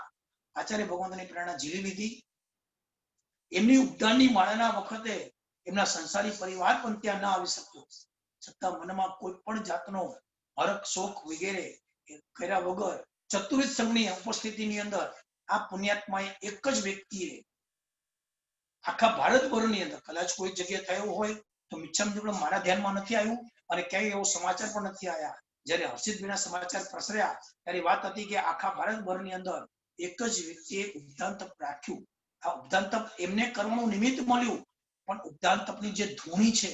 આચાર્ય ભગવંતની પ્રેરણા ઝીલી લીધી. એમની ઉદ્ધાનની માળાના વખતે એમના સંસારી પરિવાર પણ ત્યાં ન આવી શક્યો, છતાં મનમાં કોઈ પણ જાતનો હરખ શોખ વગેરે કર્યા વગર ચતુર્વિધ સંઘની ઉપસ્થિતિની અંદર આ પુણ્યાત્માએ એક જ વ્યક્તિએ આખા ભારતભરની અંદર, કદાચ કોઈ જગ્યાએ થયો હોય તો મિચ્છામી દુક્કડમ મારા ધ્યાનમાં નથી આવ્યું અને ક્યાંય એવો સમાચાર પણ નથી આવ્યા. જયારે હર્ષિતભાઈના સમાચાર પ્રસર્યા ત્યારે વાત હતી કે આખા ભારતભરની અંદર એક જ વ્યક્તિએ ઉદ્ધાન તપ રાખ્યું. આ ઉદ્ધાન તપ એમને કરવાનું નિમિત્ત મળ્યું, પણ ઉદ્ધાન તપની જે ધૂણી છે,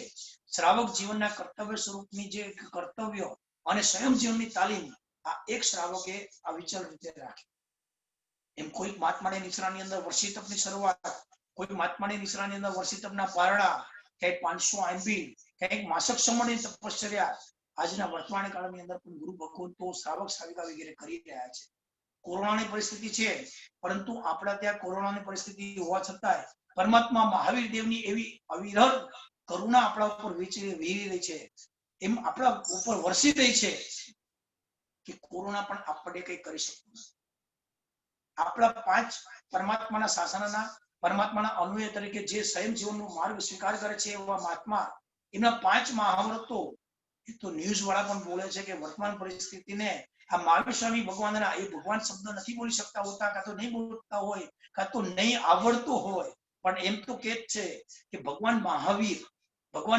શ્રાવક જીવનના કર્તવ્ય સ્વરૂપની જે કર્તવ્ય અને સ્વયં જીવનની તાલીમ, આ એક શ્રાવકે અવિચલ રીતે રાખી. એમ કોઈક મહાત્માની નિશ્રાની અંદર વર્ષી તપની શરૂઆત, કોઈક મહાત્માની નિશ્રાની અંદર વર્ષી તપના પારણા, ક્યાંક 500 આંબી, ક્યાંક માસક સમયની તપશ્ચર્યા આજના વર્તમાન કાળની અંદર પણ ગુરુ ભગવંતો શ્રાવક શ્રાવિકા વગેરે કરી રહ્યા છે. કોરોનાની પરિસ્થિતિ છે, પરંતુ આપણા ત્યાં કોરોનાની પરિસ્થિતિ હોવા છતાંય પરમાત્મા મહાવીર દેવની એવી અવિરત કરુણા આપણા ઉપર વહી રહી છે, એમ આપણા ઉપર વરસી રહી છે કે કોરોના પણ આપણે કઈ કરી શકતું નથી. આપણા 5 પરમાત્માના શાસનના, પરમાત્માના અનુય તરીકે જે સ્વયં જીવનનો માર્ગ સ્વીકાર કરે છે એવા મહાત્મા, એમના 5 મહાવ્રતો એ તો ન્યૂઝ વાળા પણ બોલે છે કે વર્તમાન પરિસ્થિતિને આ મહાવીર સ્વામી ભગવાનના, એ ભગવાન શબ્દ નથી બોલી શકતા હોતા, કાં તો નહીં બોલતા હોય, કાં તો નહીં આવડતો હોય, પણ એમ તો કે છે કે ભગવાન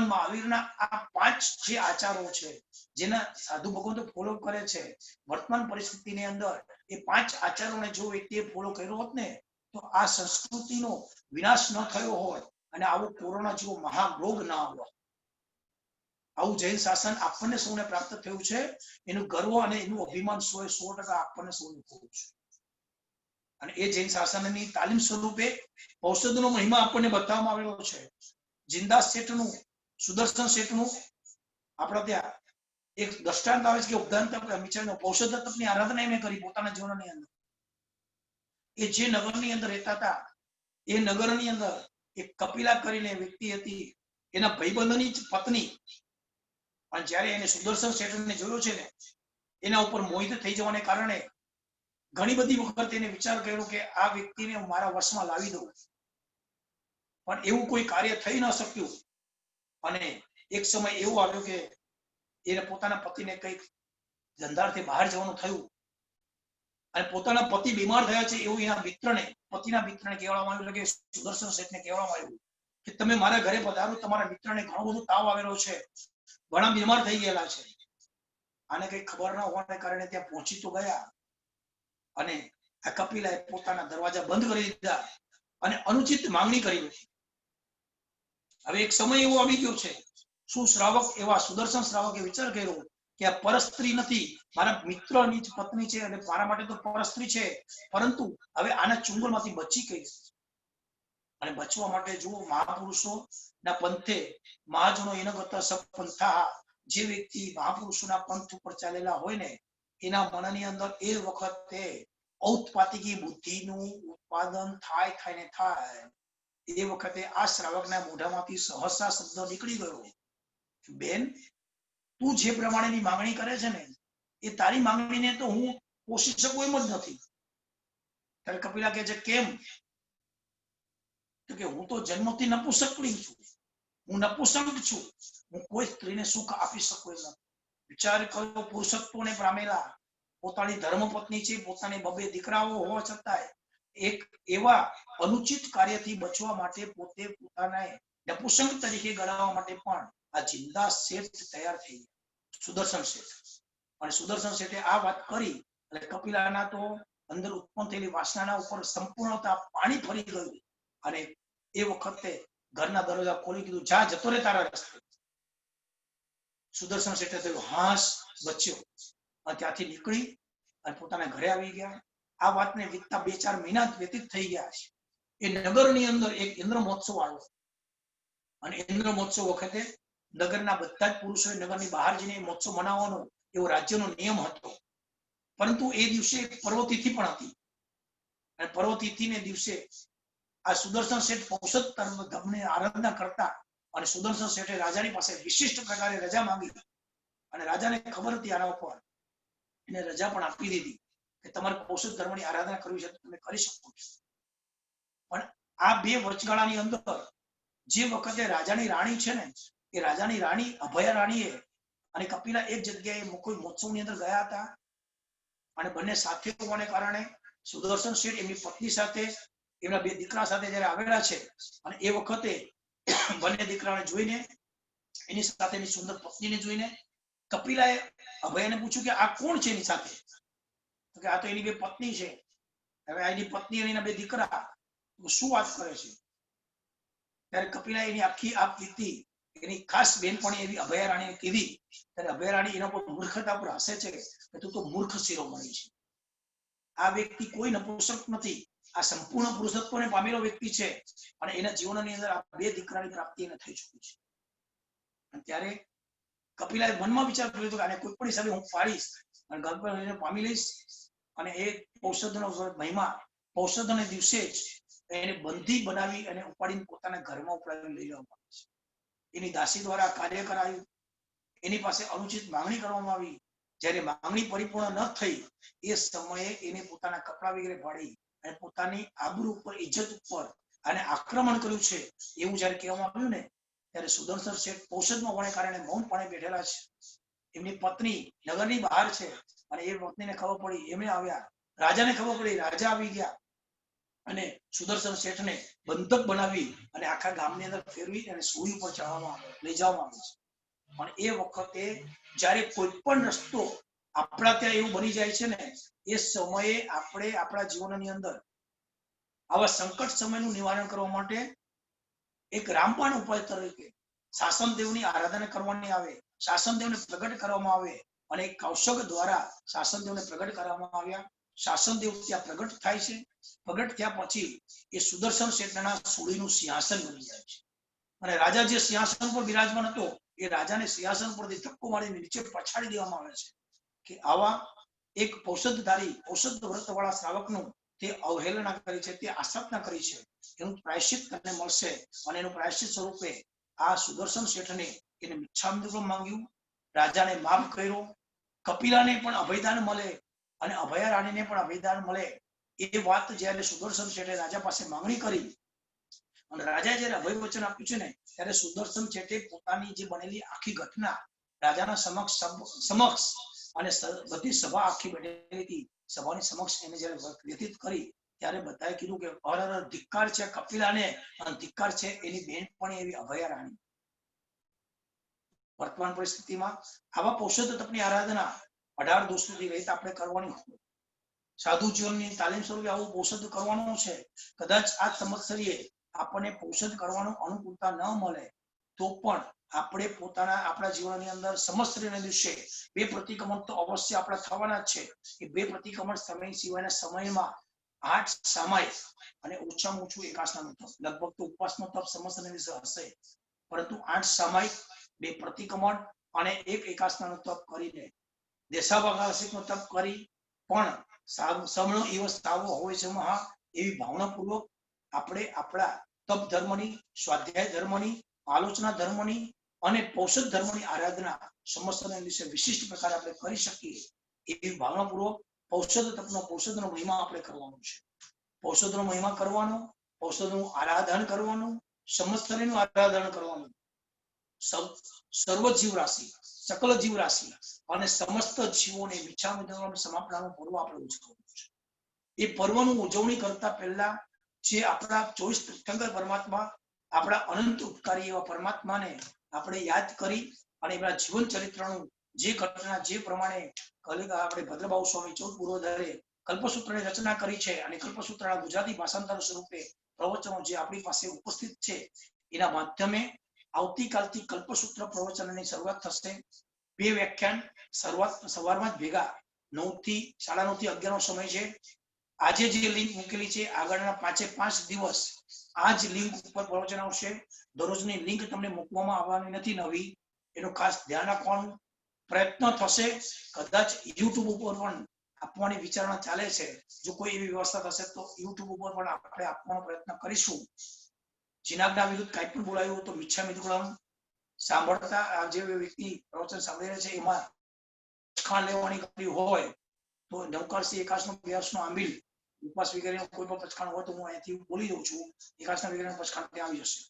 મહાવીરના આ 5 જે આચારો છે, જેના સાધુ ભગવંતો ફોલો કરે છે, વર્તમાન પરિસ્થિતિની અંદર એ 5 આચારોને જો વ્યક્તિએ ફોલો કર્યો હોત ને તો આ સંસ્કૃતિનો વિનાશ ન થયો હોય અને આવો કોરોના જેવો મહારોગ ન આવ્યો. આવું જૈન શાસન આપણને સૌને પ્રાપ્ત થયું છે, એનું ગર્વ અને એનું અભિમાન 100% આપણને સૌને થયું છે. અને એ જૈન શાસનની તાલીમ સ્વરૂપે ઔષધનો મહિમા આપણને બતાવવામાં આવેલો છે. જિંદાસ શેઠનું, સુદર્શન શેઠનું આપણા ત્યાં એક દ્રષ્ટાંત આવે છે કે ઉદ્ધાન તપ ઔષધ તપની આરાધના એમણે કરી પોતાના જીવનની અંદર. એ જે નગરની અંદર રહેતા હતા, એ નગરની અંદર એક કપિલા કરીને વ્યક્તિ હતી, એના ભાઈબંધની જ પત્ની. અને જ્યારે એને સુદર્શન શેઠને જોયો છે ને, એના ઉપર મોહિત થઈ જવાને કારણે ઘણી બધી વખત એને વિચાર કર્યો કે આ વ્યક્તિને હું મારા વશમાં લાવી દઉં, પણ એવું કોઈ કાર્ય થઈ ન શક્યું. અને એક સમય એવો આવ્યો કે એને પોતાના પતિને કંઈક ધંધાર્થે બહાર જવાનું થયું અને પોતાના પતિ બીમાર થયા છે એવું એના પતિના મિત્રને કહેવામાં આવ્યું, કે સુદર્શન શેઠને કહેવામાં આવ્યું કે તમે મારા ઘરે પધારો, તમારા મિત્રને ઘણો બધો તાવ આવેલો છે, ઘણા બીમાર થઈ ગયેલા છે. આને કઈ ખબર ન હોવાને કારણે ત્યાં પહોંચી તો ગયા અને આ કપિલાએ પોતાના દરવાજા બંધ કરી દીધા અને અનુચિત માંગણી કરી હતી. હવે એક સમય એવો આવી ગયો છે, શું શ્રાવક એવા સુદર્શન શ્રાવકે વિચાર કર્યો કે આ પરસ્ત્રી નથી, મારા મિત્રની જ પત્ની છે અને મારા માટે તો પરસ્ત્રી છે, પરંતુ હવે આના ચુંગલમાંથી બચી ગઈ અને બચવા માટે જુઓ મહાપુરુષો ના પંથે મહાજનો એનો કરતા સપંથા, જે વ્યક્તિ મહાપુરુષોના પંથ ઉપર ચાલેલા હોય ને એના મનની અંદર એ વખતે ઔત્પાતિકી બુદ્ધિનું ઉત્પાદન થાય એ વખતે આ શ્રાવકના મોઢામાંથી સહસા શબ્દ નીકળી ગયો, બેન તું જે પ્રમાણેની માંગણી કરે છે ને એ તારી માંગણીને તો હું પોષી શકું એમ જ નથી. ત્યારે કપિલા કહે છે કેમ? તો કે હું તો જન્મથી નપુંસકલી છું, હું નપુંસક છું, હું કોઈ સ્ત્રીને સુખ આપી શકું એમ નથી. વિચાર કરો, પુરુષત્વને પામેલા, પોતાની ધર્મપત્ની છે, પોતાની બબે દીકરાઓ હોવા છતાંય એક એવા અનુચિત કાર્યથી બચવા માટે પોતે પોતાને નપુંસક તરીકે ગણાવવા માટે પણ આ જિંદા શેઠ તૈયાર થઈ ગયા, સુદર્શન શેઠ. અને સુદર્શન શેઠે આ વાત કરી એટલે કપિલાના તો અંદર ઉત્પન્ન થયેલી વાસનાના ઉપર સંપૂર્ણતા પાણી ફરી ગયું અને એ વખતે ઘરના દરવાજા ખોલી કીધું, જા જતો રે તારા રસ્તે. સુદર્શન શેઠે થયું હાસ બચ્યો અને ત્યાંથી નીકળી અને પોતાના ઘરે આવી ગયા. આ વાતને વીતતા 2-4 મહિના વ્યતીત થઈ ગયા છે. એ નગરની અંદર એક ઇન્દ્ર મહોત્સવ આવ્યો અને ઇન્દ્ર મહોત્સવ વખતે નગરના બધા જ પુરુષોએ નગરની બહાર જઈને મહોત્સવ મનાવવાનો એવો રાજ્યનો નિયમ હતો. પરંતુ એ દિવસે પર્વતિથિ પણ હતી અને પર્વતિથિને દિવસે આ સુદર્શન શેઠ પૌષદ ધર્મની આરાધના કરતા અને સુદર્શન શેઠે રાજાની પાસે વિશિષ્ટ પ્રકારે રજા માંગી અને રાજાને ખબર હતી આના ઉપર, એને રજા પણ આપી દીધી કે તમારે પૌષદ ધર્મની આરાધના કરવી છે તમે કરી શકો છો. પણ આ 2 વચગાળાની અંદર જે વખતે રાજાની રાણી છે ને એ રાજાની રાણી અભયા રાણીએ અને કપિલા એક જગ્યાએ કોઈ મહોત્સવની અંદર ગયા હતા અને બંને સાથે હોવાને કારણે સુદર્શન શેઠ એમની પત્ની સાથે એમના 2 દીકરા સાથે જયારે આવેલા છે અને એ વખતે બંને દીકરાને જોઈને એની સાથેની સુંદર પત્નીને જોઈને કપિલાએ અભયાને પૂછ્યું કે આ કોણ છે એની સાથે? તો કે આ તો એની 2 પત્ની છે. હવે એની પત્ની અને એના 2 દીકરા શું વાત કરે છે? ત્યારે કપિલા એની આખી આપ વીતી એની ખાસ બેનપણી એવી અભયા રાણીને કીધી. ત્યારે અભયા રાણી એના પર મૂર્ખતા પર હસે છે કે તું તો મૂર્ખ શિરોમણી છે, આ વ્યક્તિ કોઈ નપુંસક નથી, આ સંપૂર્ણ પુરુષત્વને પામેલો વ્યક્તિ છે અને એના જીવનની અંદર આ 2 દીકરાની પ્રાપ્તિ એને થઈ ચૂકી છે. અને ત્યારે કપિલાએ મનમાં વિચાર કર્યો કે આને કોઈ પણ હિસાબે હું પાડીશ અને ગર્ભને પામી લઈશ અને એ ઔષધનો મહિમા ઔષધને દિવસે જ એને બંધી બનાવી અને ઉપાડીને પોતાના ઘરમાં ઉપાડીને લઈ જવામાં આવે છે. એની દાસી દ્વારા કાર્ય કરાયું, એની પાસે અનુચિત માંગણી કરવામાં આવી. જ્યારે માંગણી પરિપૂર્ણ ન થઈ એ સમયે એને પોતાના કપડા વગેરે પાડી અને પોતાની આબરૂ ઉપર, ઇજ્જત ઉપર અને આક્રમણ કર્યું છે એવું જયારે કહેવામાં આવ્યું ને ત્યારે સુદર્શન શેઠ ઔષધમાં હોવાને કારણે મૌનપણે બેઠેલા છે. એમની પત્ની નગરની બહાર છે અને એ પત્નીને ખબર પડી, એમણે આવ્યા, રાજાને ખબર પડી, રાજા આવી ગયા અને સુદર્શન શેઠને બંધક બનાવી અને આખા ગામની અંદર ફેરવી અને સૂઈ ઉપર ચડાવવામાં લઈ જવામાં આવે છે. પણ એ વખતે જ્યારે કોઈ પણ રસ્તો આપણા ત્યાં એવું બની જાય છે ને એ સમયે આપણે આપણા જીવનની અંદર આવા સંકટ સમયનું નિવારણ કરવા માટે એક રામબાણ ઉપાય તરીકે શાસનદેવની આરાધના કરવાની આવે, શાસનદેવને પ્રગટ કરવામાં આવે અને એક કૌશક દ્વારા શાસનદેવને પ્રગટ કરવામાં આવ્યા. શાસનદેવ ત્યાં પ્રગટ થાય છે. પ્રગટ થયા પછી એ સુદર્શન શેઠના સૂડીનું સિંહાસન બની જાય છે અને રાજા જે સિંહાસન પર બિરાજમાન હતો એ રાજાને સિંહાસન પરથી ધક્કો મારીને નીચે પછાડી દેવામાં આવે છે કે આવા એક ઔષધધારી ઔષધ વ્રતવાળા શ્રાવકનું તે અવહેલના કરી છે, તે આસ્થાપના કરી છે, એનું પ્રાયશ્ચિત તને મળશે. અને એનું પ્રાયશ્ચિત સ્વરૂપે આ સુદર્શન શેઠને એને મિચ્છામિદુક્કડમ માંગ્યું, રાજાને માફ કર્યો, કપિલાને પણ અભયદાન મળે અને અભયા રાણીને પણ અભયદાન મળે. એ વાત જ્યારે સુદર્શન શેઠે રાજા પાસે માંગણી કરી અને રાજાએ જ્યારે અભય વચન આપ્યું છે ને ત્યારે સુદર્શન શેઠે પોતાની જે બનેલી આખી ઘટના રાજાના સમક્ષ અને બધી સભા આખી બનેલી હતી, સભાની સમક્ષ એને જ્યારે વ્યતીત કરી ત્યારે બધાએ કીધું કે અરર ધિક્કાર છે કપિલાને અને ધિક્કાર છે એની બેનપણી એવી અભયા રાણી. વર્તમાન પરિસ્થિતિમાં આવા ઔષધ તપની આરાધના 18 દોષોથી રહિત આપણે કરવાની હોય. સાધુ જીવનની તાલીમ સ્વરૂપે આવું ઔષધ કરવાનું છે. કદાચ આ સંવત્સરીએ આપણને પોષણ કરવાનું અનુકૂળતા ન મળે તો પણ આપણે પોતાના આપણા જીવનની અંદર સમસ્તના દિવસે બે પ્રતિક્રમણ તો અવશ્ય આપણે થવાના જ છે. એ બે પ્રતિક્રમણ સમય સિવાયના સમયમાં 8 સમય અને ઓછામાં ઓછું એકાસનાનું તપ, લગભગ તો ઉપવાસનો તપ સમસ્તના દિવસે હશે, પરંતુ 8 સમય, 2 પ્રતિક્રમણ અને 1 એકાસનાનું તપ કરીને દેશાભાગાસિકનો તપ કરી પણ સમણો દિવસ આવો હોય છે મહા એવી ભાવનાપૂર્વક આપણે આપણા તપ ધર્મની, સ્વાધ્યાય ધર્મની, આલોચના ધર્મની અને પોષક ધર્મની આરાધના સમસ્તના દિવસે વિશિષ્ટ પ્રકારે આપણે કરી શકીએ એવી ભાવનાપૂર્વક પૌષધનો મહિમા આપણે કરવાનો છે. પૌષધનો મહિમા કરવાનો, પૌષધનું આરાધન કરવાનું, સમસ્તનું આરાધન કરવાનું. સર્વ જીવ રાશિ, સકલ જીવ રાશિ અને સમસ્ત જીવોને મિચ્છામિ સમાપનાનું પર્વ આપણે ઉજવવાનું છે. એ પર્વનું ઉજવણી કરતા પહેલા જે આપણા 24 તીર્થંકર પરમાત્મા, આપણા અનંત ઉપકારી એવા પરમાત્માને આપણે યાદ કરી અને એમના જીવન ચરિત્રનું જે ઘટના જે પ્રમાણે આપણે ભદ્રબાહુ સ્વામી 14 પૂર્વધારે કલ્પસૂત્રની રચના કરી છે અને કલ્પસૂત્રના ગુજરાતી ભાષાંતર સ્વરૂપે પ્રવચનો જે આપણી પાસે ઉપસ્થિત છે એના માધ્યમે આવતીકાલથી કલ્પસૂત્ર પ્રવચનની શરૂઆત થશે. 2 વ્યાખ્યાન સવારમાં જ ભેગા 9 થી 9:30 થી 11 નો સમય છે. આજે જે લિંક મૂકેલી છે આગળના 5 દિવસ આ જ લિંક ઉપર પ્રવચન આવશે. દરરોજની લિંક તમને મૂકવામાં આવવાની નથી નવી, એનું ખાસ ધ્યાન રાખવાનું. પ્રયત્ન થશે કદાચ યુટ્યુબ ઉપર પણ આપવાની વિચારણા ચાલે છે. જો કોઈ એવી વ્યવસ્થા થશે તો યુટ્યુબ ઉપર પણ આપણે આપવાનો પ્રયત્ન કરીશું. જીનાજ્ઞા વિરુદ્ધ કંઈ પણ બોલાયું તો મિચ્છામિ દુક્કડમ સાંભળતા જે વ્યક્તિ પ્રવચન સાંભળી રહ્યા છે એમાં પચખાણ લેવાની કરી હોય તો નવકારસી એકાસનો અભ્યાસનો આંબિલ ઉપવાસ વગેરેનો કોઈ પણ પચખાણ હોય તો હું અહીંથી બોલી દઉં છું. એકાસના વગેરેનો પચખાણ ત્યાં આવી જશે.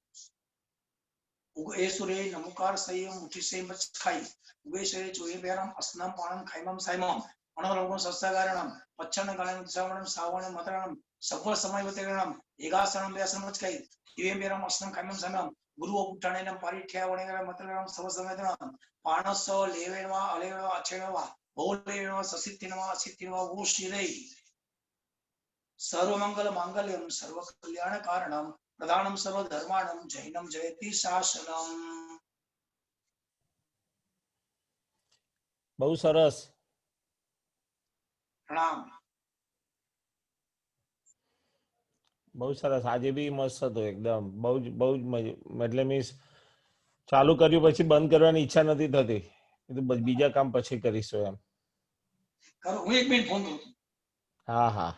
ઉગે સુરે નમુકાર સંયમ મુઠી સંયમ પચખાઈ ઉગે સુરે ચોયે બેરામ અસ્નામ પાણમ ખાઈમમ સાઈમમ અણવરગુણ સસ્સાગારણમ પચ્છન ગાળમ દિશાવણમ સાવણમ મતરણમ સભ્વ સમયવતેરણમ એગાસનમ વ્યાસનમ પચખાઈ દિવ્યમ બેરામ અસ્નામ ખાઈમમ સાઈમમ ગુરુ ઉઠાણેનમ પારિઠ્યા વણેગરમ મતરણમ સવ સમયતણમ પાણસ લેવેણવા અલેણવા અછેણવા ભોલેણવા સસિદ્ધિનવા અસિદ્ધિનવા ઉશિરૈ સર્વમંગલ માંગલ્યમ સર્વ કલ્યાણ કારણમ પ્રધાનમ સર્વ ધર્માણમ જૈનમ જયતિ શાસનમ. બહુ સરસ. પ્રણામ. બહુ સરસ. આજે બી મસ્ત હતો એકદમ. બહુ જ એટલે મીન્સ ચાલુ કર્યું પછી બંધ કરવાની ઈચ્છા નથી થતી. બીજા કામ પછી કરીશું એમ. હું 1 મિનિટ ફોન કરું. હા હા.